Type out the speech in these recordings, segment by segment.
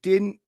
didn't.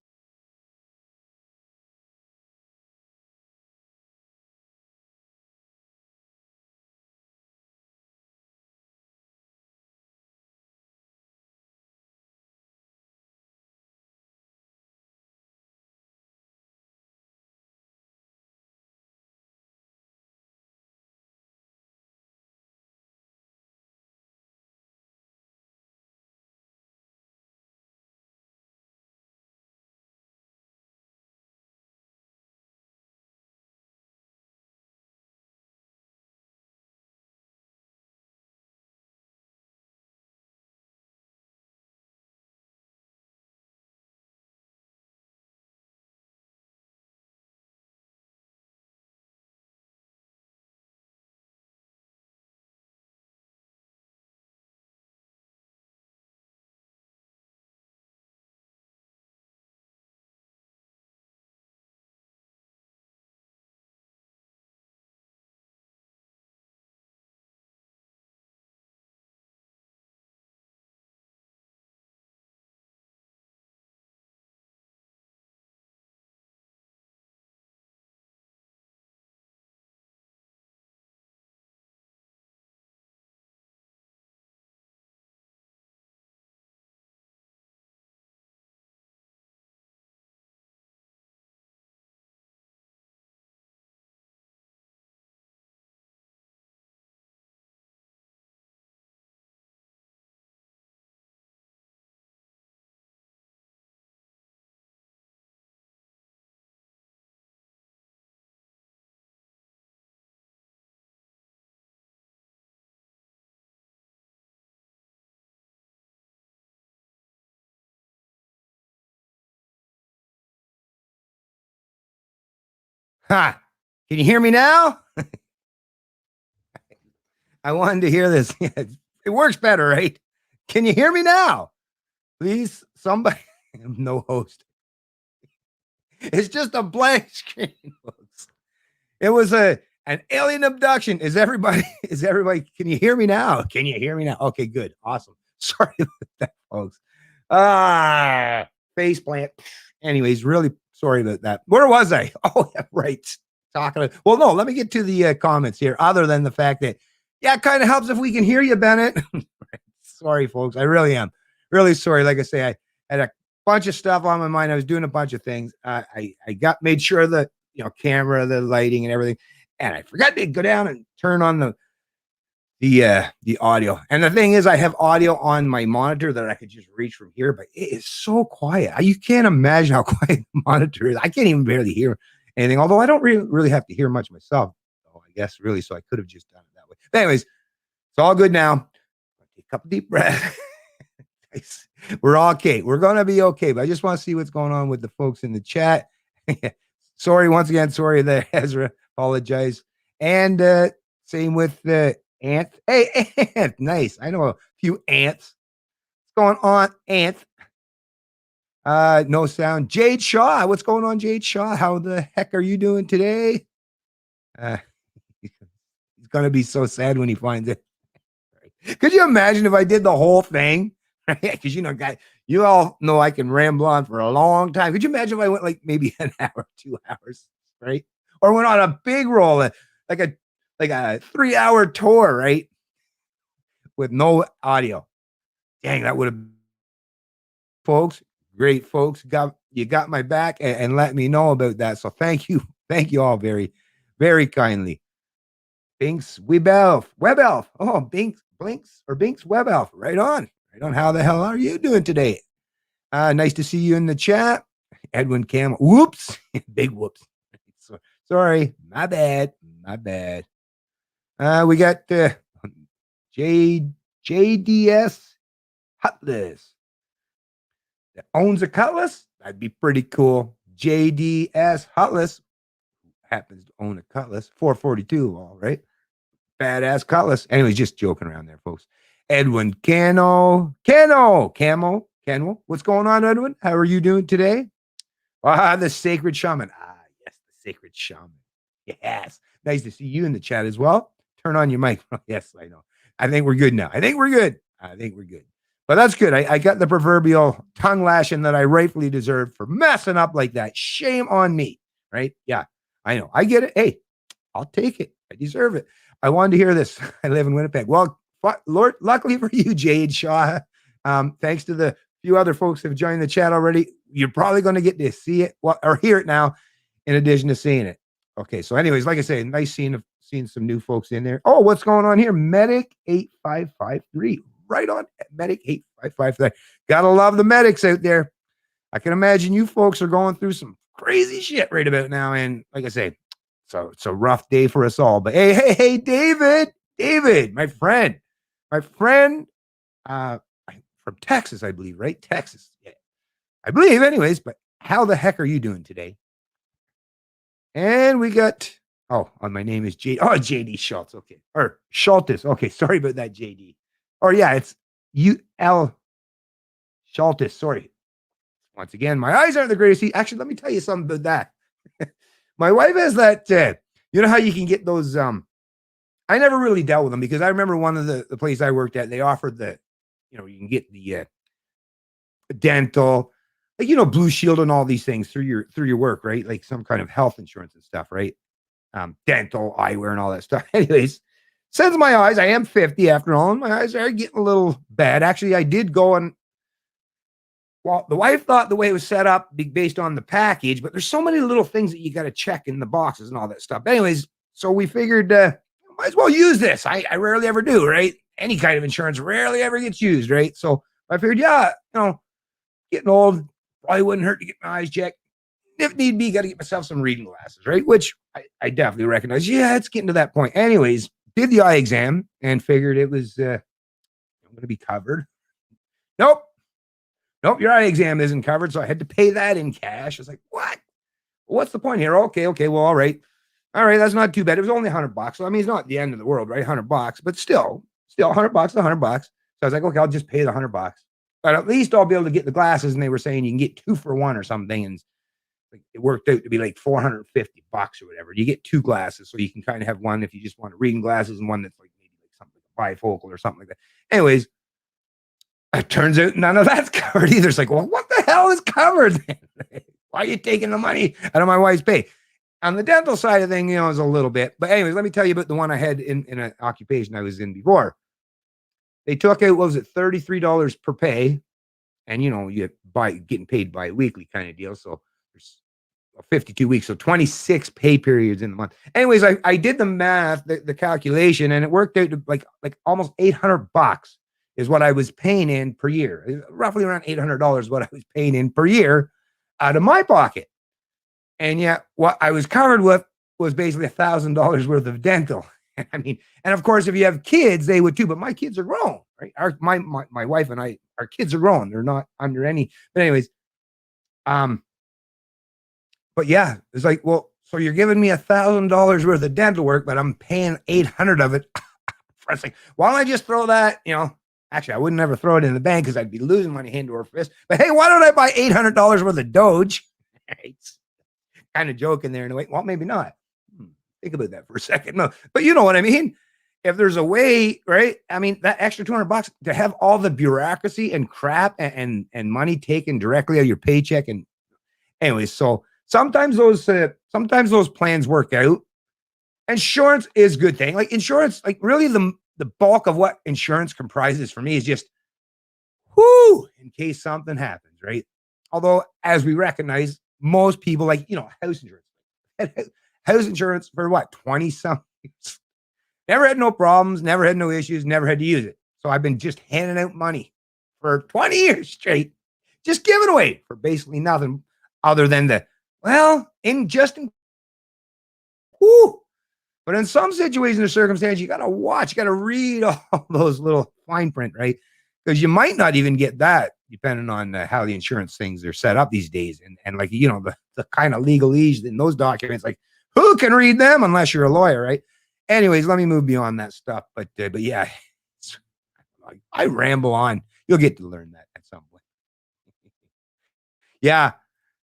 Ha! Can you hear me now? I wanted to hear this. It works better, right? Can you hear me now? Please, somebody. No host. It's just a blank screen, folks. It was an alien abduction. Is everybody? Is everybody? Can you hear me now? Can you hear me now? Okay, good, awesome. Sorry about that, folks. Face plant. Anyways, really sorry about that. Where was I? Oh, yeah, right. Talking. Well, no. Let me get to the comments here. Other than the fact that, yeah, it kind of helps if we can hear you, Bennett. Sorry, folks. I really am really sorry. Like I say, I had a bunch of stuff on my mind. I was doing a bunch of things. I made sure that camera, the lighting, and everything, and I forgot to go down and turn on the audio. And the thing is, I have audio on my monitor that I could just reach from here, but it is so quiet. You can't imagine how quiet the monitor is. I can't even barely hear anything. Although I don't really have to hear much myself. So I guess really, so I could have just done it that way. But anyways, it's all good now. Take a couple deep breaths. We're okay. We're gonna be okay. But I just want to see what's going on with the folks in the chat. Sorry once again. Sorry there, Ezra. Apologize. And same with Ant. Hey, Ant. Nice. I know a few ants. What's going on, Ant? No sound. Jade Shaw. What's going on, Jade Shaw? How the heck are you doing today? He's gonna be so sad when he finds it. Could you imagine if I did the whole thing? Because guys, you all know I can ramble on for a long time. Could you imagine if I went like maybe an hour, 2 hours, right? Or went on a big roll, like a 3-hour tour, right? With no audio. Dang, that would have, folks. Great folks. You got my back and let me know about that. So thank you all very, very kindly. Binks Web Elf. Oh, Binks Web Elf. Right on. How the hell are you doing today? Nice to see you in the chat. Edwin Cam. Whoops. Big whoops. Sorry. My bad. We got JDS Hutless that owns a cutlass. That'd be pretty cool. JDS Hutless happens to own a cutlass. 442, all right. Badass cutlass. Anyways, just joking around there, folks. Edwin Camo. What's going on, Edwin? How are you doing today? The Sacred Shaman. Yes, the Sacred Shaman. Yes. Nice to see you in the chat as well. Turn on your mic. Yes, I know. I think we're good now. I think we're good. But that's good. I got the proverbial tongue lashing that I rightfully deserve for messing up like that. Shame on me, right? Yeah, I know. I get it. Hey, I'll take it. I deserve it. I wanted to hear this. I live in Winnipeg. Well, Lord, luckily for you, Jade Shaw, thanks to the few other folks who have joined the chat already, you're probably going to get to see it or hear it now in addition to seeing it. Okay, so anyways, like I say, nice seeing some new folks in there. Oh, what's going on here? Medic 8553. Right on, Medic 8553. Gotta love the medics out there. I can imagine you folks are going through some crazy shit right about now. And like I say, so it's a rough day for us all. But hey, David, my friend, from Texas, I believe, right? Texas, yeah, I believe, anyways. But how the heck are you doing today? And we got my name is JD Schultz, okay, or Schultes, okay. Sorry about that, JD. Or yeah, it's UL Schultes. Sorry. Once again, my eyes aren't the greatest. Actually, let me tell you something about that. My wife has that, you know how you can get those, I never really dealt with them because I remember one of the places I worked at, they offered you can get the dental, like, Blue Shield and all these things through your work, right? Like some kind of health insurance and stuff, right? Dental, eyewear and all that stuff. Anyways, since my eyes, I am 50 after all, and my eyes are getting a little bad. Actually, I did go and, well, the wife thought the way it was set up based on the package, but there's so many little things that you got to check in the boxes and all that stuff. But anyways, so we figured, might as well use this. I rarely ever do, right? Any kind of insurance rarely ever gets used, right? So I figured, yeah, getting old, probably wouldn't hurt to get my eyes checked. If need be, got to get myself some reading glasses, right? Which I definitely recognize. Yeah, it's getting to that point. Anyways, did the eye exam and figured it was I'm going to be covered. Nope, your eye exam isn't covered, so I had to pay that in cash. I was like, what? What's the point here? Okay, well, all right, that's not too bad. It was only $100, so I mean, it's not the end of the world, right? $100, but still $100, $100. So I was like, okay, I'll just pay the $100, but at least I'll be able to get the glasses. And they were saying you can get 2 for 1 or something, and it worked out to be like $450 or whatever. You get 2 glasses, so you can kind of have one if you just want reading glasses and one that's like maybe like something like bifocal or something like that. Anyways, it turns out none of that's covered either. It's like, well, what the hell is covered? Why are you taking the money out of my wife's pay? On the dental side of thing, is a little bit. But anyways, let me tell you about the one I had in an occupation I was in before. They took out, what was it, $33 per pay. And, you getting paid bi-weekly kind of deal. So there's 52 weeks, so 26 pay periods in the month. Anyways, I did the math, the calculation, and it worked out to like almost $800 is what I was paying in per year. Roughly around $800 what I was paying in per year out of my pocket. And yet what I was covered with was basically $1,000 worth of dental. I mean, and of course, if you have kids, they would too, but my kids are grown, right? My wife and I, our kids are grown. They're not under any, but anyways, but yeah, it's like, well, so you're giving me $1,000 worth of dental work, but I'm paying 800 of it. I was like, why don't I just throw that, actually, I wouldn't ever throw it in the bank because I'd be losing money hand over fist. But hey, why don't I buy $800 worth of Doge? It's kind of joking there in a way. Well, maybe not. Think about that for a second. No, but you know what I mean? If there's a way, right? I mean, that extra $200 to have all the bureaucracy and crap and money taken directly out of your paycheck. And anyways, so sometimes those plans work out. Insurance is a good thing. Like insurance, like really the bulk of what insurance comprises for me is just, in case something happens, right? Although, as we recognize, most people like, house insurance. House insurance for what, 20 something? Never had no problems, never had no issues, never had to use it. So I've been just handing out money for 20 years straight, just giving away for basically nothing other than but in some situations or circumstances, you got to watch, you got to read all those little fine print, right? Because you might not even get that depending on how the insurance things are set up these days. And like, the kind of legalese in those documents, like who can read them unless you're a lawyer, right? Anyways, let me move beyond that stuff. But yeah, I ramble on. You'll get to learn that at some point. Yeah,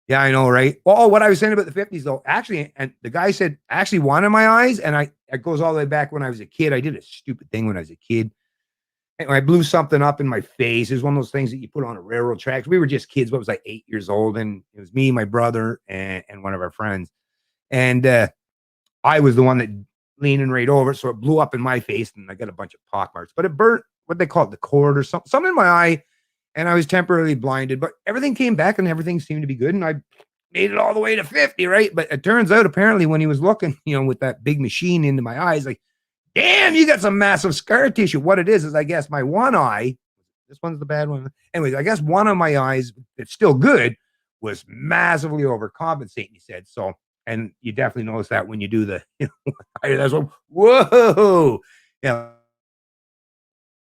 I know, right? Oh, what I was saying about the 50s though, actually, and the guy said, actually one of my eyes, and it goes all the way back when I was a kid. I did a stupid thing when I was a kid. Anyway, I blew something up in my face. It was one of those things that you put on a railroad tracks. We were just kids. What was I, 8 years old? And it was me, my brother, and one of our friends. And I was the one that leaning right over it. So it blew up in my face and I got a bunch of pock marks. But it burnt what they call it, the cord or something in my eye. And I was temporarily blinded. But everything came back and everything seemed to be good. And I made it all the way to 50, right? But it turns out, apparently, when he was looking, with that big machine into my eyes, like, damn, you got some massive scar tissue. What it is, I guess my one eye, this one's the bad one. Anyways, I guess one of my eyes, it's still good, was massively overcompensating, he said. So, and you definitely notice that when you do the, that's what, whoa. Yeah.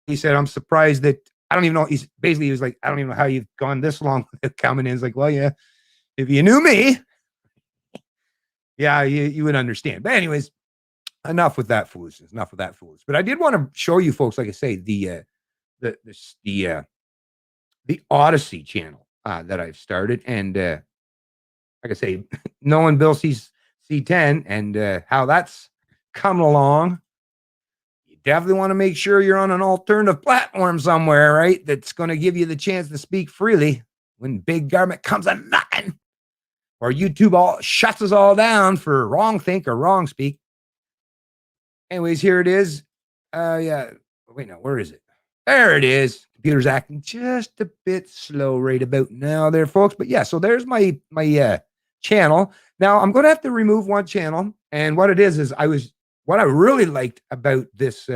He said, I'm surprised that, I don't even know. He was like, I don't even know how you've gone this long without coming in. It's like, well, yeah, if you knew me, yeah, you would understand. But anyways, enough with that foolishness. But I did want to show you folks, like I say, the Odyssey channel that I've started, and like I say, knowing Bill C10 and how that's coming along, you definitely want to make sure you're on an alternative platform somewhere, right? That's going to give you the chance to speak freely when big government comes a knocking, or YouTube all shuts us all down for wrong think or wrong speak. Anyways, here it is. Yeah. Wait, now, where is it? There it is. Computer's acting just a bit slow right about now there, folks. But yeah, so there's my channel. Now I'm going to have to remove one channel. And what it is what I really liked about this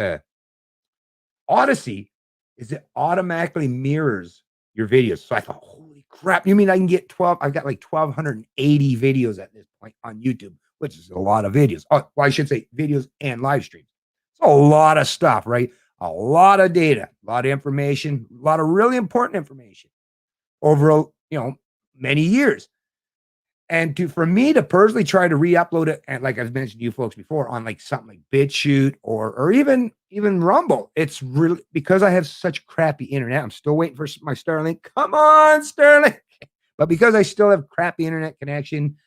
Odyssey is it automatically mirrors your videos. So I thought, holy crap, you mean I can get 12? I've got like 1,280 videos at this point on YouTube, which is a lot of videos. Oh, well, I should say videos and live streams. It's a lot of stuff, right? A lot of data, a lot of information, a lot of really important information over, many years. And for me to personally try to re-upload it, and like I've mentioned to you folks before, on like something like BitChute or even Rumble, it's really because I have such crappy internet. I'm still waiting for my Starlink. Come on, Starlink. But because I still have crappy internet connection,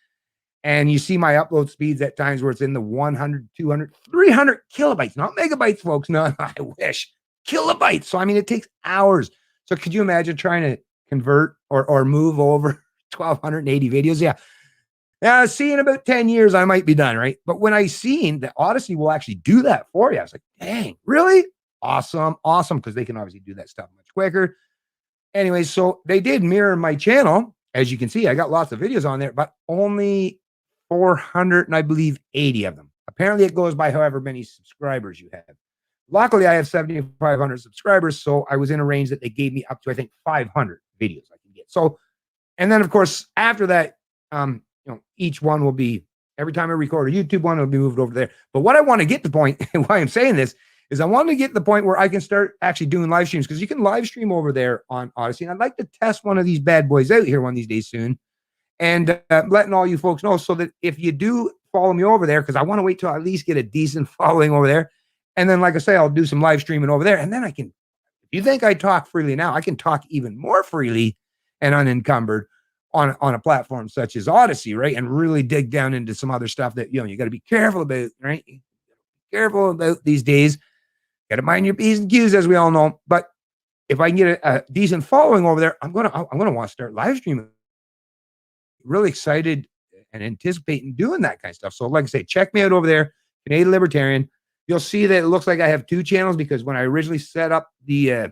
and you see my upload speeds at times where it's in the 100, 200, 300 kilobytes, not megabytes, folks. No, I wish. Kilobytes. So, I mean, it takes hours. So could you imagine trying to convert or move over 1,280 videos? Yeah. Now, see, in about 10 years, I might be done, right? But when I seen that Odyssey will actually do that for you, I was like, dang, really? Awesome. Because they can obviously do that stuff much quicker. Anyway, so they did mirror my channel. As you can see, I got lots of videos on there, but only 400 and I believe 80 of them. Apparently, it goes by however many subscribers you have. Luckily, I have 7,500 subscribers, so I was in a range that they gave me up to, I think, 500 videos I can get. So, and then of course, after that, each one will be, every time I record a YouTube one, it'll be moved over there. But what I want to get to the point, and why I'm saying this, is I want to get to the point where I can start actually doing live streams, because you can live stream over there on Odyssey. And I'd like to test one of these bad boys out here one of these days soon, and letting all you folks know, so that if you do follow me over there, because I want to wait till I at least get a decent following over there. And then, like I say, I'll do some live streaming over there. And then I can, if you think I talk freely now, I can talk even more freely and unencumbered on a platform such as Odyssey, right? And really dig down into some other stuff that, you got to be careful about, right? Careful about these days. Got to mind your P's and Q's, as we all know. But if I can get a decent following over there, I'm gonna want to start live streaming. Really excited and anticipating doing that kind of stuff. So, like I say, check me out over there, Canadian Libertarian. You'll see that it looks like I have two channels, because when I originally set up the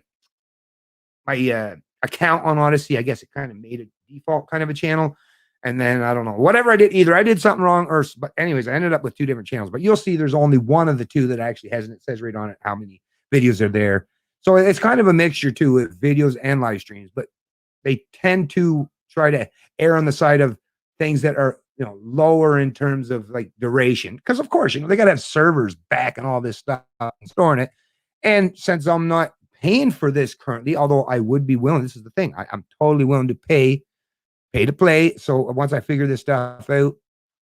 my account on Odyssey, I guess it kind of made a default kind of a channel. And then I don't know, whatever I did, either I did something wrong, but anyways, I ended up with two different channels. But you'll see there's only one of the two that actually has, and it says right on it how many videos are there. So it's kind of a mixture too, with videos and live streams, but they tend to try to err on the side of things that are, lower in terms of like duration. Because of course, they got to have servers back and all this stuff and storing it. And since I'm not paying for this currently, although I would be willing, this is the thing, I'm totally willing to pay to play. So once I figure this stuff out,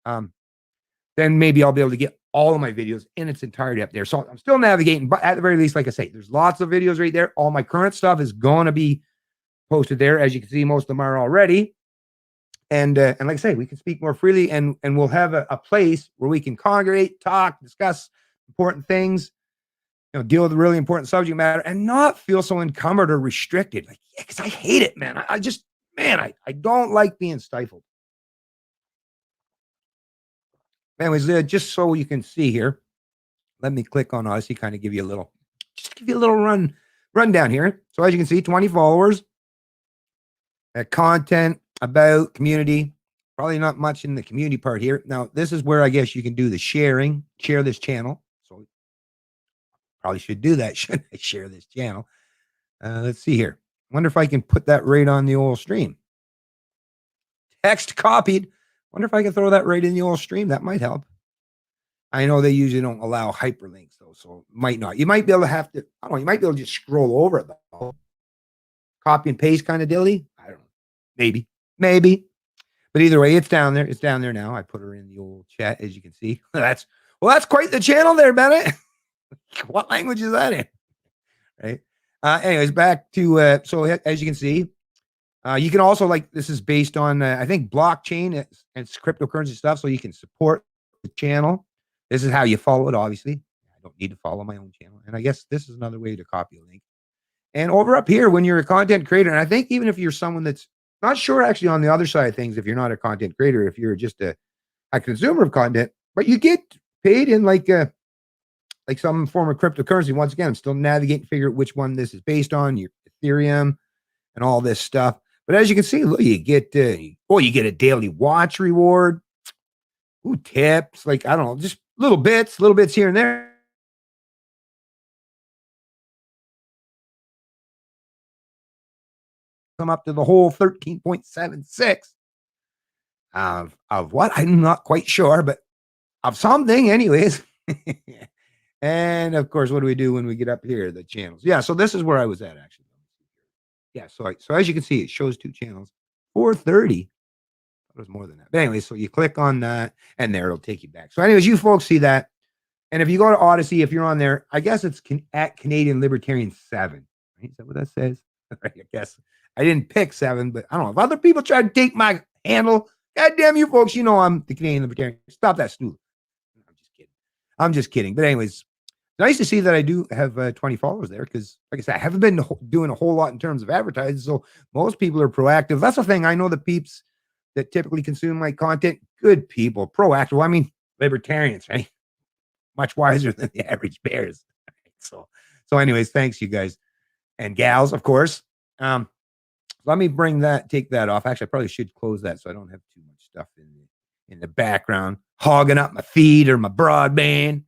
then maybe I'll be able to get all of my videos in its entirety up there. So I'm still navigating, but at the very least, like I say, there's lots of videos right there. All my current stuff is going to be posted there. As you can see, most of them are already. And like I say, we can speak more freely, and we'll have a place where we can congregate, talk, discuss important things. deal with a really important subject matter and not feel so encumbered or restricted. Like, yeah, because I hate it, man. I just, man, I don't like being stifled. Anyways, just so you can see here, let me click on Odyssey, kind of give you a little, just give you a little rundown here. So as you can see, 20 followers, content about community. Probably not much in the community part here. Now, this is where I guess you can do the sharing, share this channel. So probably should do that. Should I share this channel? Let's see here. Wonder if I can put that right on the old stream. Text copied. Wonder if I can throw that right in the old stream. That might help. I know they usually don't allow hyperlinks though, so might not. You might be able to have to, I don't know, you might be able to just scroll over it though. Copy and paste kind of dilly. I don't know. Maybe. But either way, it's down there. It's down there now. I put her in the old chat, as you can see. That's quite the channel there, Bennett. What language is that in? Right. Anyways, back to so as you can see, you can also, like, this is based on I think blockchain and cryptocurrency stuff, so you can support the channel. This is how you follow it. Obviously, I don't need to follow my own channel, and I guess this is another way to copy a link. And over up here, when you're a content creator, and I think even if you're someone that's not sure actually on the other side of things, if you're not a content creator, if you're just a consumer of content, but you get paid in like some form of cryptocurrency. Once again, I'm still navigating, figure out which one this is based on, your Ethereum and all this stuff. But as you can see, look, you get you get a daily watch reward. Ooh, tips, like, I don't know, just little bits here and there. Come up to the whole 13.76 of what? I'm not quite sure, but of something anyways. And of course, what do we do when we get up here? The channels. Yeah, so this is where I was at actually. Yeah, so as you can see, it shows 2 channels. 430. It was more than that. But anyway, so you click on that and there it'll take you back. So anyways, you folks see that. And if you go to Odyssey, if you're on there, I guess it's at Canadian Libertarian 7. Right? Is that what that says? I guess I didn't pick 7, but I don't know. If other people try to take my handle, goddamn you folks, you know I'm the Canadian Libertarian. Stop that stool. I'm just kidding. But anyways, nice to see that I do have 20 followers there, because, like I said, I haven't been doing a whole lot in terms of advertising. So most people are proactive. That's the thing. I know the peeps that typically consume my content, good people, proactive. I mean, libertarians, right? Much wiser than the average bears. So anyways, thanks you guys and gals, of course. Let me take that off. Actually, I probably should close that so I don't have too much stuff in the background hogging up my feed or my broadband.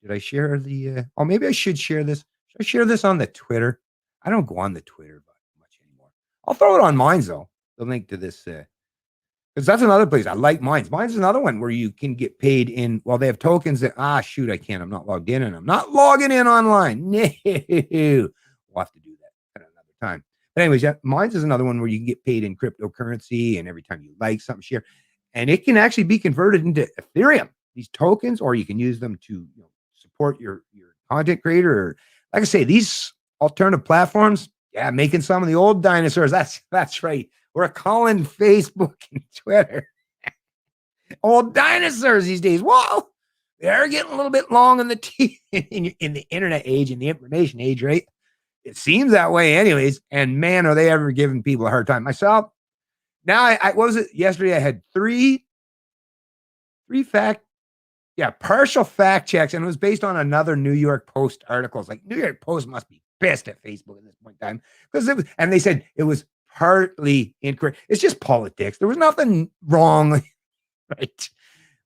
Did I share the maybe I should share this. Should I share this on the Twitter? I don't go on the Twitter much anymore. I'll throw it on Minds though. The link to this because that's another place. I like Minds. Minds is another one where you can get paid in. Well, they have tokens that shoot, I can't. I'm not logged in, and I'm not logging in online. No, we'll have to do that at another time. But anyways, yeah, Minds is another one where you can get paid in cryptocurrency, and every time you like something, share, and it can actually be converted into Ethereum. These tokens, or you can use them to support your content creator. Or, like I say, these alternative platforms, yeah, making some of the old dinosaurs. That's right. We're calling Facebook and Twitter old dinosaurs these days. Whoa, they're getting a little bit long in the teeth in the internet age and the information age, right? It seems that way anyways. And man, are they ever giving people a hard time. Myself, now I what was it? Yesterday I had three partial fact checks, and it was based on another New York Post article. It's like, New York Post must be pissed at Facebook at this point in time, because and they said it was partly incorrect. It's just politics. There was nothing wrong, right?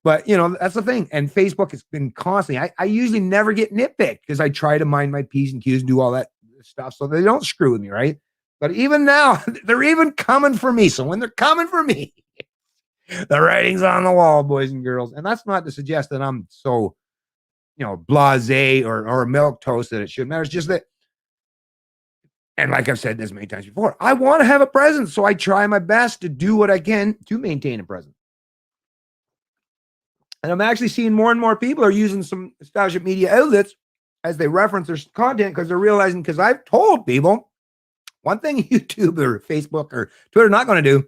But that's the thing. And Facebook has been constantly. I usually never get nitpicked because I try to mind my P's and Q's and do all that stuff so they don't screw with me, right? But even now, they're even coming for me. So when they're coming for me, the writing's on the wall, boys and girls. And that's not to suggest that I'm so, blasé or milquetoast that it shouldn't matter. It's just that, and like I've said this many times before, I want to have a presence. So I try my best to do what I can to maintain a presence. And I'm actually seeing more and more people are using some establishment media outlets as they reference their content, because they're realizing, because I've told people, one thing YouTube or Facebook or Twitter are not going to do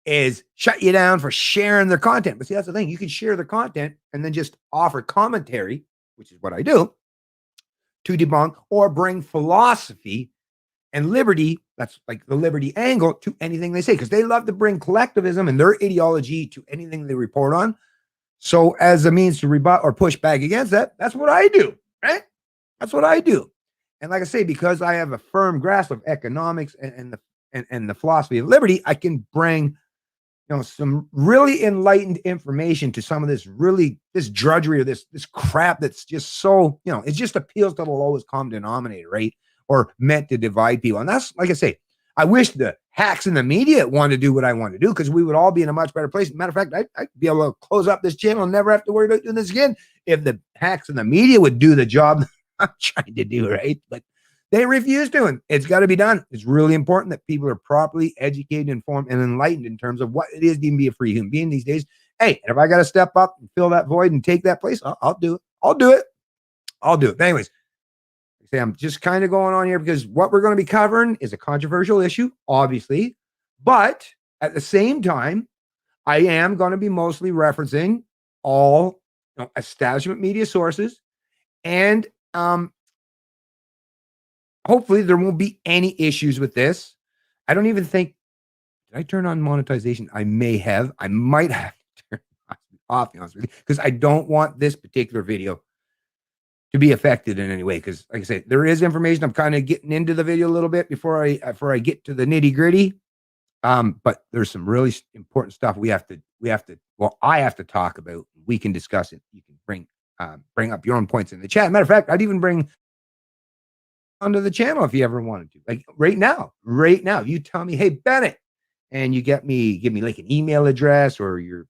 is shut you down for sharing their content. But see, that's the thing. You can share their content and then just offer commentary, which is what I do. to debunk or bring philosophy and liberty, that's like the liberty angle, to anything they say, because they love to bring collectivism and their ideology to anything they report on. So as a means to rebut or push back against that, that's what I do, right? That's what I do. And like I say, because I have a firm grasp of economics and the philosophy of liberty, I can bring some really enlightened information to some of this drudgery or this crap that's just so, it just appeals to the lowest common denominator, right? Or meant to divide people. And that's, like I say, I wish the hacks in the media wanted to do what I want to do, because we would all be in a much better place. Matter of fact, I'd be able to close up this channel and never have to worry about doing this again if the hacks in the media would do the job I'm trying to do, right? But they refuse to, and it's got to be done. It's really important that people are properly educated, informed, and enlightened in terms of what it is to be a free human being these days. Hey, and if I got to step up and fill that void and take that place, I'll do it. I'll do it. I'll do it. But anyways, I'm just kind of going on here because what we're going to be covering is a controversial issue, obviously, but at the same time, I am going to be mostly referencing all establishment media sources, and hopefully there won't be any issues with this. I don't even think, did I turn on monetization? I might have to turn it off, because I don't want this particular video to be affected in any way. Because like I said, there is information. I'm kind of getting into the video a little bit before I get to the nitty gritty. But there's some really important stuff I have to talk about. We can discuss it. You can bring up your own points in the chat. Matter of fact, I'd even bring onto the channel if you ever wanted to. Like right now, you tell me, hey, Bennett, and you give me like an email address or your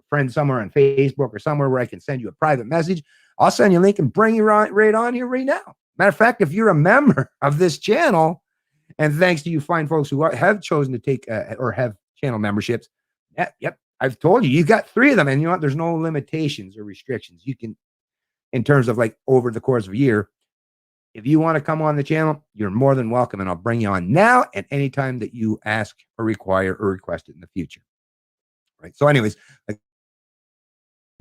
friend somewhere on Facebook or somewhere where I can send you a private message. I'll send you a link and bring you right on here right now. Matter of fact, if you're a member of this channel, and thanks to you fine folks who have chosen to take or have channel memberships, yep, I've told you, you've got 3 of them, and you know what? There's no limitations or restrictions. You can, in terms of like over the course of a year, if you want to come on the channel, you're more than welcome, and I'll bring you on now and anytime that you ask or require or request it in the future. Right. So anyways,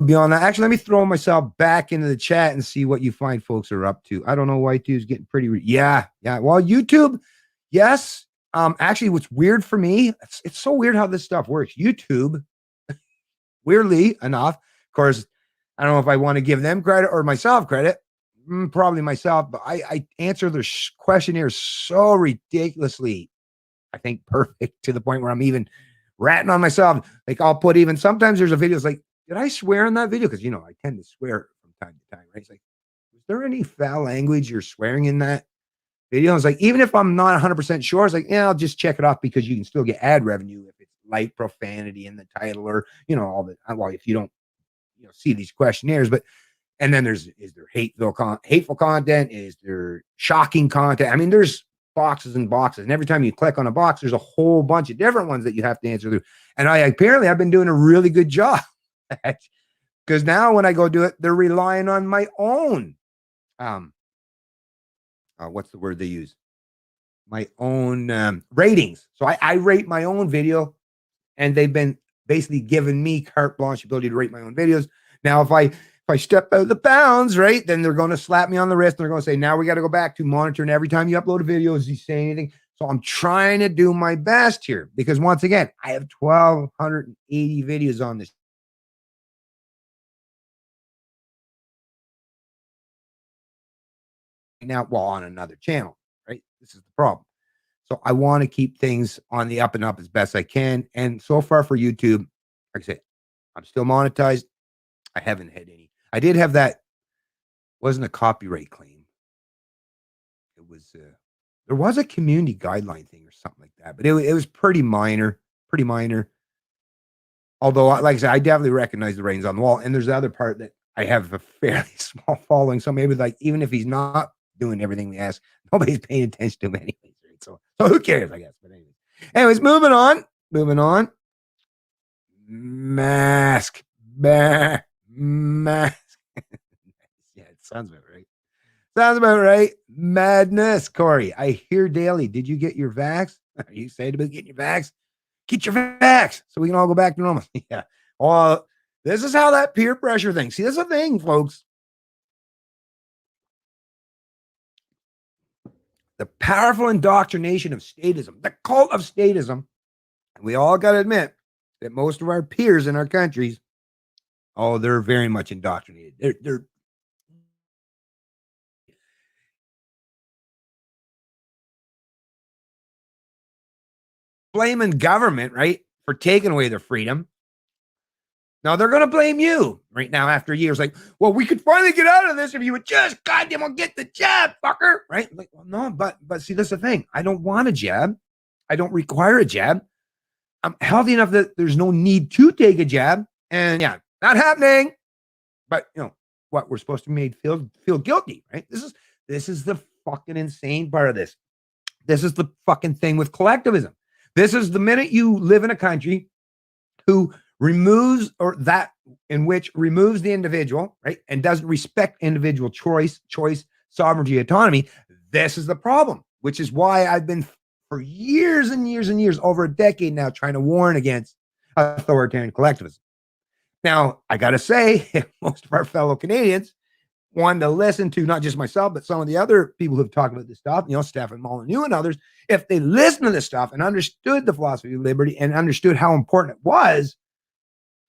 beyond that, actually, let me throw myself back into the chat and see what you fine folks are up to. I don't know why YouTube's getting pretty. Yeah. Well, YouTube, yes. Actually, what's weird for me, it's so weird how this stuff works. YouTube, weirdly enough, of course, I don't know if I want to give them credit or myself credit. Probably myself, but I answer their questionnaires so ridiculously, I think, perfect, to the point where I'm even ratting on myself. Like I'll put even sometimes there's a video, it's like, did I swear in that video? Because I tend to swear from time to time, right? It's like, is there any foul language you're swearing in that video? It's like, even if I'm not 100% sure, it's like, yeah, I'll just check it off, because you can still get ad revenue if it's light profanity in the title, or all the, well, if you don't see these questionnaires. But and then is there hateful content? Is there shocking content? I mean, there's boxes and boxes, and every time you click on a box, there's a whole bunch of different ones that you have to answer through. And I've been doing a really good job, because now when I go do it, they're relying on my own, what's the word they use? My own ratings. So I rate my own video, and they've been basically giving me carte blanche ability to rate my own videos. Now, if I step out of the bounds, right, then they're going to slap me on the wrist, and they're going to say, now we got to go back to monitoring every time you upload a video. Is he saying anything? So I'm trying to do my best here, because once again, I have 1,280 videos on this. Now, well, on another channel, right? This is the problem. So I want to keep things on the up and up as best I can. And so far for YouTube, like I said, I'm still monetized. I haven't had any. I did have that, wasn't a copyright claim. It was, there was a community guideline thing or something like that, but it was pretty minor. Although, like I said, I definitely recognize the writings on the wall. And there's the other part that I have a fairly small following. So maybe, like, even if he's not doing everything we ask, nobody's paying attention to him anyways. Right? So who cares, I guess. But anyways, moving on. Mask. Mask. Yeah, it sounds about right. Madness, Corey. I hear daily. Did you get your vax? Are you excited about getting your vax? Get your vax so we can all go back to normal. Yeah. Well, this is how that peer pressure thing. See, that's a thing, folks. the powerful indoctrination of statism, the cult of statism. We all got to admit that most of our peers in our countries, oh, they're very much indoctrinated. They're blaming government, right, for taking away their freedom. Now they're going to blame you right now after years. Like, well, we could finally get out of this if you would just goddamn get the jab, fucker. Right? Like, well, no, but see, that's the thing. I don't want a jab. I don't require a jab. I'm healthy enough that there's no need to take a jab. And yeah, not happening. But what, we're supposed to be made feel guilty, right? This is the fucking insane part of this. This is the fucking thing with collectivism. This is the minute you live in a country who removes, or that in which removes the individual, right, and doesn't respect individual choice, sovereignty, autonomy. This is the problem, which is why I've been for years and years and years, over a decade now, trying to warn against authoritarian collectivism. Now, I got to say, most of our fellow Canadians wanted to listen to not just myself, but some of the other people who've talked about this stuff, Stephen Molyneux and others. If they listened to this stuff and understood the philosophy of liberty and understood how important it was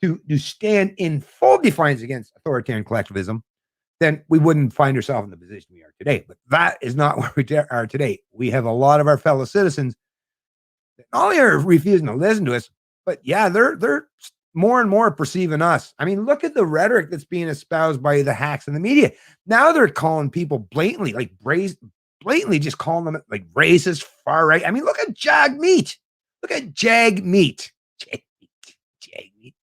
to stand in full defiance against authoritarian collectivism, then we wouldn't find ourselves in the position we are today. But that is not where we are today. We have a lot of our fellow citizens that not only are refusing to listen to us, but yeah, they're more and more perceiving us. I mean, look at the rhetoric that's being espoused by the hacks in the media. Now they're calling people blatantly, blatantly just calling them like racist, far right. I mean, look at Jag Meat. Look at Jag Meat. Jag Meat.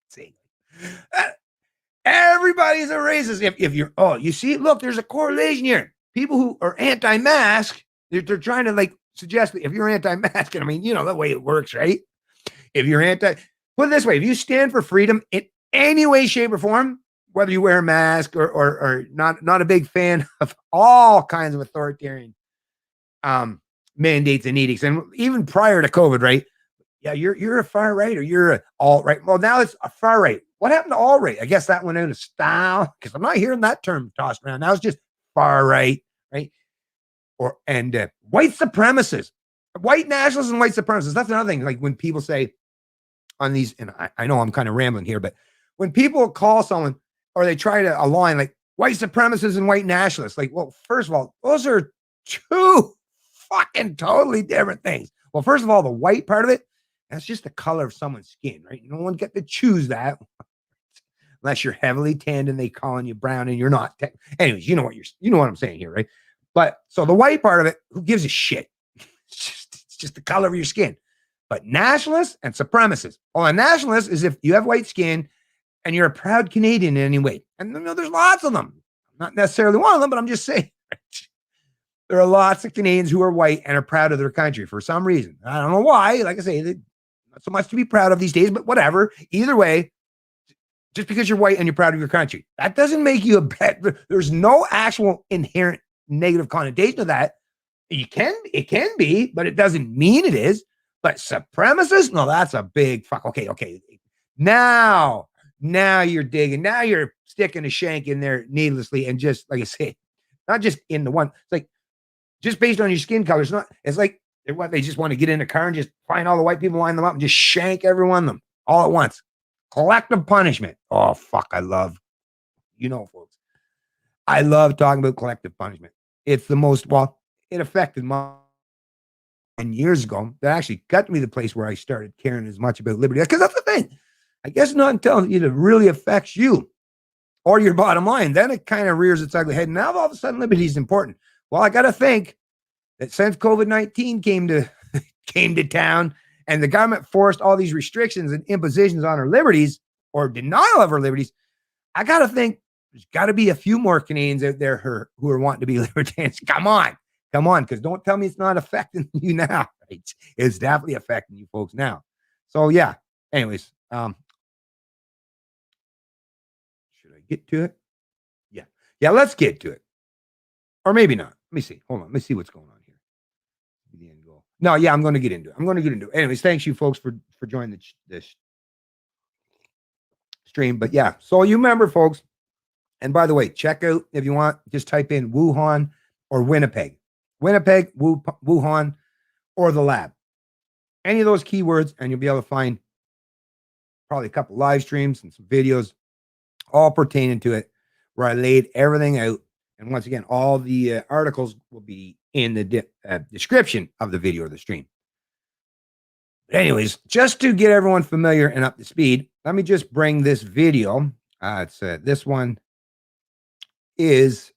Everybody's a racist. If you're, you see, look, there's a correlation here. People who are anti-mask, they're trying to suggest that if you're anti-mask, and I mean, the way it works, right? If you're put it this way, if you stand for freedom in any way, shape, or form, whether you wear a mask or not a big fan of all kinds of authoritarian mandates and edicts, and even prior to COVID, right? Yeah, you're a far right or you're an alt right. Well, now it's a far right. What happened to alt right? I guess that went out of style because I'm not hearing that term tossed around. Now it's just far right, right? And white supremacists, white nationalists, and white supremacists. That's another thing. Like when people say on these, and I know I'm kind of rambling here, but when people call someone or they try to align like white supremacists and white nationalists, like, well, first of all, those are two fucking totally different things. Well, first of all, the white part of it, that's just the color of someone's skin, right? No one get to choose that unless you're heavily tanned and they calling you brown and you're not. Anyways, you know what I'm saying here, right? But so the white part of it, who gives a shit? It's just the color of your skin. But nationalists and supremacists. Well, a nationalist is if you have white skin and you're a proud Canadian in any way. And there's lots of them. Not necessarily one of them, but I'm just saying. There are lots of Canadians who are white and are proud of their country for some reason. I don't know why. Like I say, not so much to be proud of these days, but whatever. Either way, just because you're white and you're proud of your country, that doesn't make you a bad. There's no actual inherent negative connotation of that. It can be, but it doesn't mean it is. But supremacists, no, that's a big fuck. Okay. Now you're digging. Now you're sticking a shank in there needlessly, and just like I say, not just in the one. It's like just based on your skin color. It's like they just want to get in a car and just find all the white people, line them up, and just shank every one of them all at once. Collective punishment. Oh fuck, I love, folks. I love talking about collective punishment. It's the most, it affected my 10 years ago. That actually got me to the place where I started caring as much about liberty. Because that's the thing. I guess not until it really affects you or your bottom line, then it kind of rears its ugly head. And now all of a sudden liberty is important. Well, I got to think that since COVID-19 came to town and the government forced all these restrictions and impositions on our liberties or denial of our liberties, I got to think there's got to be a few more Canadians out there who are wanting to be libertarians. Come on, because don't tell me it's not affecting you now. Right? It's definitely affecting you folks now. So yeah, anyways, should I get to it? Yeah, let's get to it. Or maybe not. Let me see. Hold on. Let me see what's going on here. The end goal. No, yeah, I'm going to get into it. Anyways, thanks you folks for joining this stream. But yeah, so you remember, folks, and by the way, check out, if you want, just type in Wuhan or Winnipeg. Winnipeg, Wuhan, or the lab. Any of those keywords, and you'll be able to find probably a couple live streams and some videos all pertaining to it, where I laid everything out. And once again, all the articles will be in the description of the video or the stream. But anyways, just to get everyone familiar and up to speed, let me just bring this video. This one is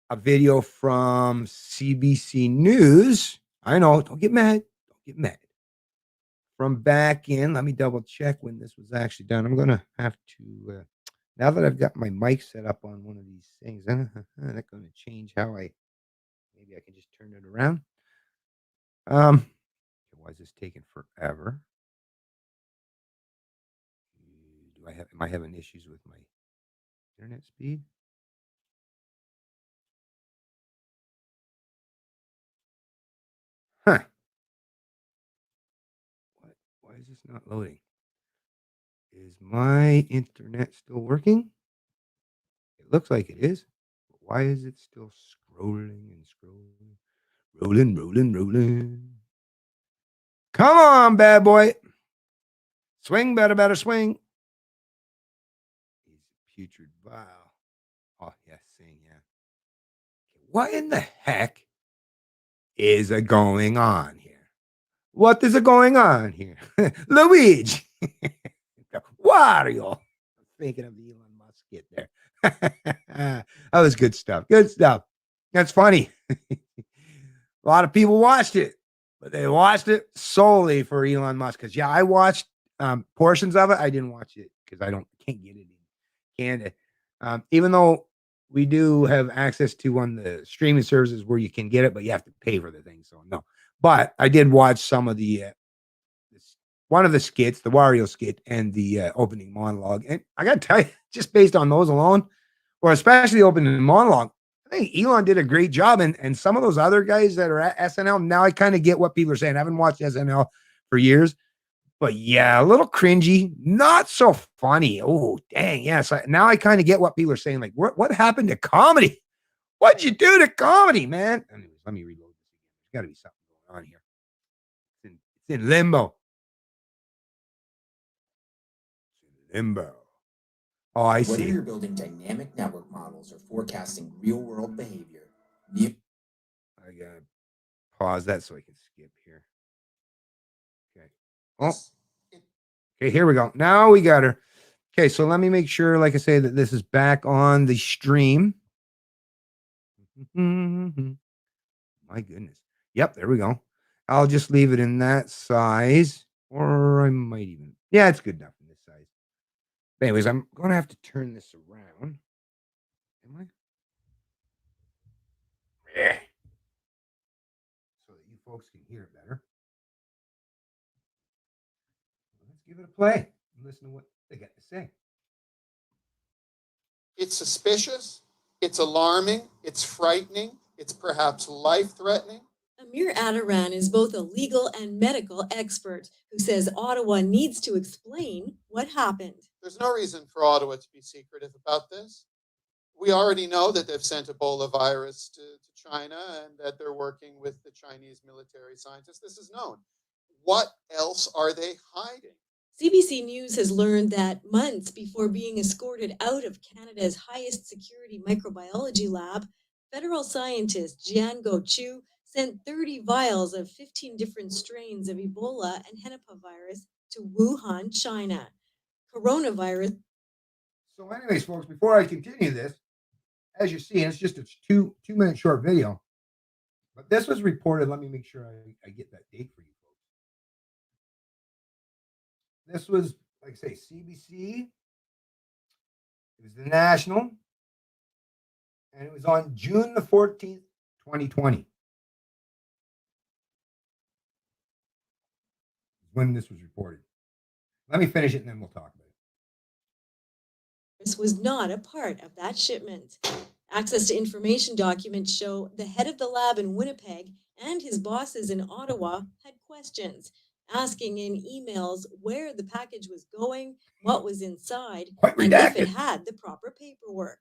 a video from CBC News. I know, don't get mad. Don't get mad. From back in, let me double check when this was actually done. I'm going to have to, now that I've got my mic set up on one of these things, that's going to change how maybe I can just turn it around. Why is this taking forever? Am I having issues with my internet speed? Huh. Why is this not loading? Is my internet still working? It looks like it is. But why is it still scrolling and scrolling? Rolling. Come on, bad boy. Swing, better swing. He's putrid vile. Oh, yes, sing, yeah. What in the heck is going on here? What is going on here? Luigi. Wario. Thinking of the Elon Musk skit there. That was good stuff. Good stuff. That's funny. A lot of people watched it, but they watched it solely for Elon Musk. Because I watched portions of it. I didn't watch it because can't get it in Canada. Even though we do have access to one of the streaming services where you can get it, but you have to pay for the thing. So no. But I did watch some of the one of the skits, the Wario skit, and the opening monologue. And I got to tell you, just based on those alone, or especially the opening monologue, I think Elon did a great job. And some of those other guys that are at SNL, now I kind of get what people are saying. I haven't watched SNL for years, but yeah, a little cringy, not so funny. Oh, dang. Yeah. So now I kind of get what people are saying. Like, what happened to comedy? What'd you do to comedy, man? Anyways, let me reload this again. There's got to be something going on here. It's in limbo. Oh, I see. Whether you're building dynamic network models or forecasting real-world behavior, I gotta pause that so I can skip here. Okay. Oh. Okay, here we go. Now we got her. Okay, so let me make sure, like I say, that this is back on the stream. My goodness. Yep, there we go. I'll just leave it in that size, or I might even. Yeah, it's good enough in this size. But anyways, I'm going to have to turn this around. Am I? Yeah. So that you folks can hear it better. Let's give it a play and listen to what they got to say. It's suspicious, it's alarming, it's frightening, it's perhaps life-threatening. Amir Adaran is both a legal and medical expert who says Ottawa needs to explain what happened. There's no reason for Ottawa to be secretive about this. We already know that they've sent Ebola virus to China and that they're working with the Chinese military scientists. This is known. What else are they hiding? CBC News has learned that months before being escorted out of Canada's highest security microbiology lab, federal scientist Jiango Chu sent 30 vials of 15 different strains of Ebola and Henipavirus to Wuhan, China. Coronavirus. So anyways, folks, before I continue this, as you see, it's just a 2-minute short video. But this was reported. Let me make sure I get that date for you folks. This was, like I say, CBC. It was the National. And it was on June the 14th, 2020. When this was reported. Let me finish it and then we'll talk about it. This was not a part of that shipment. Access to information documents show the head of the lab in Winnipeg and his bosses in Ottawa had questions, asking in emails where the package was going, what was inside, and if it had the proper paperwork.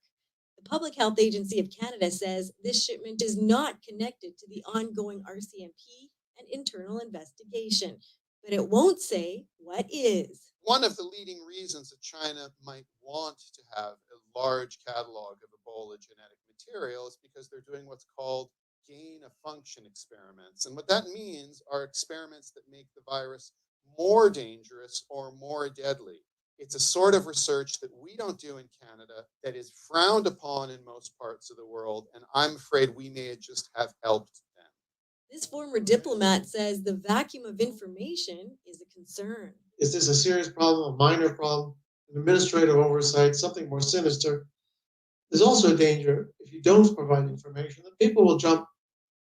The Public Health Agency of Canada says this shipment is not connected to the ongoing RCMP and internal investigation, but it won't say what is. One of the leading reasons that China might want to have a large catalog of Ebola genetic material is because they're doing what's called gain of function experiments. And what that means are experiments that make the virus more dangerous or more deadly. It's a sort of research that we don't do in Canada that is frowned upon in most parts of the world, and I'm afraid we may just have helped them. This former diplomat says the vacuum of information is a concern. Is this a serious problem, a minor problem, an administrative oversight, something more sinister? There's also a danger if you don't provide information that people will jump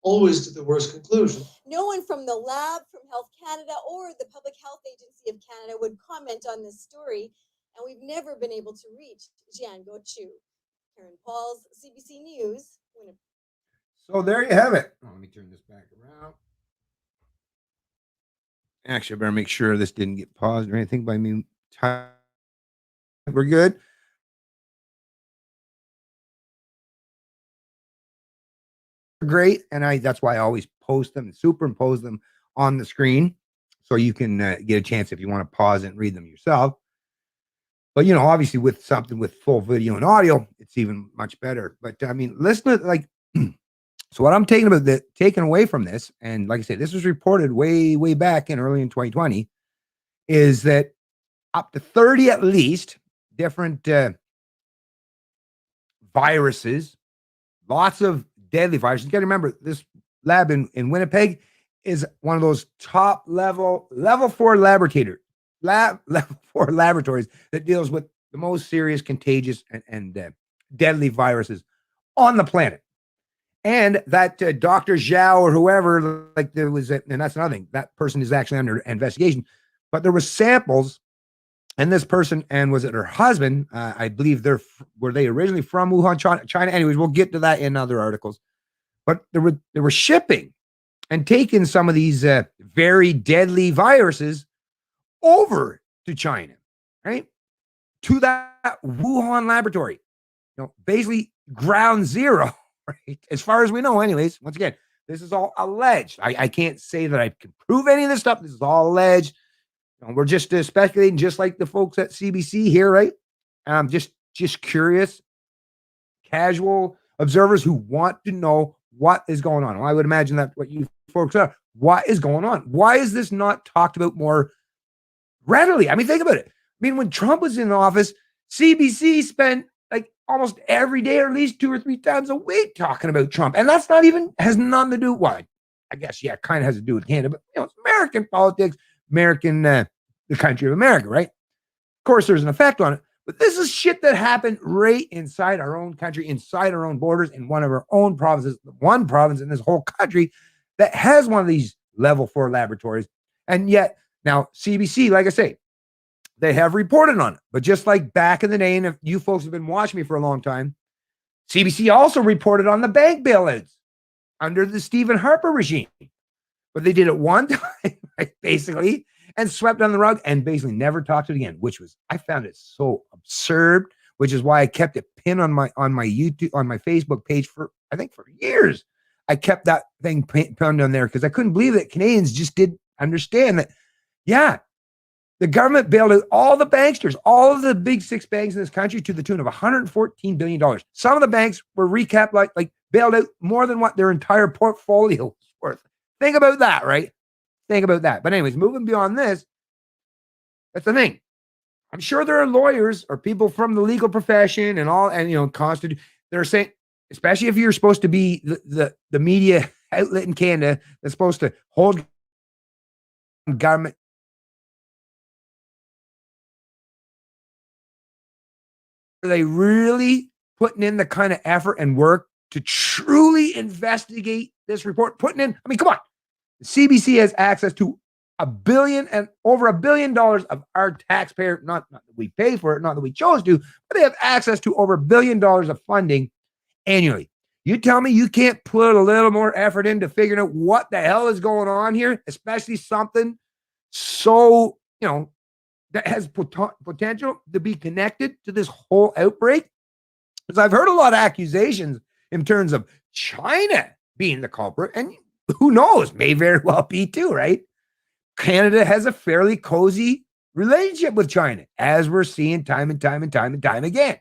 always to the worst conclusion. No one from the lab, from Health Canada, or the Public Health Agency of Canada would comment on this story, and we've never been able to reach Jiango Chu. Karen Pauls, CBC News, Winnipeg. So there you have it. Oh, let me turn this back around. Actually, I better make sure this didn't get paused or anything by me. We're good. Great. And that's why I always post them and superimpose them on the screen so you can get a chance if you want to pause it and read them yourself. But, you know, obviously with something with full video and audio, it's even much better. But I mean, listen to like, so what I'm taking away from this, and like I said, this was reported way back early in 2020, is that up to 30 at least different viruses, lots of deadly viruses. You got to remember, this lab in Winnipeg is one of those top level 4 laboratories that deals with the most serious, contagious, and deadly viruses on the planet. And that Dr. Zhao or whoever, like there was, and that's another thing, that person is actually under investigation. But there was samples, and this person, and was it her husband? I believe were they originally from Wuhan, China? Anyways, we'll get to that in other articles. But they were shipping and taking some of these very deadly viruses over to China, right? To that Wuhan laboratory, you know, basically ground zero. Right? As far as we know, anyways, once again, this is all alleged. I can't say that I can prove any of this stuff. This is all alleged. You know, we're just speculating, just like the folks at CBC here, right? Just curious, casual observers who want to know what is going on. Well, I would imagine that's what you folks are. What is going on? Why is this not talked about more readily? I mean, think about it. I mean, when Trump was in office, CBC spent like almost every day, or at least 2 or 3 times a week, talking about Trump. And that's has nothing to do with what, I guess, yeah, it kind of has to do with Canada, but you know, it's American politics, the country of America, right? Of course, there's an effect on it, but this is shit that happened right inside our own country, inside our own borders, in one of our own provinces, one province in this whole country that has one of these level 4 laboratories. And yet now CBC, like I say, they have reported on it. But just like back in the day, and if you folks have been watching me for a long time, CBC also reported on the bank bailouts under the Stephen Harper regime. But they did it one time, basically, and swept on the rug and basically never talked to it again, which was, I found it so absurd, which is why I kept it pinned on my YouTube, on my Facebook page for years. I kept that thing pinned on there because I couldn't believe that Canadians just didn't understand that, yeah, the government bailed out all the banksters, all of the big 6 banks in this country to the tune of $114 billion. Some of the banks were recapped, like bailed out more than what their entire portfolio was worth. Think about that, right? Think about that. But anyways, moving beyond this, that's the thing. I'm sure there are lawyers or people from the legal profession and you know, they're saying, especially if you're supposed to be the media outlet in Canada that's supposed to hold government. Are they really putting in the kind of effort and work to truly investigate this report? Putting in, I mean, come on. The CBC has access to over $1 billion of our taxpayer, not that we pay for it, not that we chose to, but they have access to over $1 billion of funding annually. You tell me you can't put a little more effort into figuring out what the hell is going on here, especially something so, you know, that has potential to be connected to this whole outbreak. Because I've heard a lot of accusations in terms of China being the culprit, and who knows, may very well be too, right? Canada has a fairly cozy relationship with China, as we're seeing time and time and time and time again.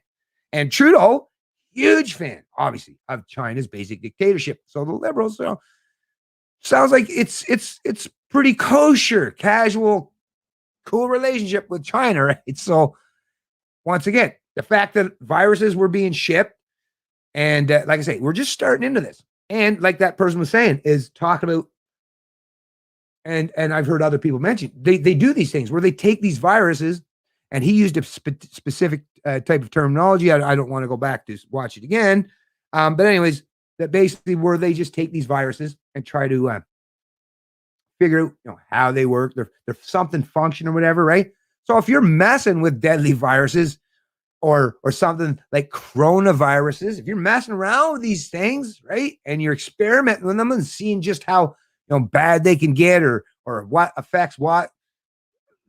And Trudeau, huge fan, obviously, of China's basic dictatorship. So the Liberals, sounds like it's pretty kosher, casual, cool relationship with China, right? So once again, the fact that viruses were being shipped, and like I say, we're just starting into this. And like that person was saying, is talk about, and I've heard other people mention, they do these things where they take these viruses, and he used a specific type of terminology. I don't want to go back to watch it again. But anyways, that basically where they just take these viruses and try to figure out, how they work. They're something function or whatever, right? So if you're messing with deadly viruses or something like coronaviruses, if you're messing around with these things, right, and you're experimenting with them and seeing just how bad they can get or what affects what,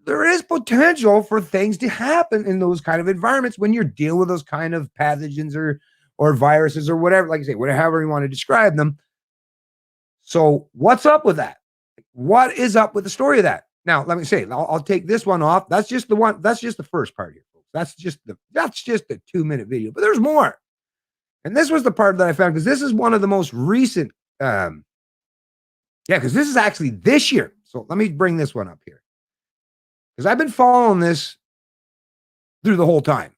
there is potential for things to happen in those kind of environments when you're dealing with those kind of pathogens or viruses or whatever, like I say, whatever you want to describe them. So what's up with that? What is up with the story of that? Now, let me say, I'll take this one off. That's just the one. That's just the first part here, folks. That's just the 2-minute video, but there's more. And this was the part that I found, because this is one of the most recent. Because this is actually this year. So let me bring this one up here, because I've been following this through the whole time.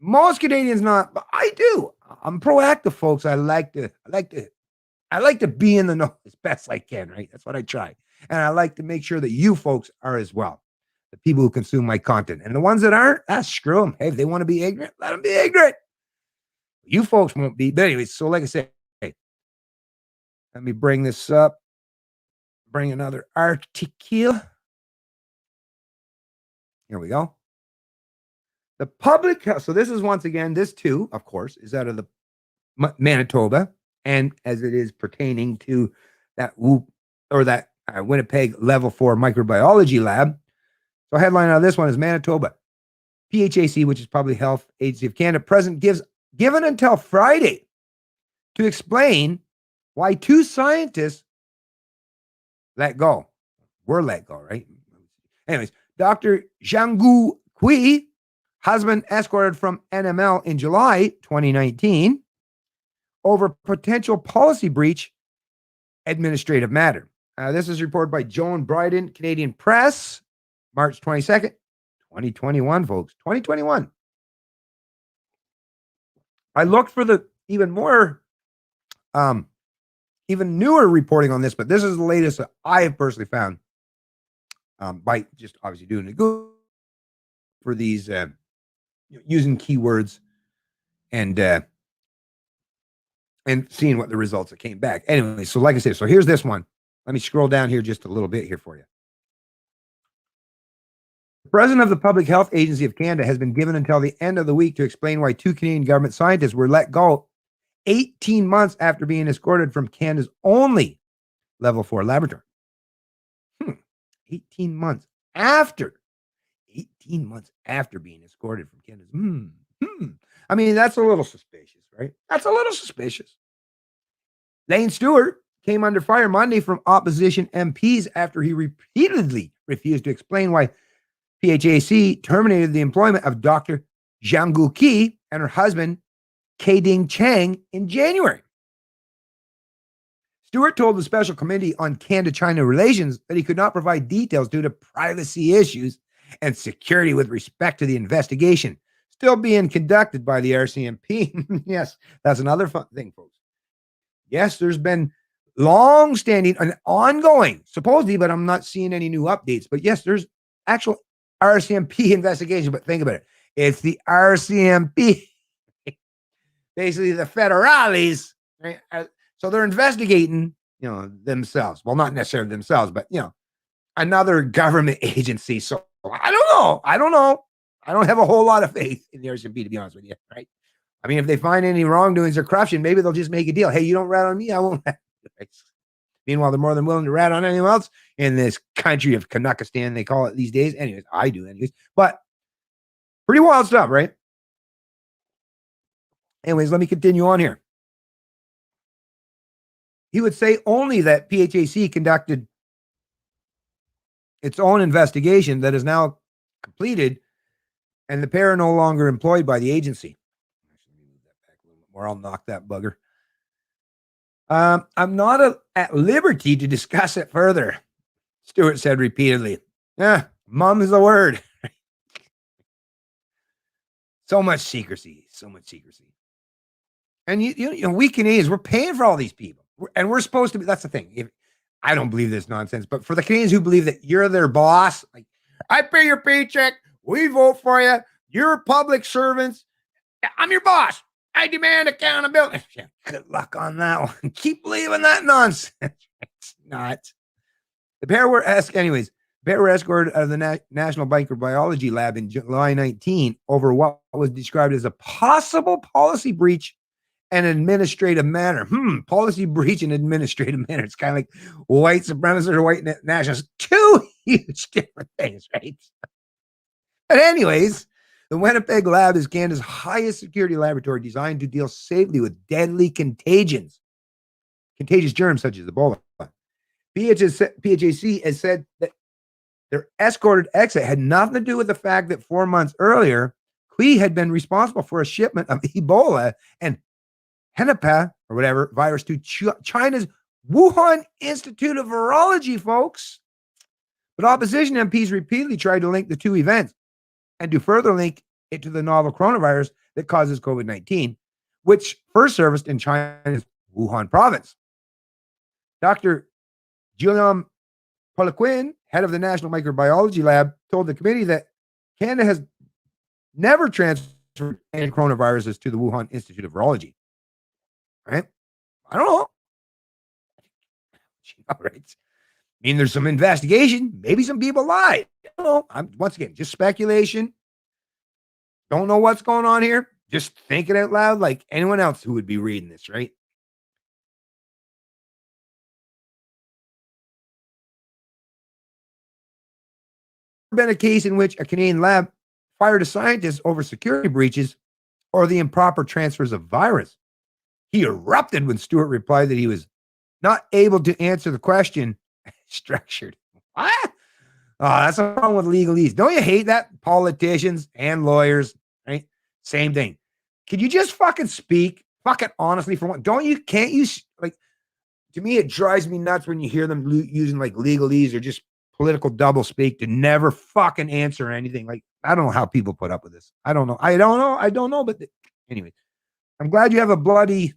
Most Canadians not, but I do. I'm proactive, folks. I like to be in the know as best I can, right? That's what I try. And I like to make sure that you folks are as well, the people who consume my content. And the ones that aren't, screw them. Hey, if they want to be ignorant, let them be ignorant. You folks won't be. But anyways, so like I said, hey, let me bring this up. Bring another article. Here we go. The public health. So this is, once again, this too, of course, is out of the Manitoba, and as it is pertaining to that Winnipeg level 4 microbiology lab. So headline on this one is Manitoba PHAC, which is Public Health Agency of Canada, given until Friday to explain why 2 scientists were let go, right? Anyways, Dr. Jianggu Kui, husband escorted from NML in July 2019 over potential policy breach administrative matter. This is reported by Joan Bryden, Canadian Press, March 22nd, 2021, folks. 2021. I looked for the even newer reporting on this, but this is the latest that I have personally found by just obviously doing a Google for these, using keywords and seeing what the results that came back. Anyway, so like I said, so here's this one. Let me scroll down here just a little bit here for you. The president of the Public Health Agency of Canada has been given until the end of the week to explain why 2 Canadian government scientists were let go 18 months after being escorted from Canada's only level 4 laboratory. 18 months after being escorted from Canada's. I mean, that's a little suspicious, right? That's a little suspicious. Lane Stewart came under fire Monday from opposition MPs after he repeatedly refused to explain why PHAC terminated the employment of Dr. Jianggu Qi and her husband, Kading Chang, in January. Stewart told the Special Committee on Canada-China Relations that he could not provide details due to privacy issues and security with respect to the investigation still being conducted by the RCMP. Yes, that's another fun thing, folks. Yes, there's been long-standing and ongoing, supposedly, but I'm not seeing any new updates. But yes, there's actual RCMP investigation. But think about it. It's the RCMP, basically the federales, right? So they're investigating, themselves. Well, not necessarily themselves, but, another government agency. So I don't know. I don't have a whole lot of faith in the RCMP, to be honest with you, right? I mean, if they find any wrongdoings or corruption, maybe they'll just make a deal. Hey, you don't rat on me, I won't rat on you. Meanwhile, they're more than willing to rat on anyone else in this country of Kanakistan, they call it these days. Anyways, I do anyways. But pretty wild stuff, right? Anyways, let me continue on here. He would say only that PHAC conducted its own investigation that is now completed, and the pair are no longer employed by the agency. Or I'll knock that bugger. I'm not at liberty to discuss it further, Stewart said repeatedly. Mum is the word. So much secrecy. And you know, we Canadians, we're paying for all these people. And we're supposed to be, that's the thing. I don't believe this nonsense, but for the Canadians who believe that you're their boss, like, I pay your paycheck, we vote for you, you're public servants, I'm your boss, I demand accountability. Good luck on that one. Keep believing that nonsense. It's not. The pair were escorted out of the National Microbiology Lab in July 19 over what was described as a possible policy breach and administrative manner. Policy breach and administrative manner. It's kind of like white supremacists or white nationalists. Two huge different things, right? But anyways, the Winnipeg lab is Canada's highest security laboratory designed to deal safely with deadly contagious germs such as Ebola. PHAC has said that their escorted exit had nothing to do with the fact that 4 months earlier, Hui had been responsible for a shipment of Ebola and Hennepin or whatever virus to China's Wuhan Institute of Virology, folks. But opposition MPs repeatedly tried to link the two events and to further link it to the novel coronavirus that causes COVID-19, which first surfaced in China's Wuhan province. Dr. Guillaume Poliquin, head of the National Microbiology Lab, told the committee that Canada has never transferred any coronaviruses to the Wuhan Institute of Virology. Right? I don't know. All right. I mean, there's some investigation. Maybe some people lied. I don't know. Once again, just speculation. Don't know what's going on here. Just think it out loud like anyone else who would be reading this, right? Been a case in which a Canadian lab fired a scientist over security breaches or the improper transfers of virus. He erupted when Stewart replied that he was not able to answer the question structured. What? Oh, that's a problem with legalese. Don't you hate that? Politicians and lawyers, right? Same thing. Could you just fucking speak fucking honestly for one? Can't you, like, to me, it drives me nuts when you hear them using like legalese or just political double speak to never fucking answer anything. Like, I don't know how people put up with this. I don't know. But anyway, I'm glad you have a bloody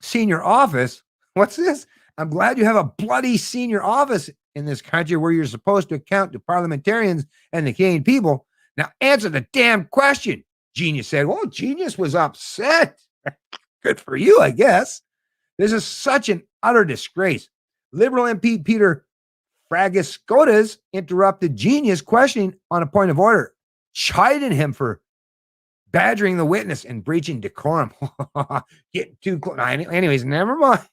senior office. What's this? I'm glad you have a bloody senior office in this country where you're supposed to account to parliamentarians and the Canadian people. Now answer the damn question. Genius said, well, Genius was upset. Good for you, I guess. This is such an utter disgrace. Liberal MP Peter Fragascotas interrupted Genius questioning on a point of order, chiding him for badgering the witness and breaching decorum. Getting too close. Anyways, never mind.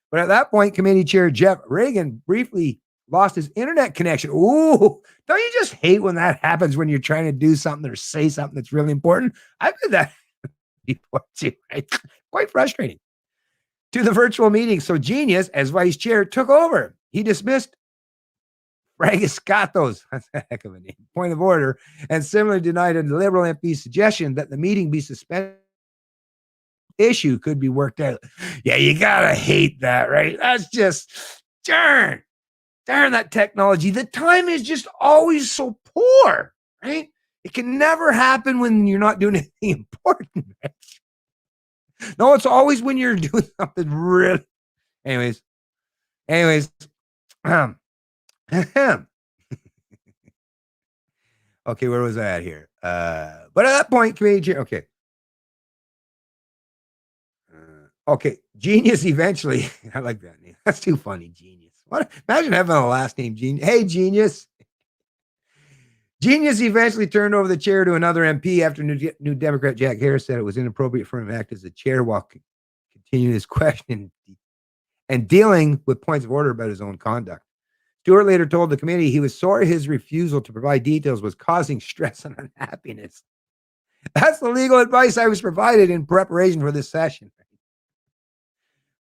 But at that point, committee chair Jeff Reagan briefly lost his internet connection. Ooh, don't you just hate when that happens when you're trying to do something or say something that's really important? I've did that before too, right? Quite frustrating. To the virtual meeting. So Genius, as vice chair, took over. He dismissed Fragascatos, that's a heck of a name, point of order, and similarly denied a Liberal MP's suggestion that the meeting be suspended. Issue could be worked out. Yeah, you gotta hate that, right? That's just darn that technology. The time is just always so poor, right? It can never happen when you're not doing anything important. Right? No, it's always when you're doing something really. Anyways. Okay, where was I at here? But at that point, committee chair. Okay, Genius eventually. I like that name. That's too funny, Genius. What? Imagine having a last name, Genius. Hey, Genius. Genius eventually turned over the chair to another MP after New Democrat Jack Harris said it was inappropriate for him to act as the chair while continuing his question and dealing with points of order about his own conduct. Stewart later told the committee he was sorry his refusal to provide details was causing stress and unhappiness. That's the legal advice I was provided in preparation for this session.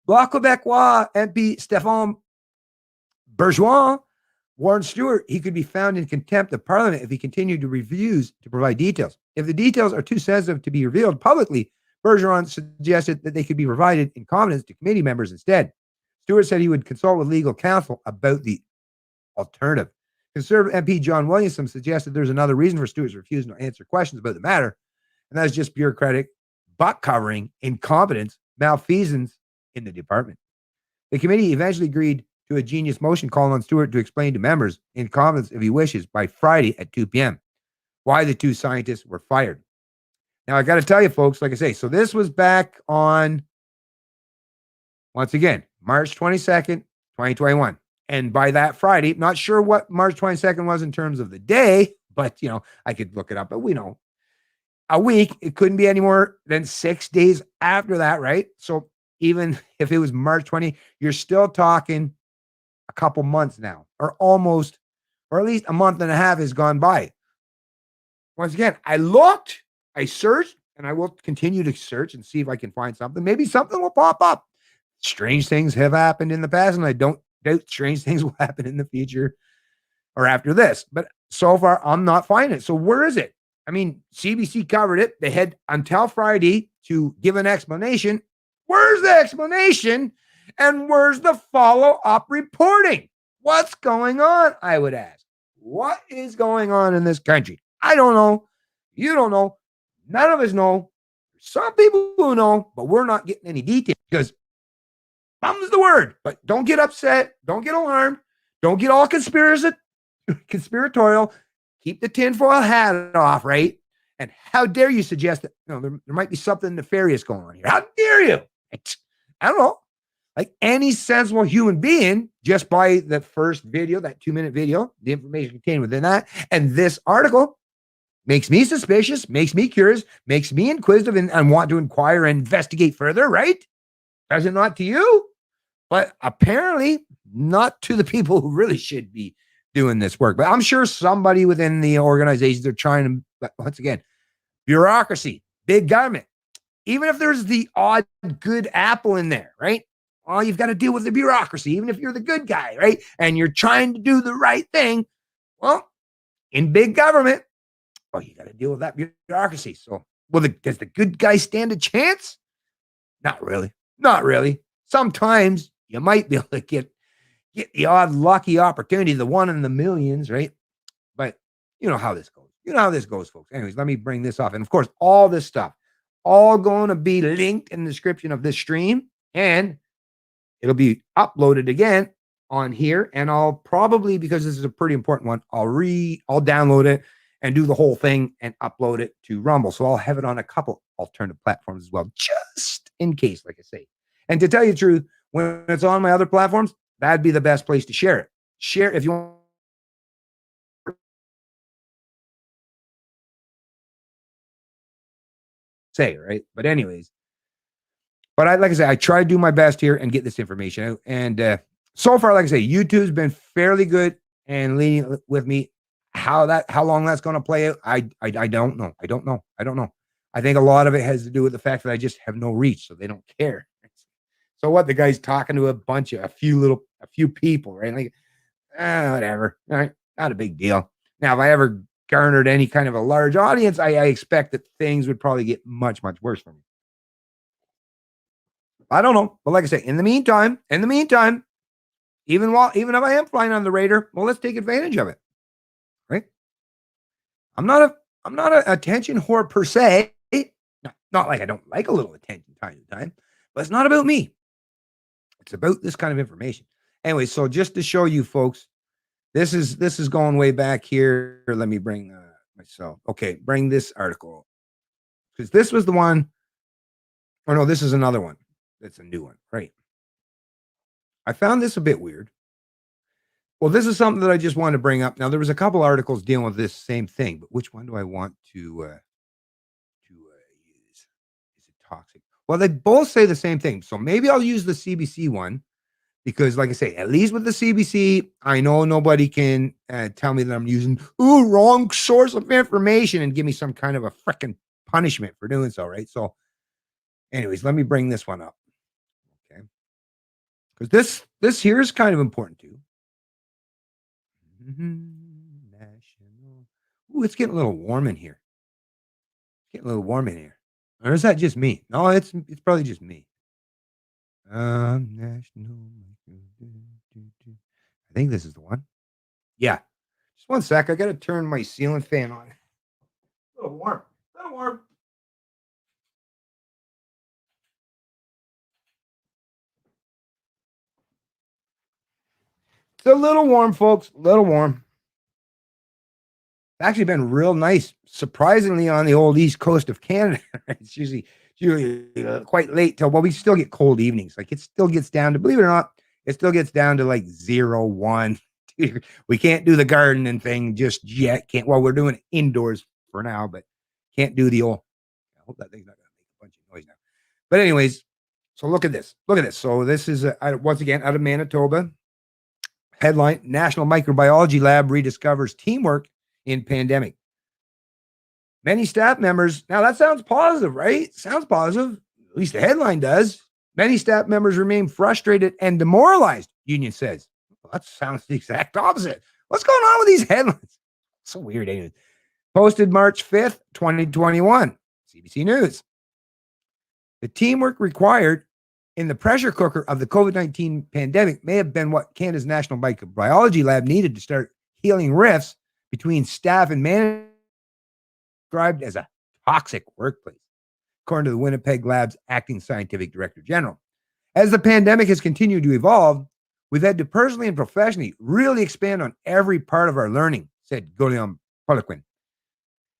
Bloc Québécois MP Stéphane Bourgeois warned Stewart he could be found in contempt of Parliament if he continued to refuse to provide details. If the details are too sensitive to be revealed publicly, Bergeron suggested that they could be provided in confidence to committee members instead. Stewart said he would consult with legal counsel about the alternative. Conservative MP John Williamson suggested there's another reason for Stewart's refusal to answer questions about the matter, and that's just bureaucratic butt covering, incompetence, malfeasance in the department. The committee eventually agreed to a genius motion calling on Stewart to explain to members in confidence, if he wishes, by Friday at 2 p.m. why the two scientists were fired. Now, I got to tell you, folks, like I say, so this was back on, once again, March 22nd, 2021. And by that Friday, not sure what March 22nd was in terms of the day, but, I could look it up, but we know. A week, it couldn't be any more than 6 days after that, right? So even if it was March 20, you're still talking a couple months now, or almost, or at least a month and a half has gone by. Once again, I looked, I searched, and I will continue to search and see if I can find something. Maybe something will pop up. Strange things have happened in the past, and I don't doubt strange things will happen in the future or after this. But so far, I'm not finding it. So where is it? I mean, CBC covered it. They had until Friday to give an explanation. Where's the explanation? And where's the follow-up reporting? What's going on, I would ask. What is going on in this country? I don't know. You don't know. None of us know. Some people who know, but we're not getting any details because bum's the word. But don't get upset. Don't get alarmed. Don't get all conspiratorial. Keep the tinfoil hat off, right? And how dare you suggest that there might be something nefarious going on here? How dare you? I don't know. Like any sensible human being, just by the first video, that 2-minute video, the information contained within that, and this article makes me suspicious, makes me curious, makes me inquisitive and want to inquire and investigate further, right? Does it not to you? But apparently not to the people who really should be doing this work. But I'm sure somebody within the organizations are trying to, once again, bureaucracy, big government. Even if there's the odd good apple in there, right? Well, you've got to deal with the bureaucracy, even if you're the good guy, right? And you're trying to do the right thing. Well, in big government, you got to deal with that bureaucracy. So, does the good guy stand a chance? Not really. Not really. Sometimes you might be able to get the odd lucky opportunity, the one in the millions, right? But you know how this goes. You know how this goes, folks. Anyways, let me bring this off. And of course, all this stuff, all going to be linked in the description of this stream. And it'll be uploaded again on here. And I'll probably, because this is a pretty important one, I'll download it and do the whole thing and upload it to Rumble. So I'll have it on a couple alternative platforms as well, just in case, like I say. And to tell you the truth, when it's on my other platforms, that'd be the best place to share it. Share if you want. Say, right? But anyways, like I say, I try to do my best here and get this information out. And so far, like I say, YouTube's been fairly good and leading with me. How long that's going to play out, I don't know. I don't know. I think a lot of it has to do with the fact that I just have no reach, so they don't care. So what? The guy's talking to a few people, right? Like, whatever. All right, not a big deal. Now, if I ever garnered any kind of a large audience, I expect that things would probably get much, much worse for me. I don't know, but like I say, in the meantime, even if I am flying on the radar, well, let's take advantage of it, right? I'm not an attention whore per se. Not like I don't like a little attention time to time, but it's not about me. It's about this kind of information. Anyway, so just to show you folks, this is going way back here. Let me bring myself. Okay, bring this article because this was the one. Oh no, this is another one. That's a new one, right? I found this a bit weird. Well, this is something that I just wanted to bring up. Now, there was a couple articles dealing with this same thing, but which one do I want to use? Is it toxic? Well, they both say the same thing. So maybe I'll use the CBC one because, like I say, at least with the CBC, I know nobody can tell me that I'm using wrong source of information and give me some kind of a freaking punishment for doing so, right? So, anyways, let me bring this one up, okay? Because this here is kind of important too. National. Ooh, it's getting a little warm in here. It's getting a little warm in here. Or is that just me? No, it's probably just me. National. I think this is the one. Yeah. Just one sec. I got to turn my ceiling fan on. A little warm. A little warm. It's a little warm, folks. A little warm. It's actually been real nice, surprisingly, on the old east coast of Canada. It's usually quite late till, well, we still get cold evenings. Like it still gets down to, believe it or not, it still gets down to like 0, 1. We can't do the gardening thing just yet. Well, we're doing it indoors for now, but can't do the old. I hope that thing's not going to make a bunch of noise now. But anyways, so look at this. Look at this. So this is once again out of Manitoba. Headline: National Microbiology Lab rediscovers teamwork in pandemic. Many staff members. Now that sounds positive, right? Sounds positive. At least the headline does. Many staff members remain frustrated and demoralized, union says. Well, that sounds the exact opposite. What's going on with these headlines? So weird, ain't it? Posted March 5th, 2021. CBC News. The teamwork required in the pressure cooker of the COVID-19 pandemic may have been what Canada's National Microbiology Lab needed to start healing rifts between staff and management, described as a toxic workplace, according to the Winnipeg Lab's acting scientific director general. As the pandemic has continued to evolve, we've had to personally and professionally really expand on every part of our learning, said Guillaume Poliquin.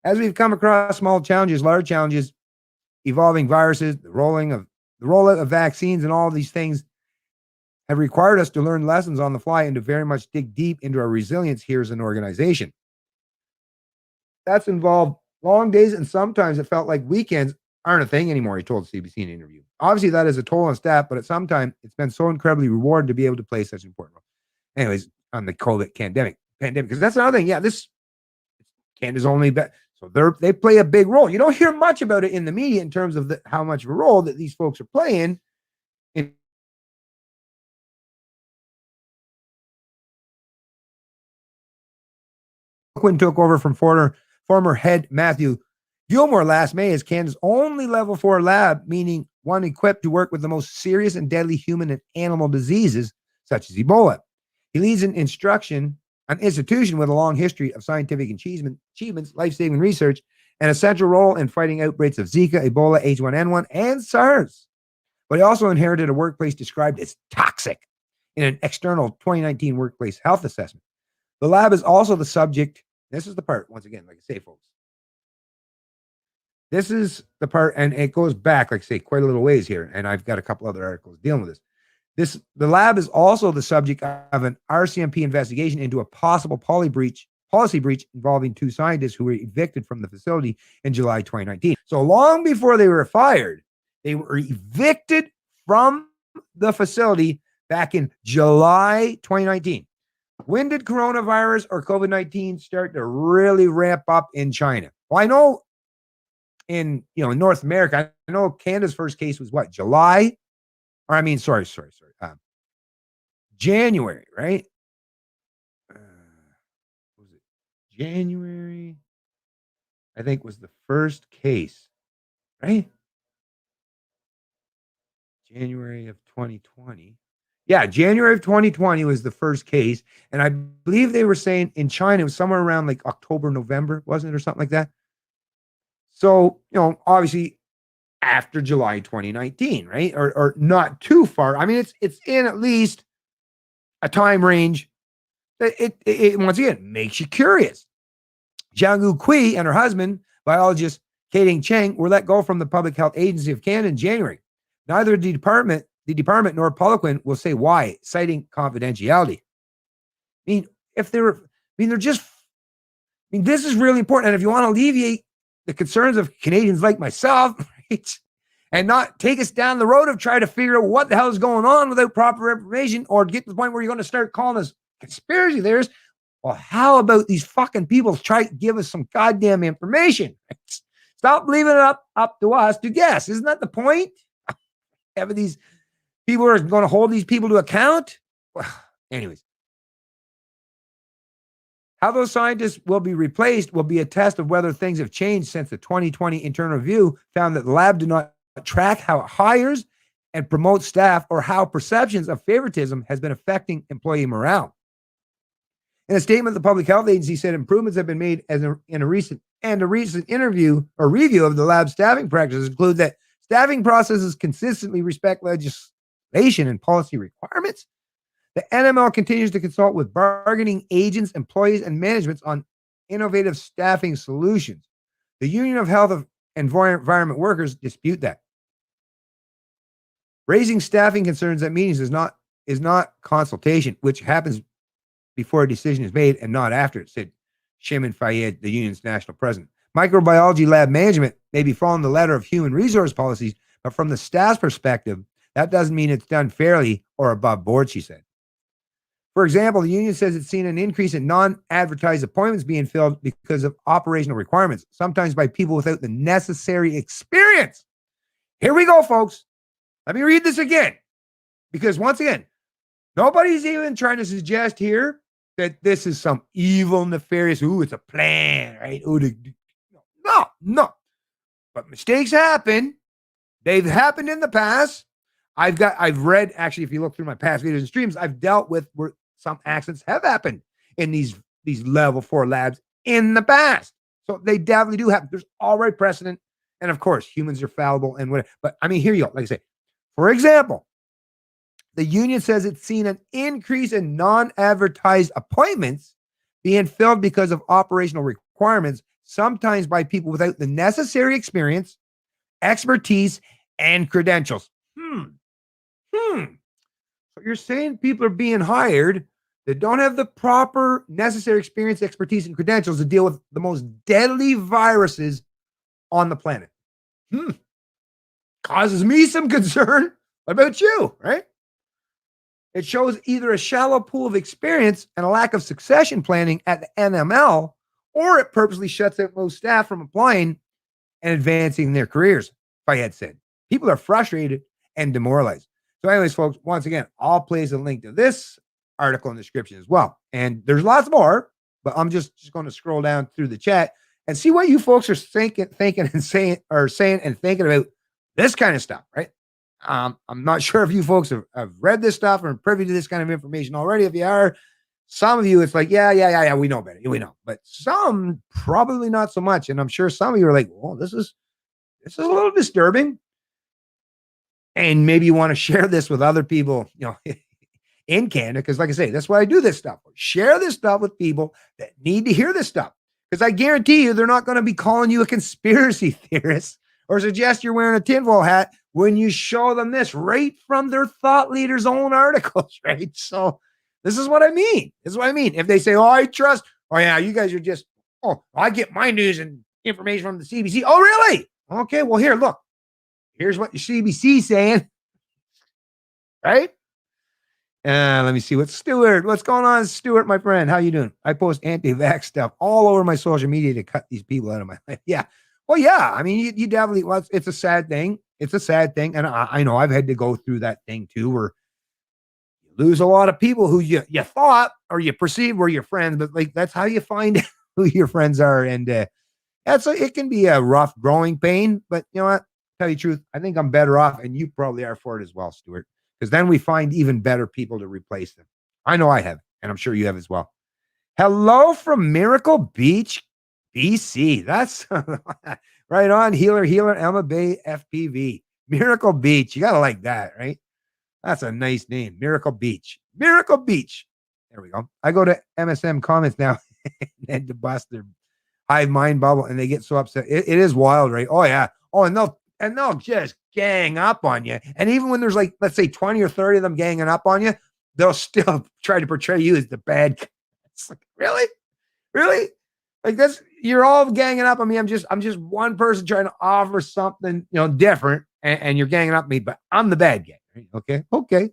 As we've come across small challenges, large challenges, evolving viruses, the rollout of vaccines, and all these things have required us to learn lessons on the fly and to very much dig deep into our resilience here as an organization. That's involved long days, and sometimes it felt like weekends aren't a thing anymore, he told CBC in an interview. Obviously, that is a toll on staff, but at some time, it's been so incredibly rewarding to be able to play such an important role. Anyways, on the COVID pandemic, because that's another thing. Yeah, this Canada's only bet. So they play a big role. You don't hear much about it in the media in terms of how much of a role that these folks are playing. Quinn took over from former head Matthew Gilmore last May as Canada's only level 4 lab, meaning one equipped to work with the most serious and deadly human and animal diseases, such as Ebola. He leads an institution with a long history of scientific achievements, life-saving research, and a central role in fighting outbreaks of Zika, Ebola, H1N1, and SARS. But he also inherited a workplace described as toxic in an external 2019 workplace health assessment. The lab is also the subject. This is the part, once again, like I say, folks. This is the part, and it goes back, like I say, quite a little ways here, and I've got a couple other articles dealing with this. The lab is also the subject of an RCMP investigation into a possible policy breach involving 2 scientists who were evicted from the facility in July 2019. So long before they were fired, they were evicted from the facility back in July 2019. When did coronavirus or COVID-19 start to really ramp up in China? Well, I know in North America, I know Canada's first case was what, July? Or I mean, sorry. January, right? Was it January? I think was the first case, right? January of 2020. Yeah, January of 2020 was the first case. And I believe they were saying in China, it was somewhere around like October, November, wasn't it, or something like that? So, obviously after July 2019, right? Or not too far. I mean, it's in at least a time range that it once again makes you curious. Jianggu Kui and her husband, biologist Kading Cheng, were let go from the Public Health Agency of Canada in January. Neither the department nor Poliquin will say why, citing confidentiality. This is really important. And if you want to alleviate the concerns of Canadians like myself, right, and not take us down the road of trying to figure out what the hell is going on without proper information, or get to the point where you're going to start calling us conspiracy theorists, well, how about these fucking people try to give us some goddamn information? Stop leaving it up to us to guess. Isn't that the point? Having these people are going to hold these people to account. Well, anyways, how those scientists will be replaced will be a test of whether things have changed since the 2020 internal review found that the lab did not track how it hires and promotes staff or how perceptions of favoritism has been affecting employee morale. In a statement, the Public Health Agency said improvements have been made in a recent interview or review of the lab staffing practices include that staffing processes consistently respect legislation and policy requirements. The NML continues to consult with bargaining agents, employees, and managements on innovative staffing solutions. The Union of Health and Environment Workers dispute that. Raising staffing concerns at meetings is not consultation, which happens before a decision is made and not after it, said Shimon Fayed, the union's national president. Microbiology lab management may be following the letter of human resource policies, but from the staff's perspective, that doesn't mean it's done fairly or above board, she said. For example, the union says it's seen an increase in non-advertised appointments being filled because of operational requirements, sometimes by people without the necessary experience. Here we go, folks. Let me read this again, because once again, nobody's even trying to suggest here that this is some evil, nefarious, it's a plan, right? No. But mistakes happen. They've happened in the past. I've read, actually, if you look through my past videos and streams, I've dealt with where some accidents have happened in these level 4 labs in the past. So they definitely do happen. There's already precedent. And of course, humans are fallible and whatever. But I mean, here you go. Like I say, for example, the union says it's seen an increase in non-advertised appointments being filled because of operational requirements, sometimes by people without the necessary experience, expertise, and credentials. So you're saying people are being hired that don't have the proper necessary experience, expertise, and credentials to deal with the most deadly viruses on the planet. Causes me some concern. What about you, right? It shows either a shallow pool of experience and a lack of succession planning at the NML, or it purposely shuts out most staff from applying and advancing their careers, Fayed said. People are frustrated and demoralized. So anyways, folks, once again, I'll place a link to this article in the description as well. And there's lots more, but I'm just going to scroll down through the chat and see what you folks are thinking and saying and thinking about this kind of stuff, right? I'm not sure if you folks have read this stuff or are privy to this kind of information already. If you are, some of you, it's like, yeah, we know better. We know. But some probably not so much. And I'm sure some of you are like, well, this is a little disturbing. And maybe you want to share this with other people, in Canada. Because like I say, that's why I do this stuff. Share this stuff with people that need to hear this stuff. Because I guarantee you, they're not going to be calling you a conspiracy theorist or suggest you're wearing a tinfoil hat when you show them this right from their thought leaders' own articles, right? So this is what I mean. If they say, I trust, you guys are just, I get my news and information from the CBC. Oh, really? Okay, well, here, look. Here's what the CBC is saying, right? Let me see. What's going on, Stuart, my friend? How you doing? I post anti-vax stuff all over my social media to cut these people out of my life. Yeah. Well, yeah. I mean, you definitely, it's a sad thing. And I know I've had to go through that thing too, where you lose a lot of people who you thought or you perceived were your friends, but like, that's how you find who your friends are. And it can be a rough growing pain, but you know what? Tell you the truth, I think I'm better off, and you probably are for it as well, Stuart, because then we find even better people to replace them. I know I have, and I'm sure you have as well. Hello from Miracle Beach, BC. That's right on. Healer, Emma Bay, FPV. Miracle Beach. You got to like that, right? That's a nice name. Miracle Beach. There we go. I go to MSM comments now and to bust their hive mind bubble, and they get so upset. It is wild, right? Oh, yeah. Oh, and they'll just gang up on you. And even when there's like, let's say 20 or 30 of them ganging up on you, they'll still try to portray you as the bad guy. It's like, really? Like this, you're all ganging up on me. I'm just one person trying to offer something, different. And you're ganging up on me, but I'm the bad guy. Right? Okay.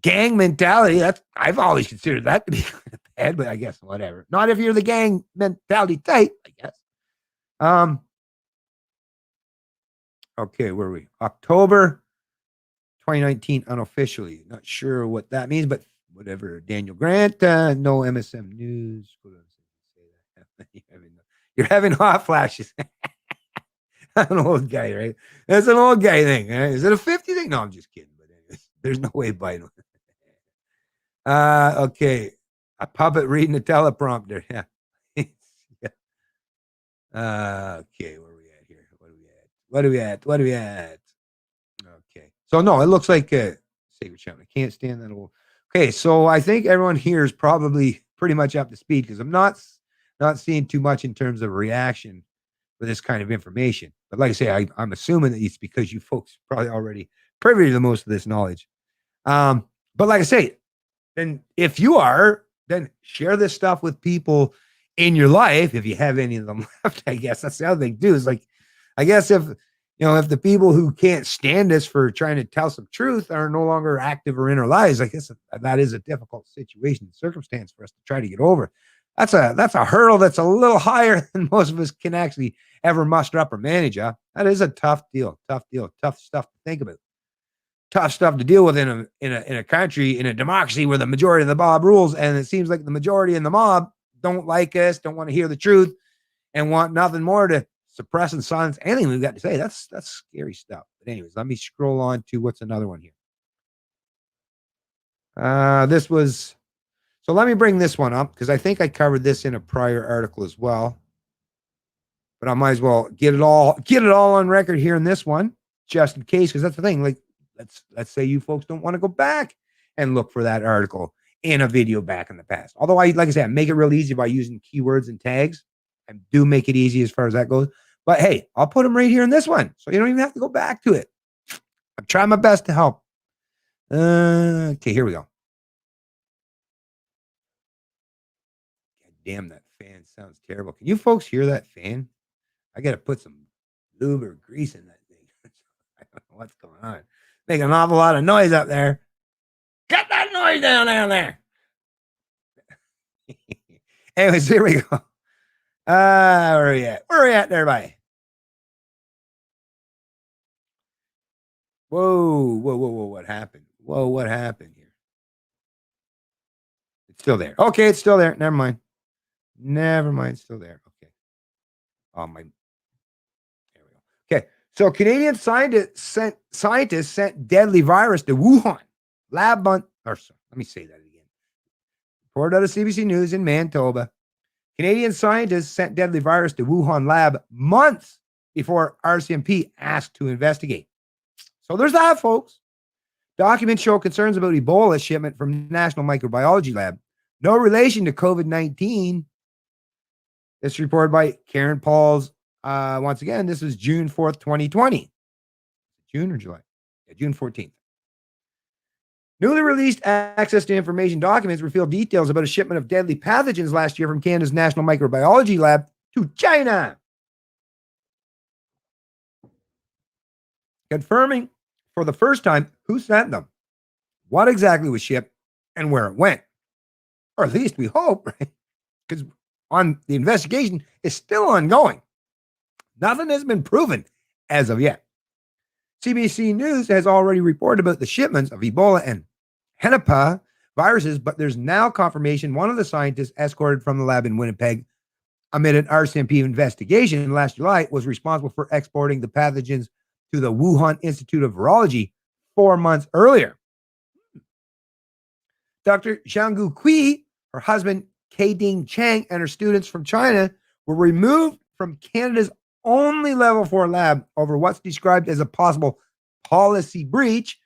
Gang mentality. I've always considered that to be bad, but I guess whatever. Not if you're the gang mentality type, I guess. Okay, where are we? October 2019, unofficially. Not sure what that means, but whatever. Daniel Grant, no MSM News. What else did I say that? You're having hot flashes. I'm an old guy, right? That's an old guy thing. Right? Is it a 50 thing? No, I'm just kidding. But anyways, there's no way Biden. Okay. A puppet reading a teleprompter. Yeah. Yeah. Okay, where are we at here? What are we at? What are we at? What are we at? Okay. So no, it looks like Sacred Channel. I can't stand that old. Okay, so I think everyone here is probably pretty much up to speed because I'm not seeing too much in terms of reaction for this kind of information. But like I say, I'm assuming that it's because you folks probably already privy to most of this knowledge. But like I say, then if you are, then share this stuff with people in your life if you have any of them left. I guess that's the other thing too. Is like, I guess if if the people who can't stand us for trying to tell some truth are no longer active or in our lives, I guess that is a difficult situation and circumstance for us to try to get over. That's a hurdle that's a little higher than most of us can actually ever muster up or manage. That is a tough deal, tough stuff to think about. Tough stuff to deal with in a country, in a democracy where the majority of the mob rules, and it seems like the majority in the mob don't like us, don't want to hear the truth, and want nothing more to suppress and silence anything we've got to say. That's scary stuff. But anyways, let me scroll on to what's another one here. This was so. Let me bring this one up because I think I covered this in a prior article as well. But I might as well get it all on record here in this one, just in case, because that's the thing. Like, let's say you folks don't want to go back and look for that article in a video back in the past. Although like I said, make it real easy by using keywords and tags. I do make it easy as far as that goes. But hey, I'll put them right here in this one, so you don't even have to go back to it. I'm trying my best to help. Okay, here we go. God damn, that fan sounds terrible. Can you folks hear that fan? I got to put some lube or grease in that thing. I don't know what's going on. Making an awful lot of noise up there. Cut that noise down there. Anyways, here we go. Where are we at? Where are we at there, everybody? Whoa. What happened? Whoa, what happened here? It's still there. Okay, it's still there. Never mind. Still there. Okay. Oh, my. There we go. Okay. So Canadian scientists sent deadly virus to Wuhan. Let me say that again. Reported out of CBC News in Manitoba. Canadian scientists sent deadly virus to Wuhan lab months before RCMP asked to investigate. So there's that, folks. Documents show concerns about Ebola shipment from National Microbiology Lab. No relation to COVID-19. This reported by Karen Pauls. Once again, this is June 4th, 2020. June or July? Yeah, June 14th. Newly released access to information documents reveal details about a shipment of deadly pathogens last year from Canada's National Microbiology Lab to China. Confirming for the first time who sent them, what exactly was shipped, and where it went. Or at least we hope, right? Because the investigation is still ongoing. Nothing has been proven as of yet. CBC News has already reported about the shipments of Ebola and Henipah viruses, but there's now confirmation one of the scientists escorted from the lab in Winnipeg amid an RCMP investigation last July was responsible for exporting the pathogens to the Wuhan Institute of Virology 4 months earlier. Dr. Zhanggu Kui, her husband, Kai-Ding Chang, and her students from China were removed from Canada's only level 4 lab over what's described as a possible policy breach.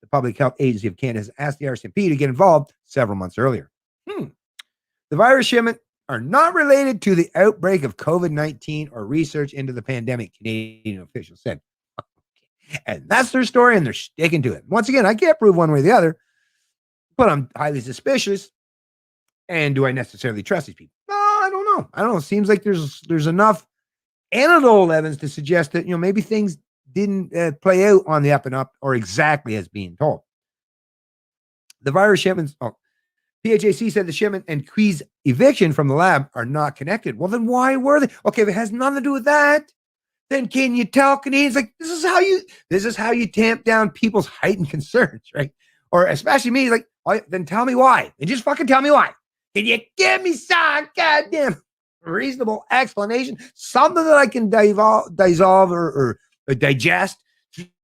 The Public Health Agency of Canada has asked the RCMP to get involved several months earlier. The virus shipment are not related to the outbreak of COVID-19 or research into the pandemic, Canadian officials said. And that's their story, and they're sticking to it. Once again, I can't prove one way or the other, but I'm highly suspicious. And do I necessarily trust these people? No, I don't know. It seems like there's enough anecdotal evidence to suggest that maybe things didn't play out on the up and up or exactly as being told. The virus shipments. PHAC said the shipment and Kui's eviction from the lab are not connected. Well, then why were they? Okay, if it has nothing to do with that, then can you tell Canadians like this is how you tamp down people's heightened concerns, right? Or especially me, like, oh, then tell me why. And just fucking tell me why. Can you give me some goddamn reasonable explanation? Something that I can dissolve or digest.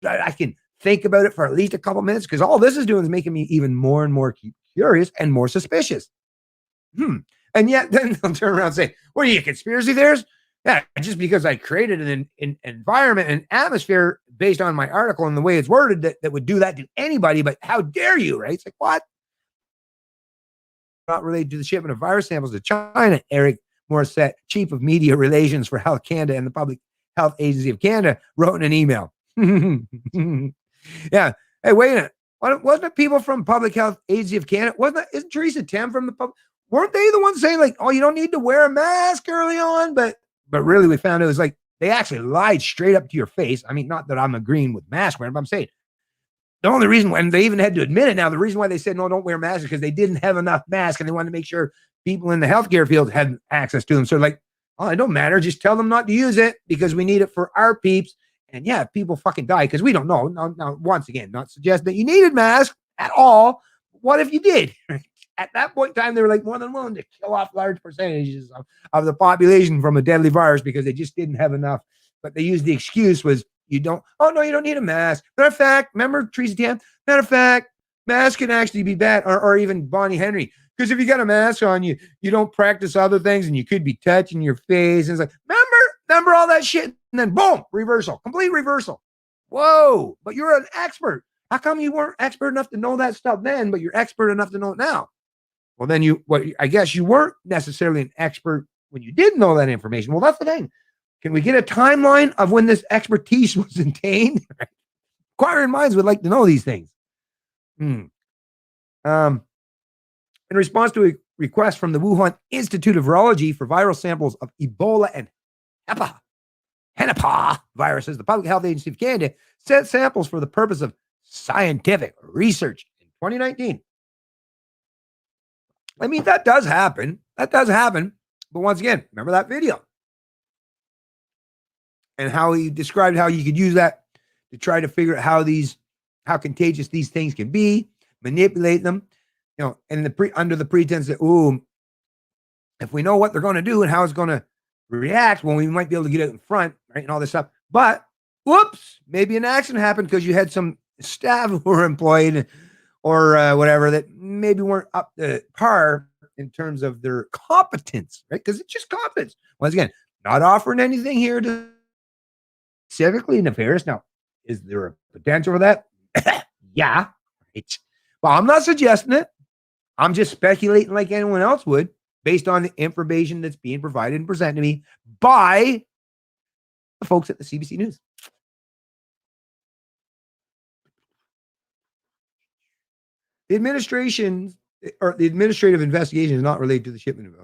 I can think about it for at least a couple minutes, because all this is doing is making me even more and more curious and more suspicious. And yet then they'll turn around and say, what are you, conspiracy theorists? Yeah, just because I created an environment and atmosphere based on my article and the way it's worded that would do that to anybody, but how dare you, right? It's like, what? Not related to the shipment of virus samples to China, Eric Morissette, Chief of Media Relations for Health Canada and the Public Health Agency of Canada, wrote in an email. Yeah. Hey, wait a minute. Wasn't it people from Public Health Agency of Canada? Isn't Teresa Tam from the public? Weren't they the ones saying like, oh, you don't need to wear a mask early on? But really we found it was like, they actually lied straight up to your face. I mean, not that I'm agreeing with mask wearing, but I'm saying the only reason, when they even had to admit it now, the reason why they said, no, don't wear masks is because they didn't have enough masks and they wanted to make sure people in the healthcare field had access to them. So like, oh, it don't matter. Just tell them not to use it because we need it for our peeps. And yeah, people fucking die because we don't know. Now, once again, not suggesting that you needed masks at all. What if you did? At that point in time, they were like more than willing to kill off large percentages of the population from a deadly virus because they just didn't have enough. But they used the excuse was, you don't need a mask. Matter of fact, remember Teresa Tam? Matter of fact, masks can actually be bad, or even Bonnie Henry. Because if you got a mask on, you don't practice other things and you could be touching your face. And it's like, remember all that shit? And then boom, reversal, complete reversal. Whoa, but you're an expert. How come you weren't expert enough to know that stuff then, but you're expert enough to know it now? Well, then I guess you weren't necessarily an expert when you did know that information. Well, that's the thing. Can we get a timeline of when this expertise was attained? Inquiring minds would like to know these things. In response to a request from the Wuhan Institute of Virology for viral samples of Ebola and Hennepin viruses, the Public Health Agency of Canada sent samples for the purpose of scientific research in 2019. I mean, that does happen. But once again, remember that video and how he described how you could use that to try to figure out how contagious these things can be, manipulate them, and under the pretense that, if we know what they're going to do and how it's going to react, well, we might be able to get out in front, right, and all this stuff. But whoops, maybe an accident happened because you had some staff who were employed or whatever that maybe weren't up to par in terms of their competence, right? Because it's just competence. Once again, not offering anything here to specifically nefarious. Now, is there a potential for that? Yeah. Right. Well, I'm not suggesting it. I'm just speculating like anyone else would based on the information that's being provided and presented to me by the folks at the CBC News. The administrative investigation is not related to the shipment of,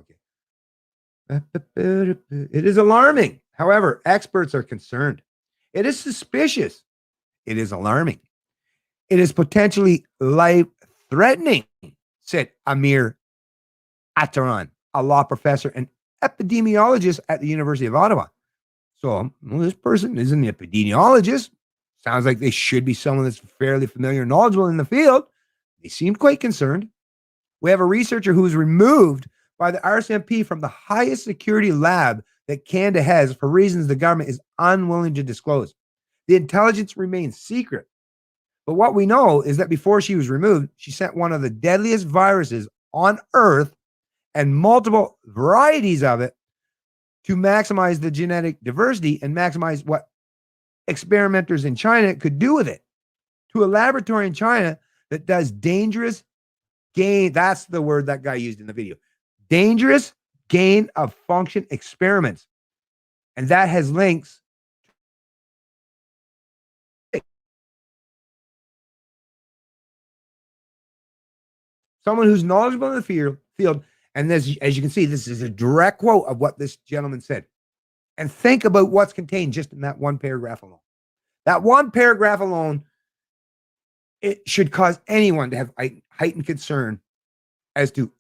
okay. It is alarming. However, experts are concerned. It is suspicious. It is alarming. It is potentially life-threatening, said Amir Attaran, a law professor and epidemiologist at the University of Ottawa. So this person is an epidemiologist. Sounds like they should be someone that's fairly familiar and knowledgeable in the field. They seemed quite concerned. We have a researcher who was removed by the RCMP from the highest security lab that Canada has for reasons the government is unwilling to disclose. The intelligence remains secret. But what we know is that before she was removed, she sent one of the deadliest viruses on Earth and multiple varieties of it to maximize the genetic diversity and maximize what experimenters in China could do with it. To a laboratory in China that does dangerous gain, that's the word that guy used in the video, dangerous gain of function experiments. And that has links. Someone who's knowledgeable in the field, and this, as you can see, this is a direct quote of what this gentleman said. And think about what's contained just in that one paragraph alone. That one paragraph alone, it should cause anyone to have heightened concern as to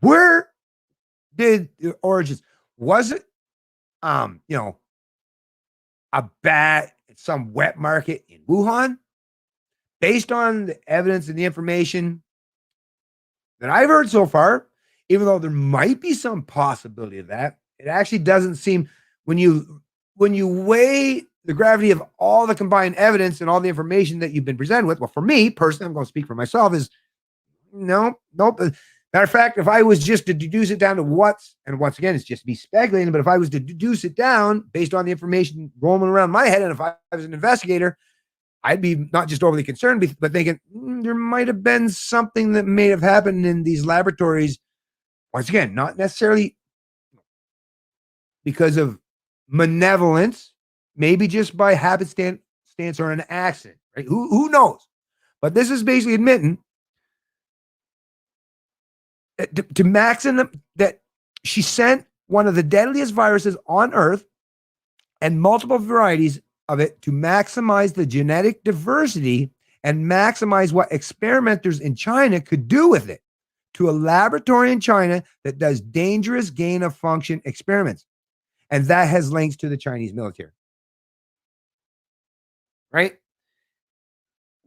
where did the origins, was it, a bat at some wet market in Wuhan, based on the evidence and the information that I've heard so far, even though there might be some possibility of that, it actually doesn't seem, when you weigh the gravity of all the combined evidence and all the information that you've been presented with, well, for me personally, I'm going to speak for myself, is no, nope. Matter of fact, if I was just to deduce it down to what's, and once again, it's just me speculating, but if I was to deduce it down based on the information rolling around my head, and if I was an investigator, I'd be not just overly concerned, but thinking there might have been something that may have happened in these laboratories. Once again, not necessarily because of malevolence, maybe just by happenstance or an accident, right? Who knows? But this is basically admitting to Maxim that she sent one of the deadliest viruses on Earth and multiple varieties of it to maximize the genetic diversity and maximize what experimenters in China could do with it, to a laboratory in China that does dangerous gain of function experiments. And that has links to the Chinese military. Right?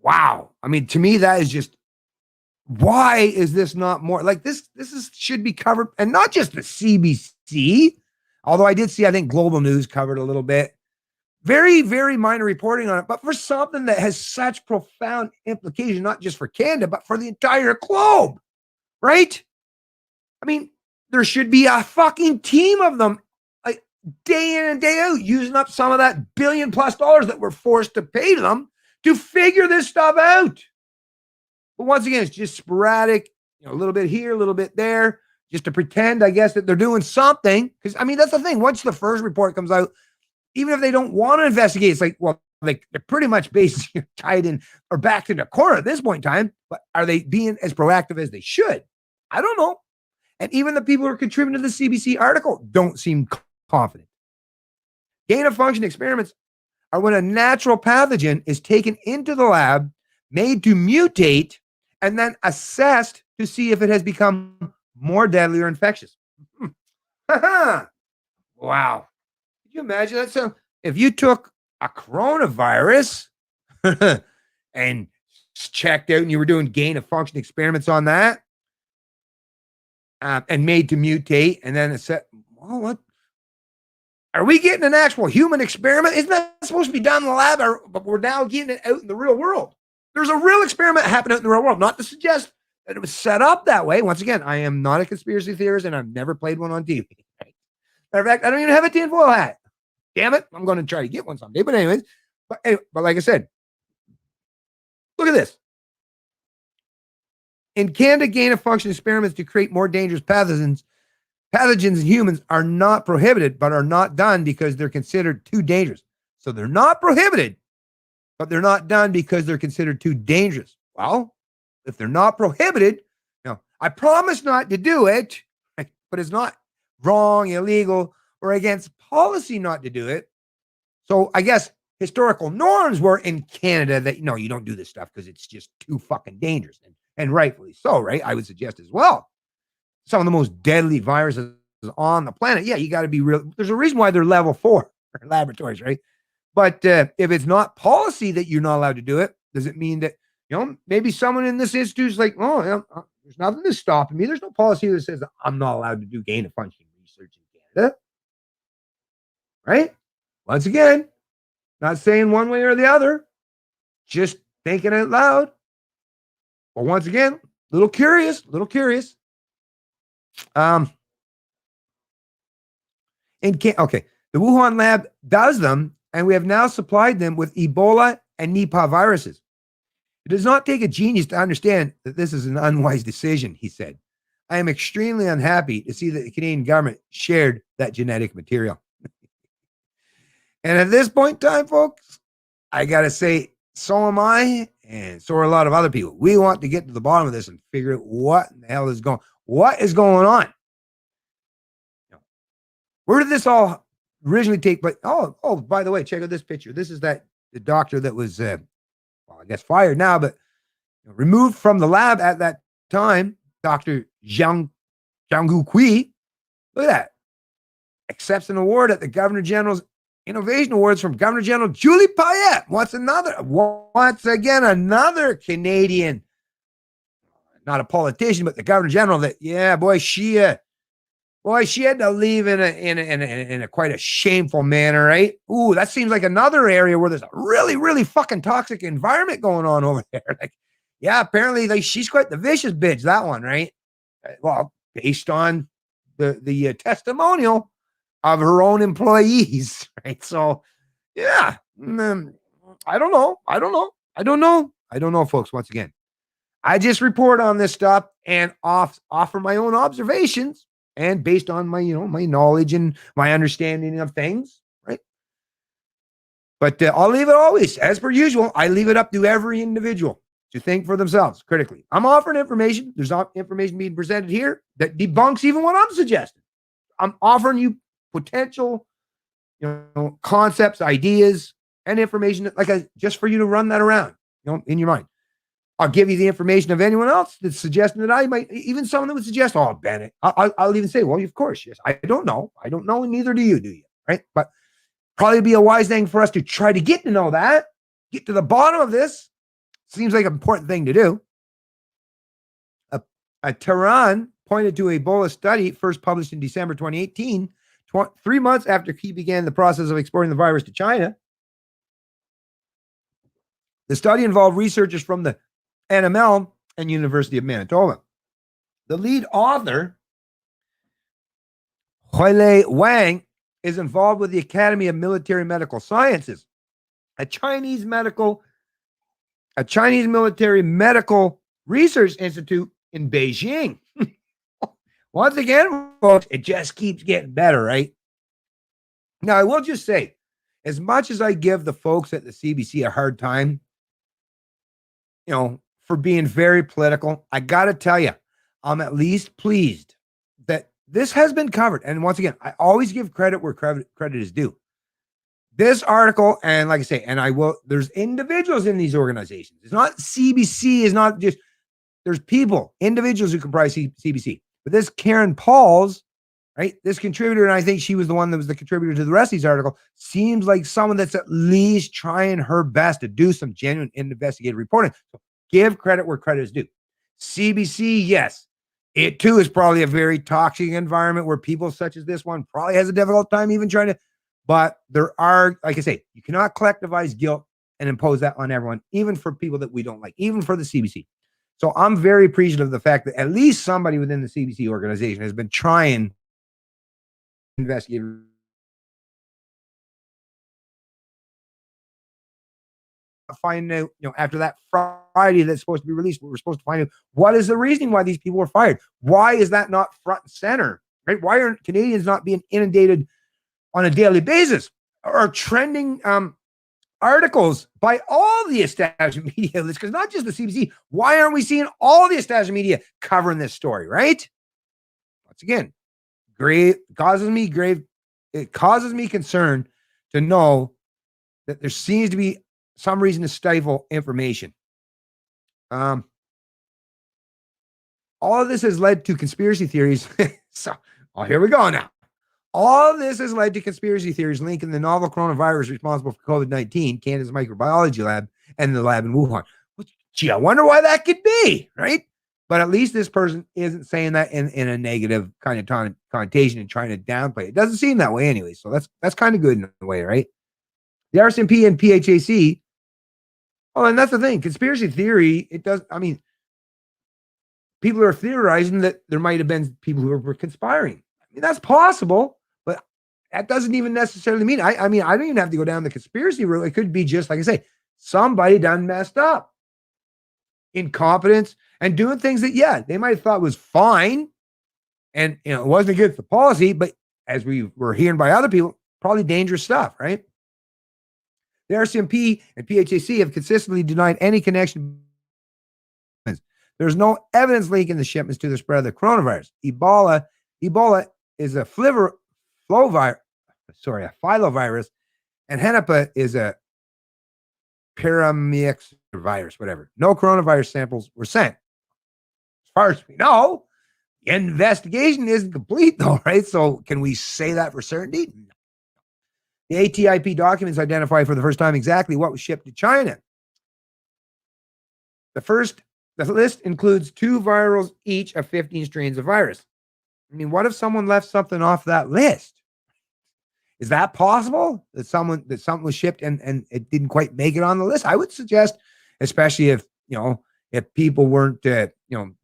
Wow. I mean, to me, that is just, why is this not more like this? Should be covered, and not just the CBC, although I did see, I think Global News covered a little bit. Very, very minor reporting on it, but for something that has such profound implication, not just for Canada, but for the entire globe, right? I mean, there should be a fucking team of them, like day in and day out, using up some of that $1 billion+ that we're forced to pay them to figure this stuff out. But once again, it's just sporadic, a little bit here, a little bit there, just to pretend, I guess, that they're doing something. Because, I mean, that's the thing. Once the first report comes out, even if they don't want to investigate, it's like, well, they're pretty much basically tied in or backed in a corner at this point in time. But are they being as proactive as they should? I don't know. And even the people who are contributing to the CBC article don't seem confident. Gain of function experiments are when a natural pathogen is taken into the lab, made to mutate, and then assessed to see if it has become more deadly or infectious. Wow. Could you imagine that? So if you took a coronavirus and checked out and you were doing gain of function experiments on that, and made to mutate, and then it said, well, what? Are we getting an actual human experiment? Isn't that supposed to be done in the lab? But we're now getting it out in the real world. There's a real experiment happening out in the real world, not to suggest that it was set up that way. Once again, I am not a conspiracy theorist, and I've never played one on TV. Matter of fact, I don't even have a tinfoil hat. Damn it. I'm going to try to get one someday. But anyways, but like I said, look at this. In Canada, gain of function experiments to create more dangerous pathogens in humans are not prohibited, but are not done because they're considered too dangerous. So they're not prohibited, but they're not done because they're considered too dangerous. Well, if they're not prohibited, I promise not to do it, but it's not wrong, illegal, or against policy not to do it. So I guess historical norms were in Canada that, no, you don't do this stuff because it's just too fucking dangerous. And rightfully so, right? I would suggest as well. Some of the most deadly viruses on the planet. Yeah, you got to be real. There's a reason why they're level 4 laboratories, right? But if it's not policy that you're not allowed to do it, does it mean that, maybe someone in this institute is like, oh, there's nothing that's stopping me. There's no policy that says I'm not allowed to do gain of function research in Canada. Right? Once again, not saying one way or the other, just thinking out loud. But once again, little curious. Okay, the Wuhan lab does them, and we have now supplied them with Ebola and Nipah viruses. It does not take a genius to understand that this is an unwise decision, he said. I am extremely unhappy to see that the Canadian government shared that genetic material. And at this point in time, folks, I got to say, so am I, and so are a lot of other people. We want to get to the bottom of this and figure out what the hell is going on. Where did this all originally take place? Oh, by the way, check out this picture. This is the doctor that was, I guess fired now, but removed from the lab at that time, Dr. Zhang Kui. Look at that. Accepts an award at the Governor General's Innovation Awards from Governor General Julie Payette. Once again, another Canadian, not a politician, but the Governor General that, yeah, boy, she had to leave in a quite a shameful manner, right? Ooh, that seems like another area where there's a really, really fucking toxic environment going on over there. Like, yeah, apparently she's quite the vicious bitch, that one, right? Well, based on the testimonial of her own employees, right? So, yeah, I don't know, folks. Once again, I just report on this stuff and offer my own observations, and based on my, my knowledge and my understanding of things, right? But I'll leave it always, as per usual. I leave it up to every individual to think for themselves critically. I'm offering information. There's not information being presented here that debunks even what I'm suggesting. I'm offering you potential, concepts, ideas, and information, just for you to run that around, in your mind. I'll give you the information of anyone else that's suggesting that I might, even someone that would suggest, oh, Bennett. I'll even say, well, of course, yes. I don't know, and neither do you, right? But probably be a wise thing for us to try to get to know that, get to the bottom of this. Seems like an important thing to do. Tehran pointed to a Ebola study first published in December 2018, 3 months after he began the process of exporting the virus to China. The study involved researchers from the NML and University of Manitoba. The lead author, Huilei Wang, is involved with the Academy of Military Medical Sciences, a Chinese military medical research institute in Beijing. Once again, folks, it just keeps getting better, right? Now, I will just say, as much as I give the folks at the CBC a hard time, for being very political, I got to tell you, I'm at least pleased that this has been covered. And once again, I always give credit where credit is due. This article, and like I say, there's individuals in these organizations. It's not CBC, is not just, there's individuals who comprise CBC. But this Karen Pauls, right, this contributor, and I think she was the one that was the contributor to the rest of these article, seems like someone that's at least trying her best to do some genuine investigative reporting. So give credit where credit is due. CBC, yes, it too is probably a very toxic environment where people such as this one probably has a difficult time even trying to, but there are, like I say, you cannot collectivize guilt and impose that on everyone, even for people that we don't like, even for the CBC. So I'm very appreciative of the fact that at least somebody within the CBC organization has been trying to investigate. Find out, after that Friday that's supposed to be released, we're supposed to find out what is the reasoning why these people were fired. Why is that not front and center, right? Why aren't Canadians not being inundated on a daily basis or trending articles by all the establishment media? Because not just the CBC. Why aren't we seeing all the establishment media covering this story, right? Once again, it causes me concern to know that there seems to be some reason to stifle information. All of this has led to conspiracy theories. Here we go now. All of this has led to conspiracy theories linking the novel coronavirus responsible for COVID-19, Canada's microbiology lab, and the lab in Wuhan. Gee, I wonder why that could be, right? But at least this person isn't saying that in a negative kind of connotation and trying to downplay it. It doesn't seem that way anyway, so that's kind of good in a way, right? The RCMP and PHAC. Oh, and that's the thing. Conspiracy theory, people are theorizing that there might have been people who were conspiring. I mean, that's possible, but that doesn't even necessarily mean, I don't even have to go down the conspiracy route. It could be just, like I say, somebody done messed up. Incompetence and doing things that, they might have thought was fine. And, it wasn't against the policy, but as we were hearing by other people, probably dangerous stuff, right? The RCMP and PHAC have consistently denied any connection. There's no evidence linking the shipments to the spread of the coronavirus. Ebola is a filovirus, and Henipa is a paramyx virus, whatever. No coronavirus samples were sent. As far as we know, the investigation isn't complete though, right? So can we say that for certainty? No. The ATIP documents identify for the first time exactly what was shipped to China. The list includes 2 virals each of 15 strains of virus. I mean, what if someone left something off that list? Is that possible? That something was shipped and it didn't quite make it on the list? I would suggest, especially if people weren't dotting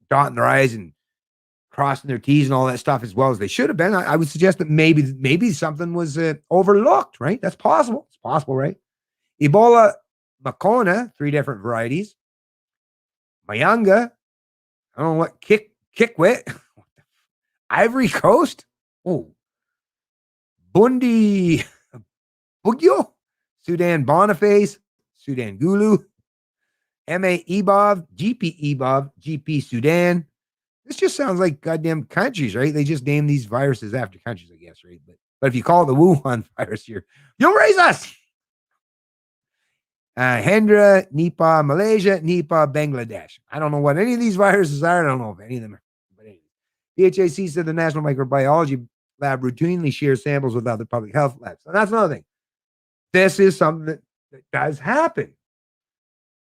their I's and crossing their T's and all that stuff as well as they should have been. I would suggest that maybe something was overlooked, right? That's possible. It's possible, right? Ebola Macona, 3 different varieties. Mayanga, I don't know what, Kikwit, Ivory Coast, Bundi Bugyo, Sudan Boniface, Sudan Gulu, MA Ebov, GP Ebov, GP Sudan. This just sounds like goddamn countries, right? They just name these viruses after countries, I guess, right? But if you call it the Wuhan virus, you'll raise us. Hendra, Nipah, Malaysia, Nipah, Bangladesh. I don't know what any of these viruses are. I don't know if any of them are. But anyway, PHAC said the National Microbiology Lab routinely shares samples with other public health labs. And that's another thing. This is something that does happen.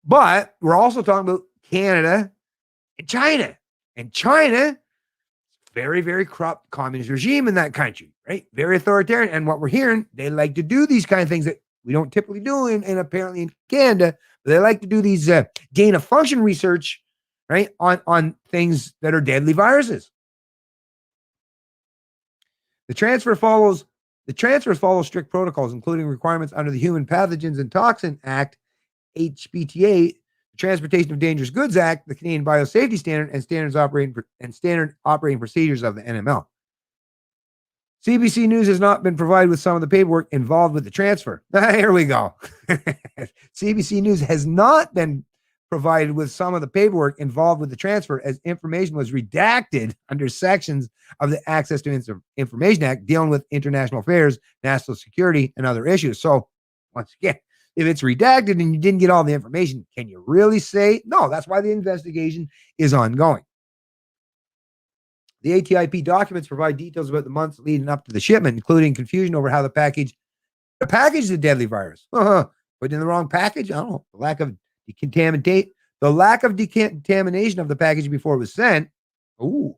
But we're also talking about Canada and China. And China, very, very corrupt communist regime in that country, right? Very authoritarian. And what we're hearing, they like to do these kind of things that we don't typically do in apparently in Canada. But they like to do these gain of function research, right, on things that are deadly viruses. The transfer follows strict protocols, including requirements under the Human Pathogens and Toxin Act, HPTA, the Transportation of Dangerous Goods Act, the Canadian Biosafety Standard, and standard operating procedures of the NML. CBC News has not been provided with some of the paperwork involved with the transfer. Here we go. CBC News has not been provided with some of the paperwork involved with the transfer, as information was redacted under sections of the Access to Information Act dealing with international affairs, national security, and other issues. So, once again, if it's redacted and you didn't get all the information, can you really say? No, that's why the investigation is ongoing. The ATIP documents provide details about the months leading up to the shipment, including confusion over how the package the deadly virus. Put in the wrong package? I don't know. The lack of decontamination of the package before it was sent. The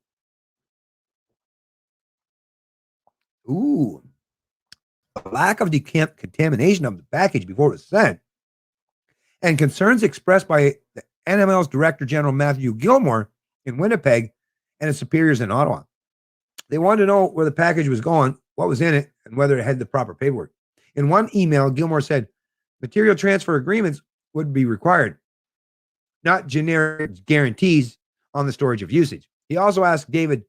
lack of contamination of the package before it was sent. And concerns expressed by the NML's Director General Matthew Gilmore in Winnipeg and its superiors in Ottawa. They wanted to know where the package was going, what was in it, and whether it had the proper paperwork. In one email, Gilmore said material transfer agreements would be required, not generic guarantees on the storage of usage. He also asked David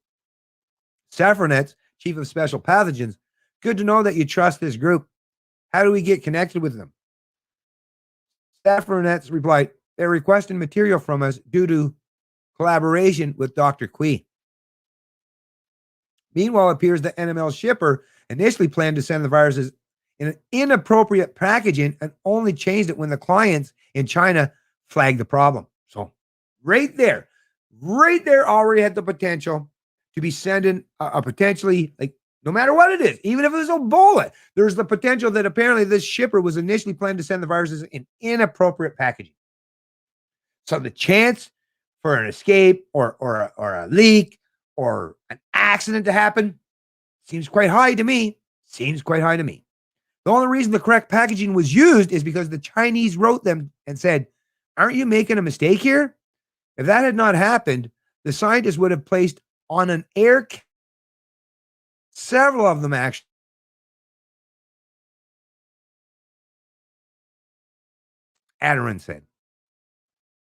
Safranetz, Chief of Special Pathogens, good to know that you trust this group. How do we get connected with them? Safranetz replied, they're requesting material from us due to collaboration with Dr. Quee. Meanwhile, it appears the NML shipper initially planned to send the viruses in an inappropriate packaging and only changed it when the clients in China flagged the problem. So right there already had the potential to be sending a potentially, like, no matter what it is, even if it was Ebola, there's the potential that apparently this shipper was initially planned to send the viruses in inappropriate packaging. So the chance for an escape or a leak or an accident to happen seems quite high to me. The only reason the correct packaging was used is because the Chinese wrote them and said, aren't you making a mistake here? If that had not happened, the scientists would have placed on an air, several of them actually. Adarin said.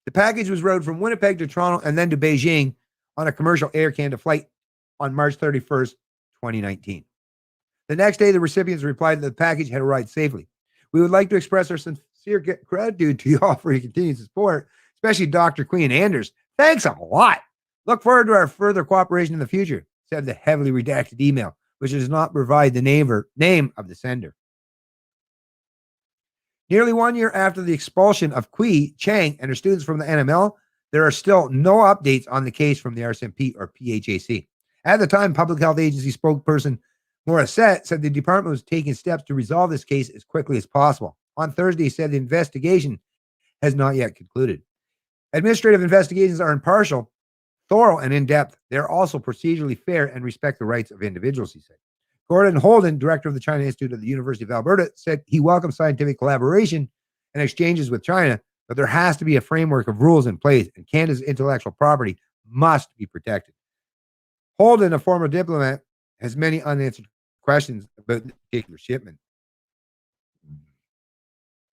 The package was routed from Winnipeg to Toronto and then to Beijing on a commercial Air Canada flight on March 31st, 2019. The next day, the recipients replied that the package had arrived safely. We would like to express our sincere gratitude to you all for your continued support, especially Dr. Queen Anders. Thanks a lot. Look forward to our further cooperation in the future, said the heavily redacted email, which does not provide the name of the sender. Nearly 1 year after the expulsion of Kui Chang and her students from the NML, there are still no updates on the case from the RCMP or PHAC. At the time, Public Health Agency spokesperson Morissette said the department was taking steps to resolve this case as quickly as possible. On Thursday, he said the investigation has not yet concluded. Administrative investigations are impartial, thorough, and in-depth. They're also procedurally fair and respect the rights of individuals, he said. Gordon Holden, director of the China Institute of the University of Alberta, said he welcomes scientific collaboration and exchanges with China, but there has to be a framework of rules in place, and Canada's intellectual property must be protected. Holden, a former diplomat, has many unanswered questions about the particular shipment.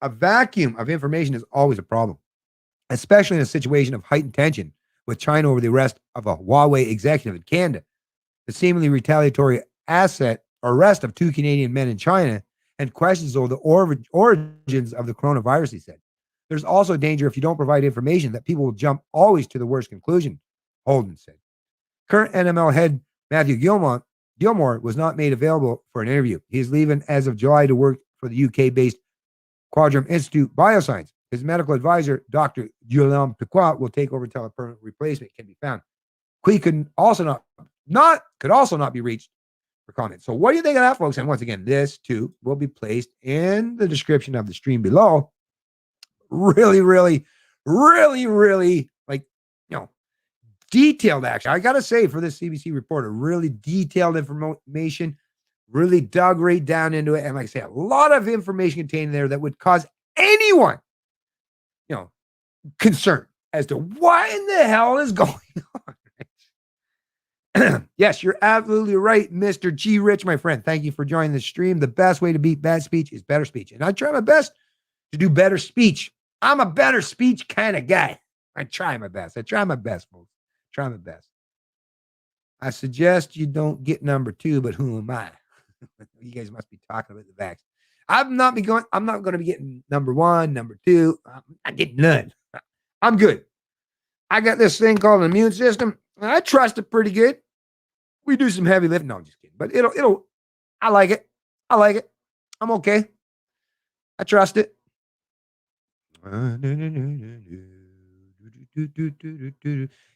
A vacuum of information is always a problem, especially in a situation of heightened tension with China over the arrest of a Huawei executive in Canada, the seemingly retaliatory arrest of 2 Canadian men in China, and questions over the origins of the coronavirus, he said. There's also danger if you don't provide information that people will jump always to the worst conclusion, Holden said. Current NML head Matthew Gilmore was not made available for an interview. He is leaving as of July to work for the UK-based Quadrum Institute Bioscience. His medical advisor, Dr. Guillaume Piquet, will take over until a permanent replacement can be found. Qui could also not be reached for comment. So what do you think of that, folks? And once again, this too will be placed in the description of the stream below. Really, really, really, really, like, detailed action. I got to say, for this CBC reporter, really detailed information, really dug right down into it. And like I say, a lot of information contained there that would cause anyone, concern as to what in the hell is going on. Yes, you're absolutely right, Mr. G. Rich, my friend. Thank you for joining the stream. The best way to beat bad speech is better speech. And I try my best to do better speech. I'm a better speech kind of guy. I try my best, folks. Try my best. I suggest you don't get number 2, but who am I? You guys must be talking about the vax. I'm not going to be getting number 1, number 2. I'm not getting none. I'm good. I got this thing called an immune system, and I trust it pretty good. We do some heavy lifting. No, I'm just kidding. But I like it. I'm okay. I trust it.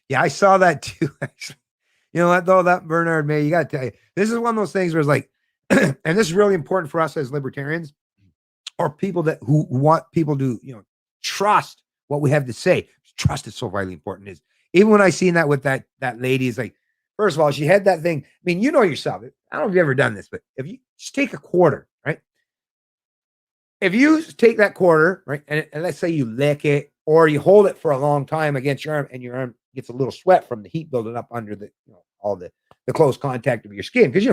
Yeah, I saw that too, actually. You know what, though? That Bernard May, you got to tell you, this is one of those things where it's like, and this is really important for us as libertarians or people who want people to, trust what we have to say. Trust is so vitally important. Is even when I seen that with that lady, is like, first of all, she had that thing. I mean, you know yourself. I don't know if you've ever done this, but if you just take a quarter, right? If you take that quarter, right, and let's say you lick it or you hold it for a long time against your arm, and your arm gets a little sweat from the heat building up under the, all the close contact of your skin. Because,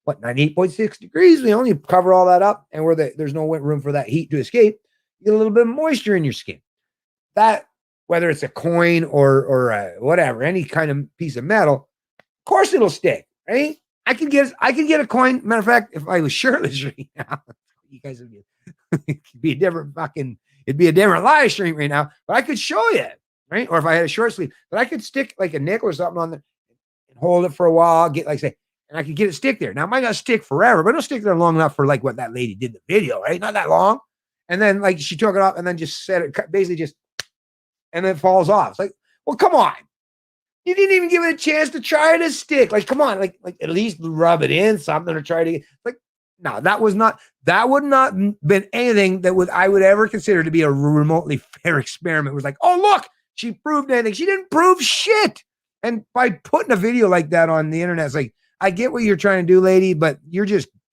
98.6 degrees, we only cover all that up, and there's no room for that heat to escape. You get a little bit of moisture in your skin. That, whether it's a coin or whatever, any kind of piece of metal, of course it'll stick, right? I could get a coin. Matter of fact, if I was shirtless right now, you guys would be a different it'd be a different live stream right now, but I could show you, right? Or if I had a short sleeve, but I could stick like a nickel or something on there and hold it for a while, and I could get it stick there. Now, it might not stick forever, but it'll stick there long enough for like what that lady did in the video, right? Not that long. And then like she took it off and then just set it, basically just, and then it falls off. It's like, well, come on. You didn't even give it a chance to try to stick. Like, come on, like at least rub it in something or try to get, like, no, that would not been anything that I would ever consider to be a remotely fair experiment. It was like, oh, look, she proved anything. She didn't prove shit. And by putting a video like that on the internet, it's like, I get what you're trying to do, lady, but you're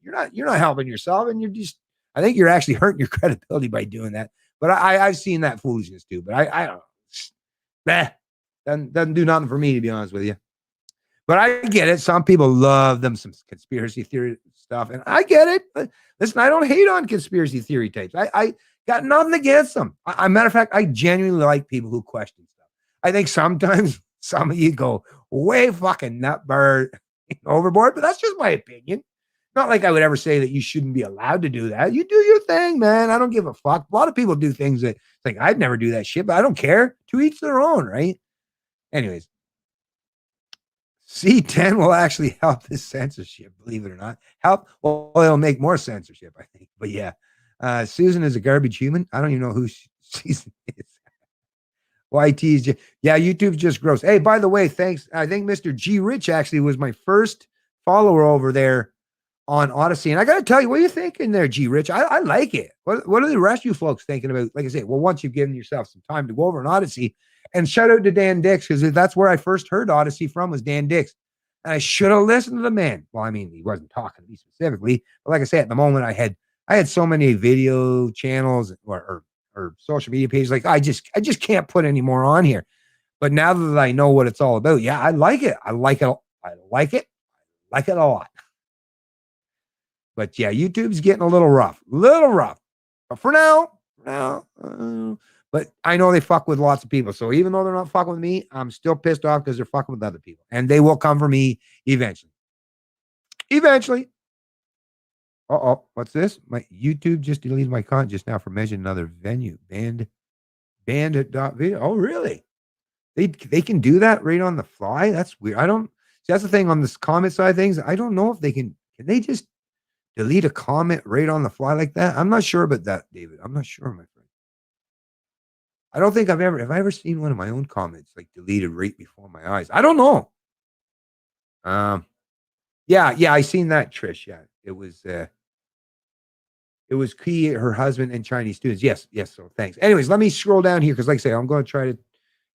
not helping yourself. And I think you're actually hurting your credibility by doing that. But I've seen that foolishness too, but I don't know. Doesn't do nothing for me, to be honest with you. But I get it. Some people love them some conspiracy theory stuff, and I get it. But listen, I don't hate on conspiracy theory tapes. I got nothing against them. Matter of fact, I genuinely like people who question stuff. I think sometimes some of you go way fucking nutbird overboard, but that's just my opinion. Not like I would ever say that you shouldn't be allowed to do that. You do your thing, man. I don't give a fuck. A lot of people do things that it's like, I'd never do that shit, but I don't care. To each their own, right? Anyways, C10 will actually help this censorship, believe it or not. Well, it'll make more censorship, I think. But yeah, Susan is a garbage human. I don't even know who Susan is. YT's YouTube's just gross. Hey, by the way, thanks. I think Mr. G Rich actually was my first follower over there on Odyssey. And I got to tell you, what are you thinking there, G Rich? I like it. What are the rest of you folks thinking about? Like I said, well, once you've given yourself some time to go over an Odyssey, and shout out to Dan Dix, because that's where I first heard Odyssey from, was Dan Dix. And I should have listened to the man. Well, I mean, he wasn't talking to me specifically, but like I said, at the moment I had so many video channels or social media pages. Like I just can't put any more on here. But now that I know what it's all about, yeah, I like it. I like it. I like it. I like it a lot. But yeah, YouTube's getting a little rough. But for now, but I know they fuck with lots of people. So even though they're not fucking with me, I'm still pissed off because they're fucking with other people. And they will come for me eventually. Eventually. Uh-oh, what's this? My YouTube just deleted my content just now for mentioning another venue. Bandit.video. Oh, really? They can do that right on the fly? That's weird. I don't see, that's the thing on this comment side of things. I don't know if they can they just delete a comment right on the fly like that? I'm not sure about that, David. I'm not sure, my friend. I don't think have I ever seen one of my own comments like deleted right before my eyes? I don't know. Yeah, I seen that, Trish. Yeah, it was Key, her husband, and Chinese students. Yes. So thanks. Anyways, let me scroll down here because, like I say, I'm going to try to.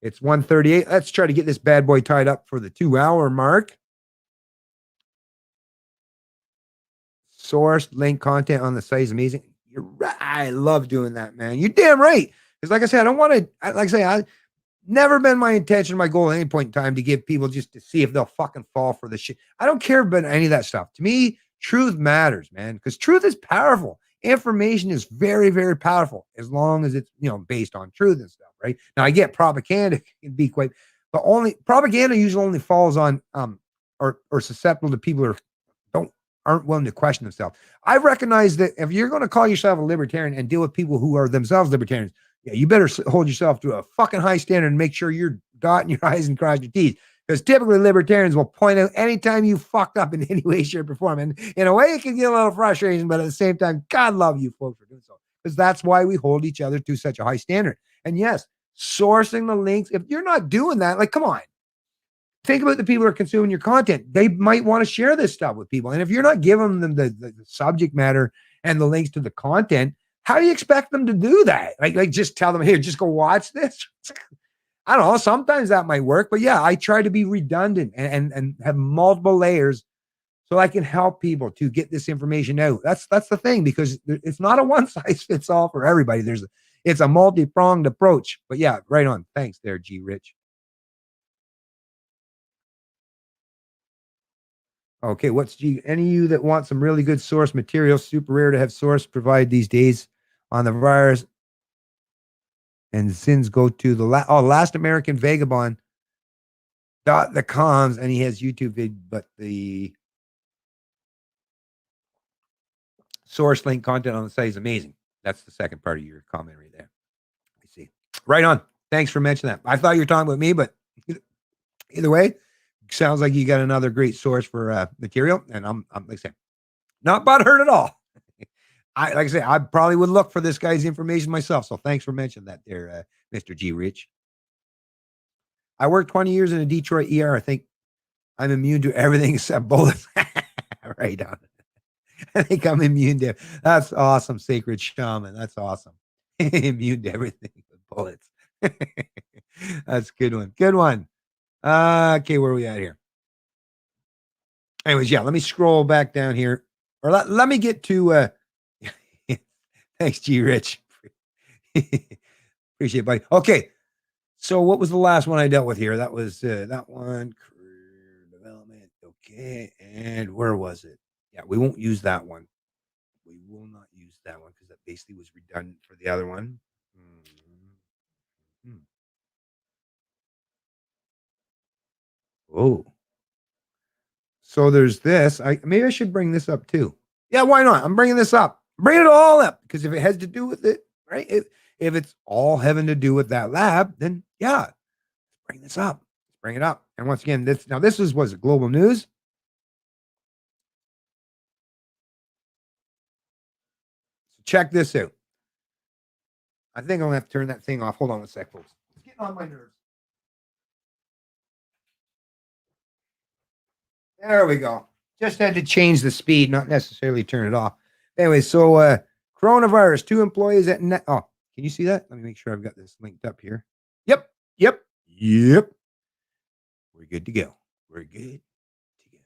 It's 1:38. Let's try to get this bad boy tied up for the 2-hour mark. Source link content on the site is amazing. You're right. I love doing that, man. You're damn right. Because, like I said, I don't want to. Like I say, I never been my intention, my goal at any point in time to give people just to see if they'll fucking fall for the shit. I don't care about any of that stuff. To me, truth matters, man, because truth is powerful. Information is very, very powerful as long as it's, based on truth and stuff, right? Now, I get propaganda can be quite, but only propaganda usually only falls on or susceptible to people who aren't willing to question themselves. I recognize that if you're going to call yourself a libertarian and deal with people who are themselves libertarians, yeah, you better hold yourself to a fucking high standard and make sure you're dotting your I's and crossing your T's. Because typically libertarians will point out anytime you fucked up in any way, shape, or form. And in a way, it can get a little frustrating, but at the same time, God love you folks for doing so. Because that's why we hold each other to such a high standard. And yes, sourcing the links, if you're not doing that, like, come on. Think about the people who are consuming your content. They might want to share this stuff with people. And if you're not giving them the subject matter and the links to the content, how do you expect them to do that? Like just tell them, here, just go watch this. I don't know. Sometimes that might work, but yeah, I try to be redundant and have multiple layers so I can help people to get this information out. That's the thing, because it's not a one size fits all for everybody. It's a multi-pronged approach. But yeah, right on. Thanks there, G Rich. Okay, what's G? Any of you that want some really good source material, super rare to have source provide these days on the virus. And sins go to the Last American Vagabond .the comms, and he has YouTube vid, but the source link content on the site is amazing. That's the second part of your comment right there. I see. Right on. Thanks for mentioning that. I thought you were talking about me, but either way, sounds like you got another great source for material, and I'm like I said, not butthurt at all. Like I say, I probably would look for this guy's information myself. So thanks for mentioning that there, Mr. G Rich. I worked 20 years in a Detroit ER. I think I'm immune to everything except bullets. Right on. I think I'm immune to. That's awesome, Sacred Shaman. That's awesome. Immune to everything but bullets. That's a good one. Good one. Okay, where are we at here? Anyways, yeah, let me scroll back down here. Or let me get to thanks, G Rich. Appreciate it, buddy. Okay. So what was the last one I dealt with here? That was that one, career development. Okay. And where was it? Yeah, we won't use that one. We will not use that one because that basically was redundant for the other one. Mm-hmm. Oh. So there's this. Maybe I should bring this up too. Yeah, why not? I'm bringing this up. Bring it all up, because if it has to do with it, right? If it's all having to do with that lab, then yeah, bring this up. Bring it up. And once again, this was it global news. So check this out. I think I'm gonna have to turn that thing off. Hold on a sec, folks. It's getting on my nerves. There we go. Just had to change the speed, not necessarily turn it off. Anyway, so coronavirus, 2 employees at can you see that? Let me make sure I've got this linked up here. Yep. We're good to go. We're good to go.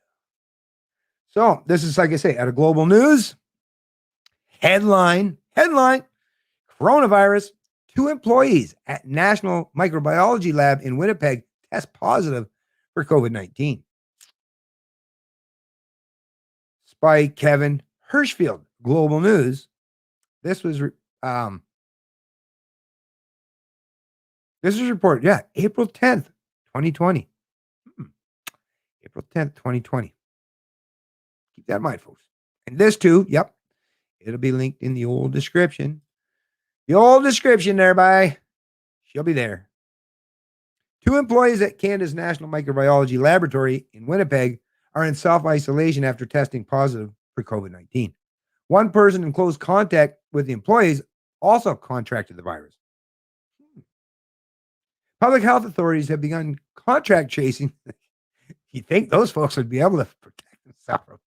So this is, like I say, out of Global News. Headline, coronavirus, 2 employees at National Microbiology Lab in Winnipeg test positive for COVID-19. By Kevin Hirschfield, Global News. This was reported, April 10th, 2020. April 10th, 2020. Keep that in mind, folks. And this too, it'll be linked in the old description. The old description there, she'll be there. 2 employees at Canada's National Microbiology Laboratory in Winnipeg are in self-isolation after testing positive for COVID-19. 1 person in close contact with the employees also contracted the virus. Public health authorities have begun contact tracing. You think those folks would be able to protect themselves?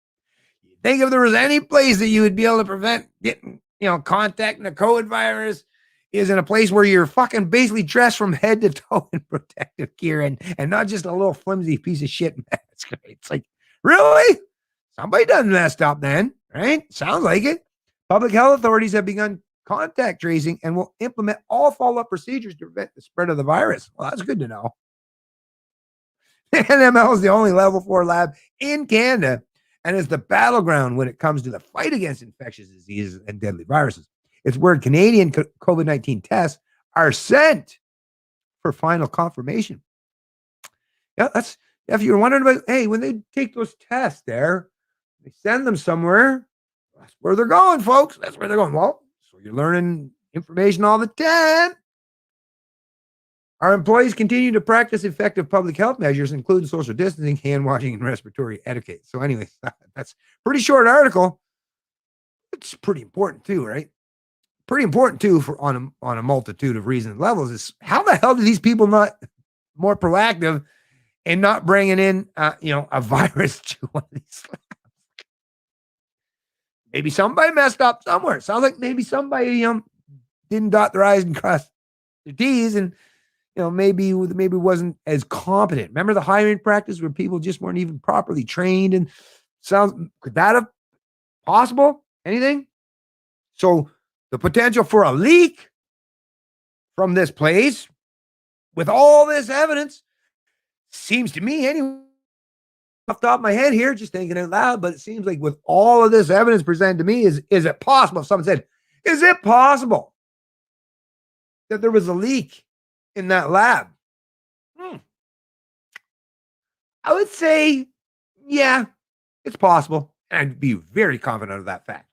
You think if there was any place that you would be able to prevent getting, contacting the COVID virus, is in a place where you're fucking basically dressed from head to toe in protective gear and not just a little flimsy piece of shit mask. It's like, really? Somebody done messed up then, right? Sounds like it. Public health authorities have begun contact tracing and will implement all follow-up procedures to prevent the spread of the virus. Well, that's good to know. NML is the only level 4 lab in Canada and is the battleground when it comes to the fight against infectious diseases and deadly viruses. It's where Canadian COVID-19 tests are sent for final confirmation. Yeah, that's, if you're wondering about, hey, when they take those tests there, they send them somewhere. That's where they're going, folks. That's where they're going. Well, so you're learning information all the time. Our employees continue to practice effective public health measures, including social distancing, hand washing, and respiratory etiquette. So anyway, that's a pretty short article. It's pretty important too, right? Pretty important too for on a multitude of reasons and levels. Is how the hell do these people not more proactive and not bringing in a virus to one of these labs? Maybe somebody messed up somewhere. It sounds like maybe somebody didn't dot their I's and cross their T's, and maybe wasn't as competent. Remember the hiring practice where people just weren't even properly trained? And could that have possible? Anything? So the potential for a leak from this place with all this evidence seems to me, anyway, off the top of my head here, just thinking out loud, but it seems like with all of this evidence presented to me, is it possible? If someone said, is it possible that there was a leak in that lab? I would say, yeah, it's possible. And I'd be very confident of that fact.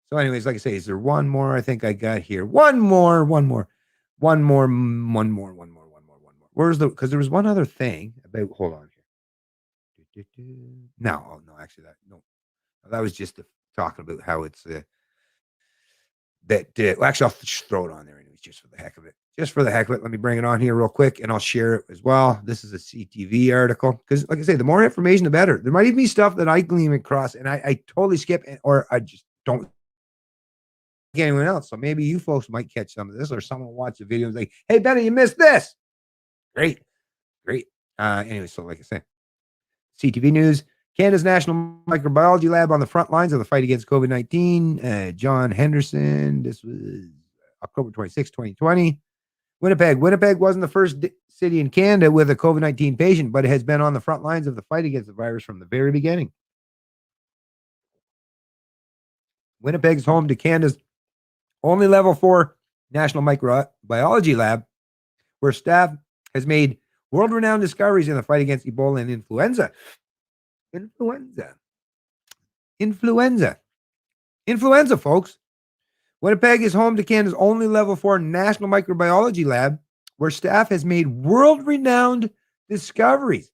So anyways, like I say, is there one more? I think I got here. One more. Where's because there was one other thing about, hold on here. No, actually that was just talking about how it's well, actually I'll just throw it on there anyways, just for the heck of it. Let me bring it on here real quick and I'll share it as well. This is a CTV article because, like I say, the more information, the better. There might even be stuff that I glean across and I totally skip or I just don't get anyone else. So maybe you folks might catch some of this, or someone will watch the video and say, hey, Benny, you missed this. Great. Anyway, so like I said, CTV News, Canada's National Microbiology Lab on the front lines of the fight against COVID-19. John Henderson, this was October 26, 2020. Winnipeg wasn't the first city in Canada with a COVID-19 patient, but it has been on the front lines of the fight against the virus from the very beginning. Winnipeg is home to Canada's only level 4 National Microbiology Lab, where staff has made world-renowned discoveries in the fight against Ebola and influenza. Influenza, folks. Winnipeg is home to Canada's only level 4 National Microbiology Lab, where staff has made world-renowned discoveries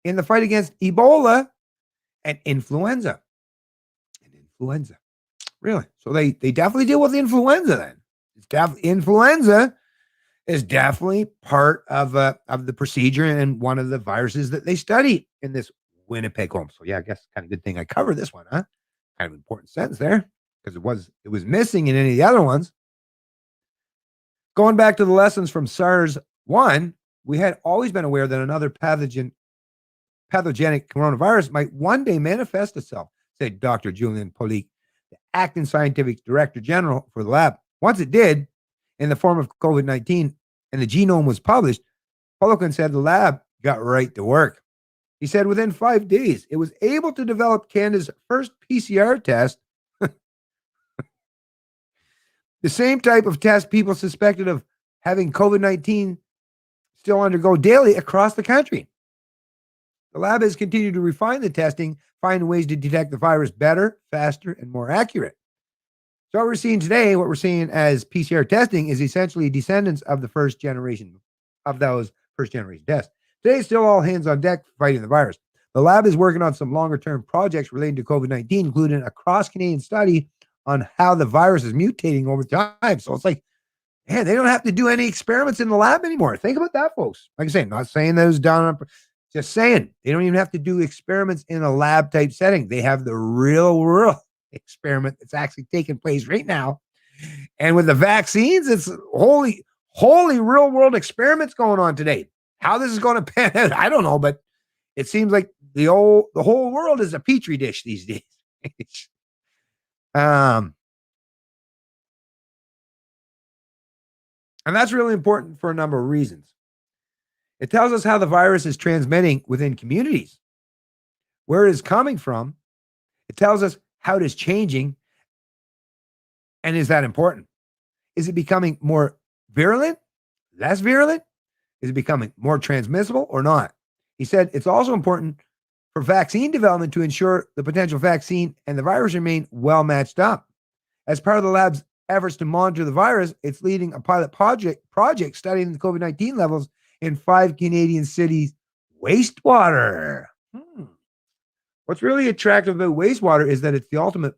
in the fight against Ebola and influenza. Really? So they definitely deal with influenza then. Influenza is definitely part of the procedure and one of the viruses that they study in this Winnipeg home. So yeah, I guess kind of good thing I covered this one, huh? Kind of important sentence there because it was missing in any of the other ones. Going back to the lessons from SARS 1, we had always been aware that another pathogenic coronavirus might one day manifest itself, said Dr. Julian Polik, the acting scientific director general for the lab. Once it did, in the form of COVID-19, and the genome was published, Poliquin said the lab got right to work. He said within 5 days, it was able to develop Canada's first PCR test, the same type of test people suspected of having COVID-19 still undergo daily across the country. The lab has continued to refine the testing, find ways to detect the virus better, faster, and more accurate. So what we're seeing today, what we're seeing as PCR testing is essentially descendants of the first generation of those first generation tests. Today, it's still all hands on deck fighting the virus. The lab is working on some longer term projects relating to COVID-19, including a cross-Canadian study on how the virus is mutating over time. So it's like, man, they don't have to do any experiments in the lab anymore. Think about that, folks. Like I say, not saying that was done on, just saying they don't even have to do experiments in a lab type setting. They have the real world experiment that's actually taking place right now. And with the vaccines, it's holy real world experiments going on today. How this is going to pan out, I don't know, but it seems like the whole world is a petri dish these days. And that's really important for a number of reasons. It tells us how the virus is transmitting within communities, where it is coming from. It tells us how it is changing. And is that important? Is it becoming more virulent, less virulent? Is it becoming more transmissible or not? He said it's also important for vaccine development to ensure the potential vaccine and the virus remain well matched up. As part of the lab's efforts to monitor the virus, it's leading a pilot project studying the COVID-19 levels in 5 Canadian cities' wastewater. What's really attractive about wastewater is that it's the ultimate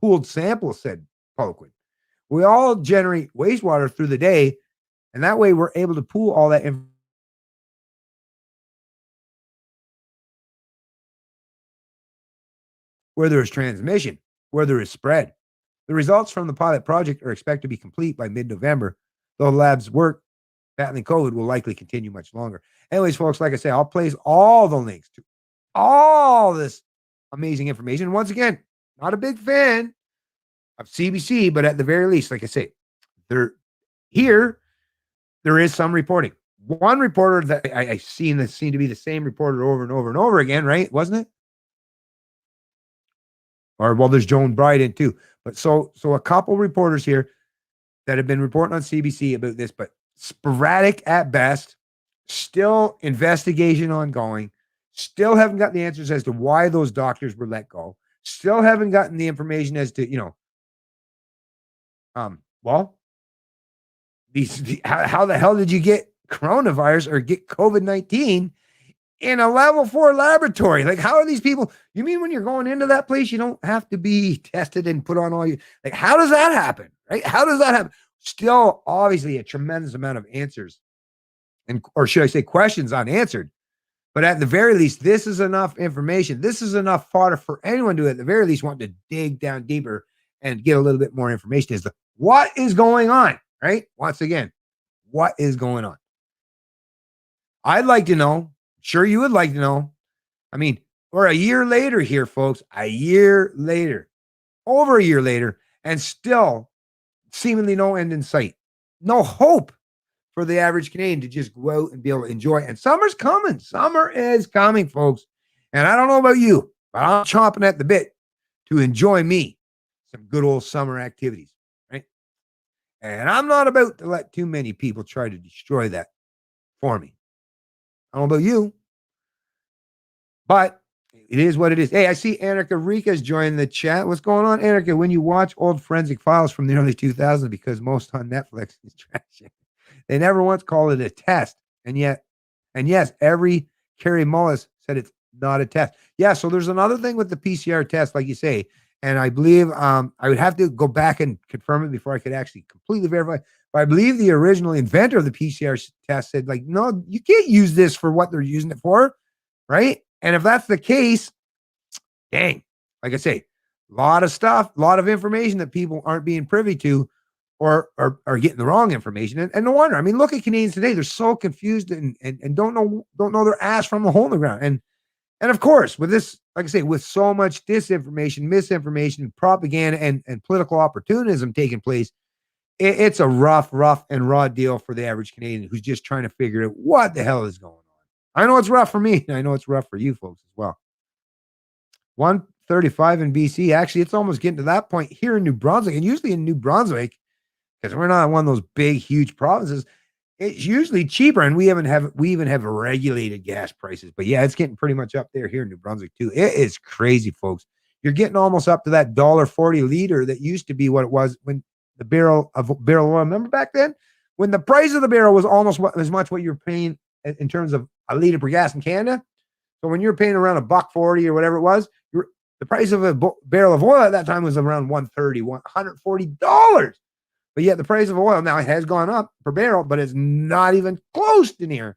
pooled sample, said Poliquin. We all generate wastewater through the day, and that way we're able to pool all that information. Where there is transmission, where there is spread. The results from the pilot project are expected to be complete by mid-November, though the lab's work battling COVID will likely continue much longer. Anyways, folks, like I say, I'll place all the links to all this amazing information. Once again, not a big fan of CBC, but at the very least, like I say, there is some reporting. One reporter that I seen that seemed to be the same reporter over and over and over again, right? Wasn't it? Or well, there's Joan Bryden too. But so a couple reporters here that have been reporting on CBC about this, but sporadic at best, still investigation ongoing, still haven't got the answers as to why those doctors were let go, still haven't gotten the information as to, how the hell did you get coronavirus or get COVID-19 in a level 4 laboratory? Like, how are these people? You mean when you're going into that place, you don't have to be tested and put on all you, like, how does that happen? Right? How does that happen? Still, obviously, a tremendous amount of answers, or should I say questions unanswered. But at the very least, this is enough information. This is enough fodder for anyone to, at the very least, want to dig down deeper and get a little bit more information as to what is going on, right? Once again, what is going on? I'd like to know. Sure, you would like to know. I mean, we're a year later here, folks. A year later. Over a year later, and still seemingly no end in sight. No hope for the average Canadian to just go out and be able to enjoy. And summer's coming. Summer is coming, folks. And I don't know about you, but I'm chomping at the bit to enjoy me some good old summer activities, right? And I'm not about to let too many people try to destroy that for me. I don't know about you, but it is what it is. Hey, I see Anarcha Rika's joined the chat. What's going on, Anarcha? When you watch old forensic files from the early 2000s, because most on Netflix is trash, they never once called it a test. And yes, every Carrie Mullis said it's not a test. Yeah, so there's another thing with the PCR test, like you say, and I believe I would have to go back and confirm it before I could actually completely verify. But I believe the original inventor of the PCR test said, like, no, you can't use this for what they're using it for, right? And if that's the case, dang, like I say, a lot of stuff, a lot of information that people aren't being privy to or are getting the wrong information. And no wonder. I mean, look at Canadians today. They're so confused and don't know their ass from a hole in the ground. And of course, with this, like I say, with so much disinformation, misinformation, propaganda, and political opportunism taking place, it's a rough and raw deal for the average Canadian who's just trying to figure out what the hell is going on. I know it's rough for me, and I know it's rough for you folks as well. 135 in BC. Actually, it's almost getting to that point here in New Brunswick, and usually in New Brunswick, because we're not one of those big, huge provinces, it's usually cheaper, and we even have regulated gas prices. But yeah, it's getting pretty much up there here in New Brunswick too. It is crazy, folks. You're getting almost up to that $1.40 liter that used to be what it was when the barrel of oil. Remember back then when the price of the barrel was almost as much what you're paying in terms of a liter per gas in Canada. So when you're paying around $1.40 or whatever it was, the price of a barrel of oil at that time was around $140. But yet the price of oil now has gone up per barrel, but it's not even close to near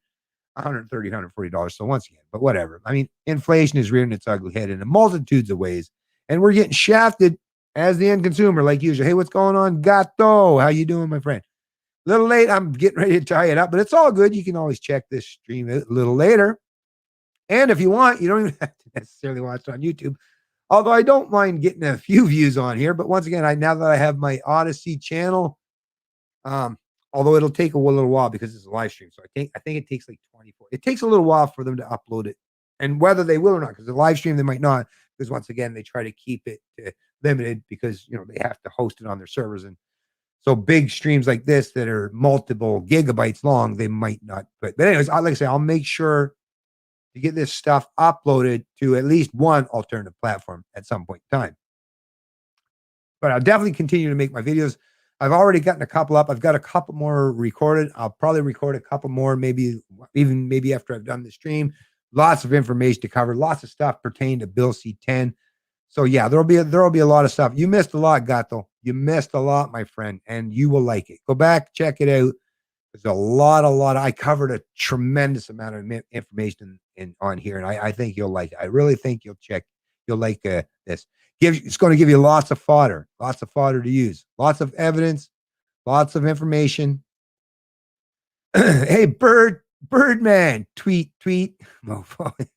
$130, $140. So once again, but whatever. I mean, inflation is rearing its ugly head in a multitudes of ways, and we're getting shafted as the end consumer, like usual. Hey, what's going on, Gato? How you doing, my friend? A little late. I'm getting ready to tie it up, but it's all good. You can always check this stream a little later. And if you want, you don't even have to necessarily watch it on YouTube. Although I don't mind getting a few views on here, but once again, now that I have my Odyssey channel, although it'll take a little while because it's a live stream, so I think it takes like 24. It takes a little while for them to upload it, and whether they will or not, because the live stream they might not, because once again they try to keep it limited because they have to host it on their servers, and so big streams like this that are multiple gigabytes long, they might not. But anyways, like I say, I'll make sure to get this stuff uploaded to at least one alternative platform at some point in time. But I'll definitely continue to make my videos. I've already gotten a couple up. I've got a couple more recorded. I'll probably record a couple more, maybe after I've done the stream. Lots of information to cover, lots of stuff pertaining to Bill C-10. So yeah, there'll be a lot of stuff. You missed a lot, Gato. You missed a lot, my friend, and you will like it. Go back, check it out. There's a lot. I covered a tremendous amount of information on here, and I think you'll like it. I really think you'll like this. It's going to give you lots of fodder to use, lots of evidence, lots of information. Hey, Birdman, tweet. Mofo. Is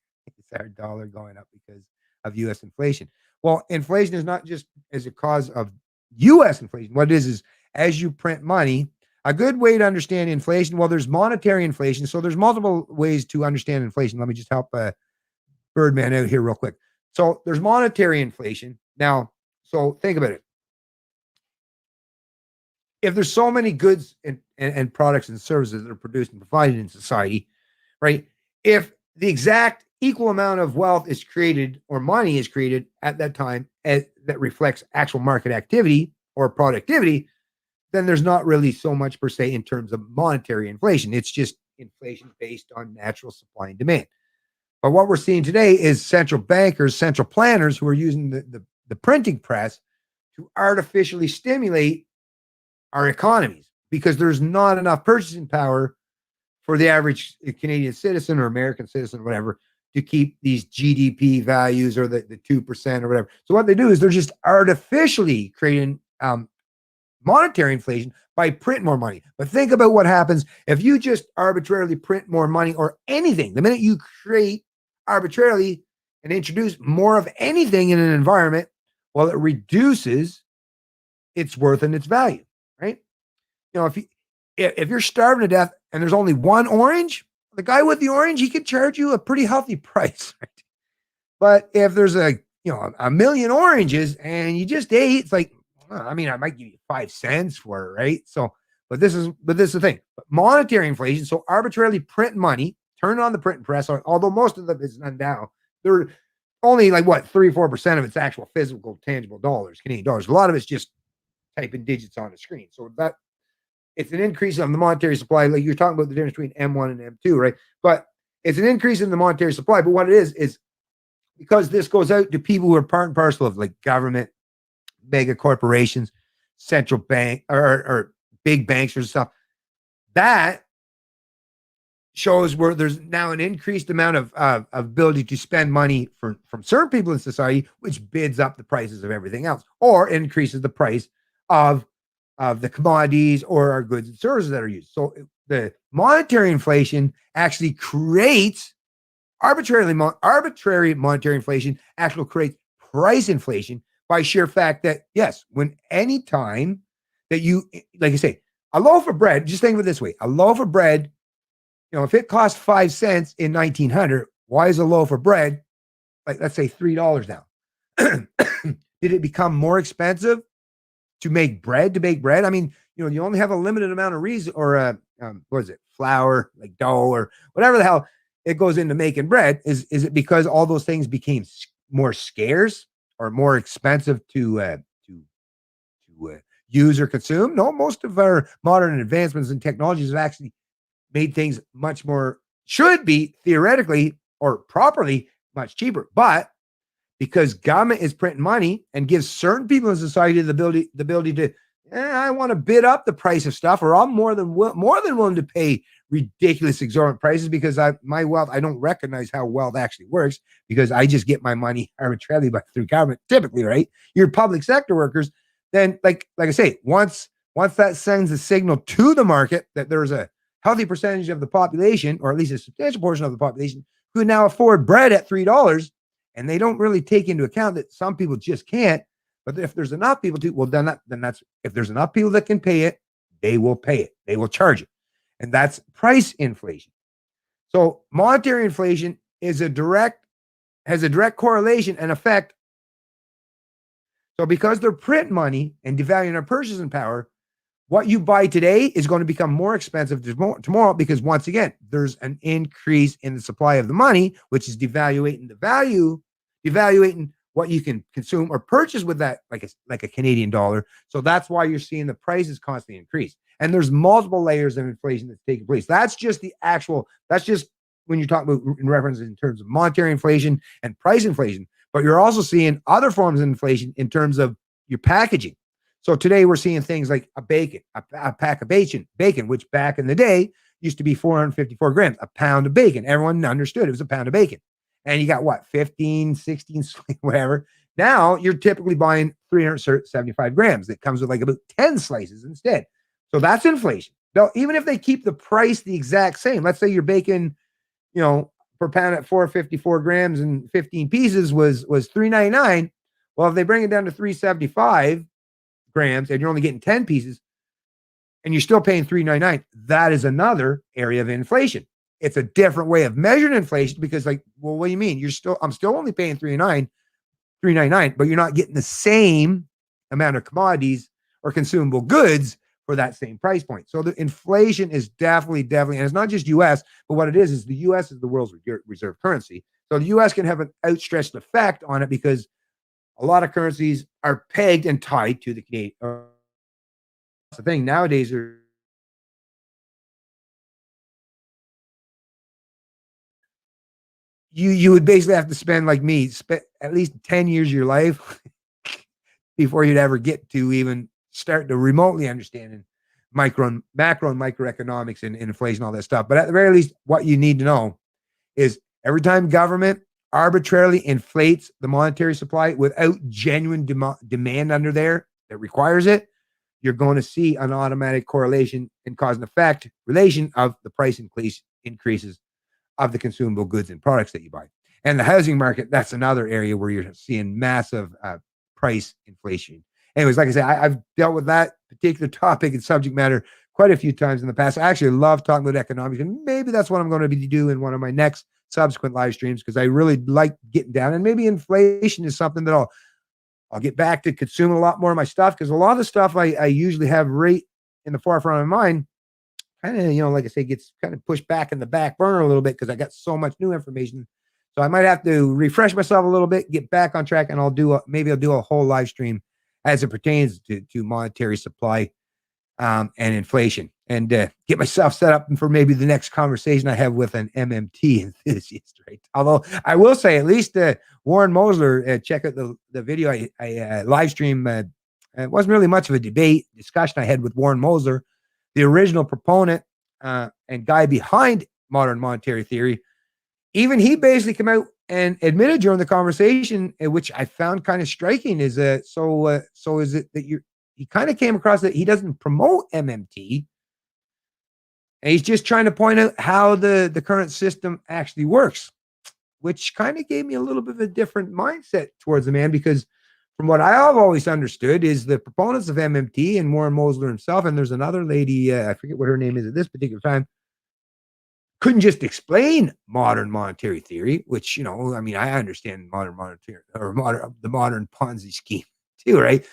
our dollar going up because of U.S. inflation? Well, inflation is not just as a cause of U.S. inflation. What it is as you print money. A good way to understand inflation, well, there's monetary inflation. So there's multiple ways to understand inflation. Let me just help Birdman out here real quick. So there's monetary inflation. Now, so think about it. If there's so many goods and products and services that are produced and provided in society, right? If the exact equal amount of wealth is created or money is created at that time that reflects actual market activity or productivity, then there's not really so much per se in terms of monetary inflation. It's just inflation based on natural supply and demand. But what we're seeing today is central bankers, central planners who are using the printing press to artificially stimulate our economies because there's not enough purchasing power for the average Canadian citizen or American citizen or whatever to keep these GDP values or the 2% or whatever. So what they do is they're just artificially creating monetary inflation by printing more money. But think about what happens if you just arbitrarily print more money or anything. The minute you create arbitrarily and introduce more of anything in an environment, well, it reduces its worth and its value, right? If you're starving to death and there's only one orange, the guy with the orange, he could charge you a pretty healthy price, right? But if there's a million oranges and you just ate, it's like, I might give you 5 cents for it, right? So, but this is the thing. But monetary inflation, so arbitrarily print money, turn on the printing press, although most of them is done now. They're only like 3-4% of its actual physical, tangible dollars, Canadian dollars. A lot of it's just typing digits on the screen. So that it's an increase on the monetary supply. Like you're talking about the difference between M1 and M2, right? But it's an increase in the monetary supply. But what it is because this goes out to people who are part and parcel of like government, mega corporations, central bank or big banks or stuff, that shows where there's now an increased amount of ability to spend money from certain people in society, which bids up the prices of everything else, or increases the price of the commodities or our goods and services that are used. So the monetary inflation actually creates arbitrary monetary inflation actually creates price inflation by sheer fact that, yes, when any time that you, like I say, a loaf of bread, just think of it this way, a loaf of bread, if it cost 5 cents in 1900, why is a loaf of bread, like, let's say $3 now? Did it become more expensive to make bread? I mean, you only have a limited amount of reason, or what is it, flour, like dough or whatever the hell it goes into making bread. Is it because all those things became more scarce or more expensive to use or consume? No, most of our modern advancements and technologies have actually made things much more, should be theoretically or properly much cheaper. But because government is printing money and gives certain people in society the ability to, I want to bid up the price of stuff, or I'm more than willing to pay ridiculous exorbitant prices because my wealth, I don't recognize how wealth actually works because I just get my money arbitrarily through government, typically, right? Your public sector workers, then like I say, once that sends a signal to the market that there's a healthy percentage of the population, or at least a substantial portion of the population, who now afford bread at $3, and they don't really take into account that some people just can't. But if there's enough people to, well, then that's, if there's enough people that can pay it, they will pay it. They will charge it. And that's price inflation. So monetary inflation has a direct correlation and effect. So because they're print money and devaluing our purchasing power, what you buy today is going to become more expensive tomorrow because, once again, there's an increase in the supply of the money, which is devaluating the value, devaluating what you can consume or purchase with that, like a Canadian dollar. So that's why you're seeing the prices constantly increase. And there's multiple layers of inflation that's taking place. That's just when you're talking about in reference in terms of monetary inflation and price inflation. But you're also seeing other forms of inflation in terms of your packaging. So today we're seeing things like a pack of bacon, which back in the day used to be 454 grams, a pound of bacon. Everyone understood it was a pound of bacon. And you got what, 15, 16, whatever. Now you're typically buying 375 grams. That comes with like about 10 slices instead. So that's inflation. Now, even if they keep the price the exact same, let's say your bacon, per pound at 454 grams and 15 pieces was $3.99. Well, if they bring it down to 375 grams and you're only getting 10 pieces and you're still paying $3.99, that is another area of inflation. It's a different way of measuring inflation because, like, well, what do you mean? I'm still only paying $3.99, but you're not getting the same amount of commodities or consumable goods for that same price point. So the inflation is definitely, and it's not just US, but what it is the US is the world's reserve currency. So the US can have an outstretched effect on it because a lot of currencies are pegged and tied to the Canadian. The thing nowadays you would basically have to spend, like me, at least 10 years of your life before you'd ever get to even start to remotely understanding macro and microeconomics and inflation, all that stuff. But at the very least, what you need to know is every time government arbitrarily inflates the monetary supply without genuine demand under there that requires it, you're going to see an automatic correlation and cause and effect relation of the price increases of the consumable goods and products that you buy. And the housing market, that's another area where you're seeing massive price inflation. Anyways, like I said, I've dealt with that particular topic and subject matter quite a few times in the past. I actually love talking about economics, and maybe that's what I'm going to be doing in one of my next subsequent live streams because I really like getting down. And maybe inflation is something that I'll get back to consuming a lot more of my stuff because a lot of the stuff I usually have right in the forefront of my mind kind of, like I say, gets kind of pushed back in the back burner a little bit because I got so much new information. So I might have to refresh myself a little bit, get back on track, and I'll do a whole live stream as it pertains to monetary supply and inflation, and get myself set up for maybe the next conversation I have with an MMT enthusiast. Right? Although I will say, at least Warren Mosler, check out the video I live stream. It wasn't really much of a discussion I had with Warren Mosler, the original proponent and guy behind modern monetary theory. Even he basically came out and admitted during the conversation, which I found kind of striking, is that so is it that he kind of came across that he doesn't promote MMT, and he's just trying to point out how the current system actually works, which kind of gave me a little bit of a different mindset towards the man, because from what I have always understood is the proponents of MMT and Warren Mosler himself, and there's another lady, I forget what her name is at this particular time, couldn't just explain modern monetary theory, which, you know, I mean, I understand modern monetary or the modern Ponzi scheme too, right?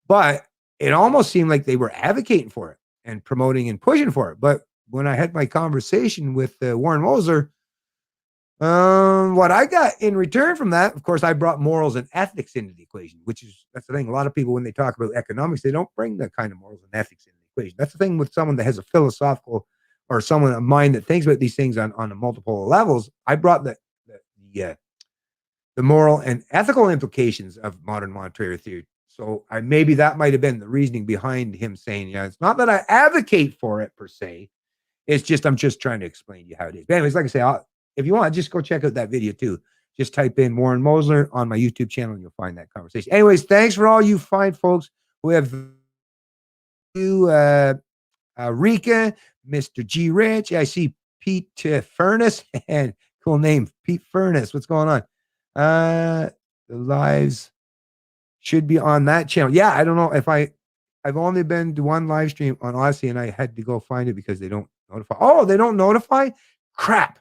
But it almost seemed like they were advocating for it and promoting and pushing for it. But when I had my conversation with Warren Mosler, what I got in return from that, of course, I brought morals and ethics into the equation, that's the thing. A lot of people, when they talk about economics, they don't bring the kind of morals and ethics into the equation. That's the thing with someone that has a philosophical or someone, a mind that thinks about these things on a multiple levels. I brought the moral and ethical implications of modern monetary theory. So maybe that might have been the reasoning behind him saying, yeah, it's not that I advocate for it per se. It's just, I'm just trying to explain to you how it is. But anyways, like I say, if you want, just go check out that video too. Just type in Warren Mosler on my YouTube channel and you'll find that conversation. Anyways, thanks for all you fine folks who have Rika, Mr. G Rich. I see Pete Furnace, and cool name, Pete Furnace. What's going on? The lives should be on that channel. Yeah, I don't know if I've only been to one live stream on Odyssey, and I had to go find it because they don't notify. Oh, they don't notify? Crap.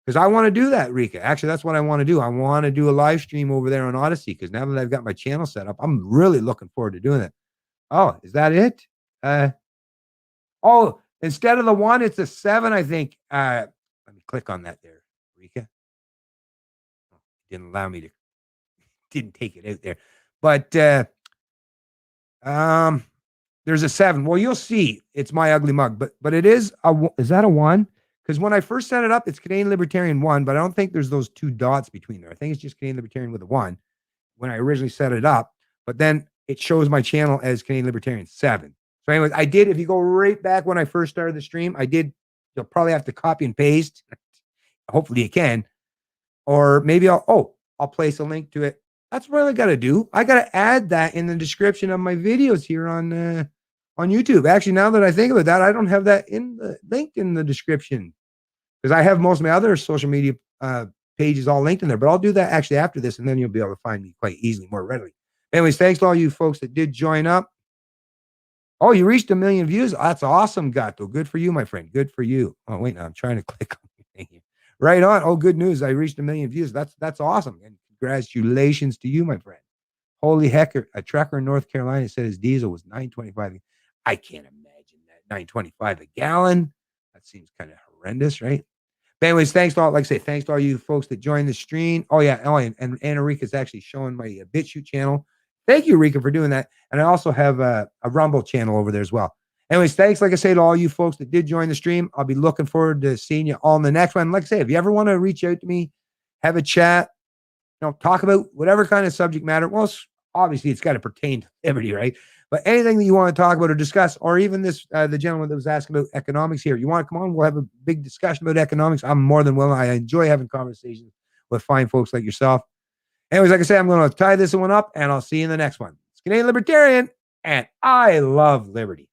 Because I want to do that, Rika. Actually, that's what I want to do. I want to do a live stream over there on Odyssey, because now that I've got my channel set up, I'm really looking forward to doing it. Oh, is that it? Oh, instead of the 1, it's a 7, I think. Let me click on that there, Rika. Oh, didn't allow me to, didn't take it out there. But there's a 7. Well, you'll see. It's my ugly mug, but it is is that a 1? Because when I first set it up, it's Canadian Libertarian 1, but I don't think there's those 2 dots between there. I think it's just Canadian Libertarian with a 1 when I originally set it up. But then it shows my channel as Canadian Libertarian 7. So anyways, I did, if you go right back when I first started the stream, you'll probably have to copy and paste. Hopefully you can. Or maybe I'll place a link to it. That's what I got to do. I got to add that in the description of my videos here on YouTube. Actually, now that I think about that, I don't have that linked in the description, because I have most of my other social media pages all linked in there. But I'll do that actually after this, and then you'll be able to find me quite easily, more readily. Anyways, thanks to all you folks that did join up. Oh, you reached 1 million views. That's awesome, Gato. Good for you, my friend. Good for you. Oh, wait, now I'm trying to click on your thing here. Right on. Oh, good news. I reached 1 million views. That's awesome. And congratulations to you, my friend. Holy heck, a trucker in North Carolina said his diesel was $9.25. I can't imagine that. $9.25 a gallon. That seems kind of horrendous, right? But anyways, thanks to all, like I say, thanks to all you folks that joined the stream. Oh, yeah. Oh, and Anna Rika's actually showing my BitChute channel. Thank you, Rika, for doing that. And I also have a Rumble channel over there as well. Anyways, thanks, like I say, to all you folks that did join the stream. I'll be looking forward to seeing you all in the next one. Like I say, if you ever want to reach out to me, have a chat, talk about whatever kind of subject matter. Well, obviously, it's got to pertain to liberty, right? But anything that you want to talk about or discuss, or even the gentleman that was asking about economics here, you want to come on, we'll have a big discussion about economics. I'm more than willing. I enjoy having conversations with fine folks like yourself. Anyways, like I say, I'm going to tie this one up, and I'll see you in the next one. It's Canadian Libertarian, and I love liberty.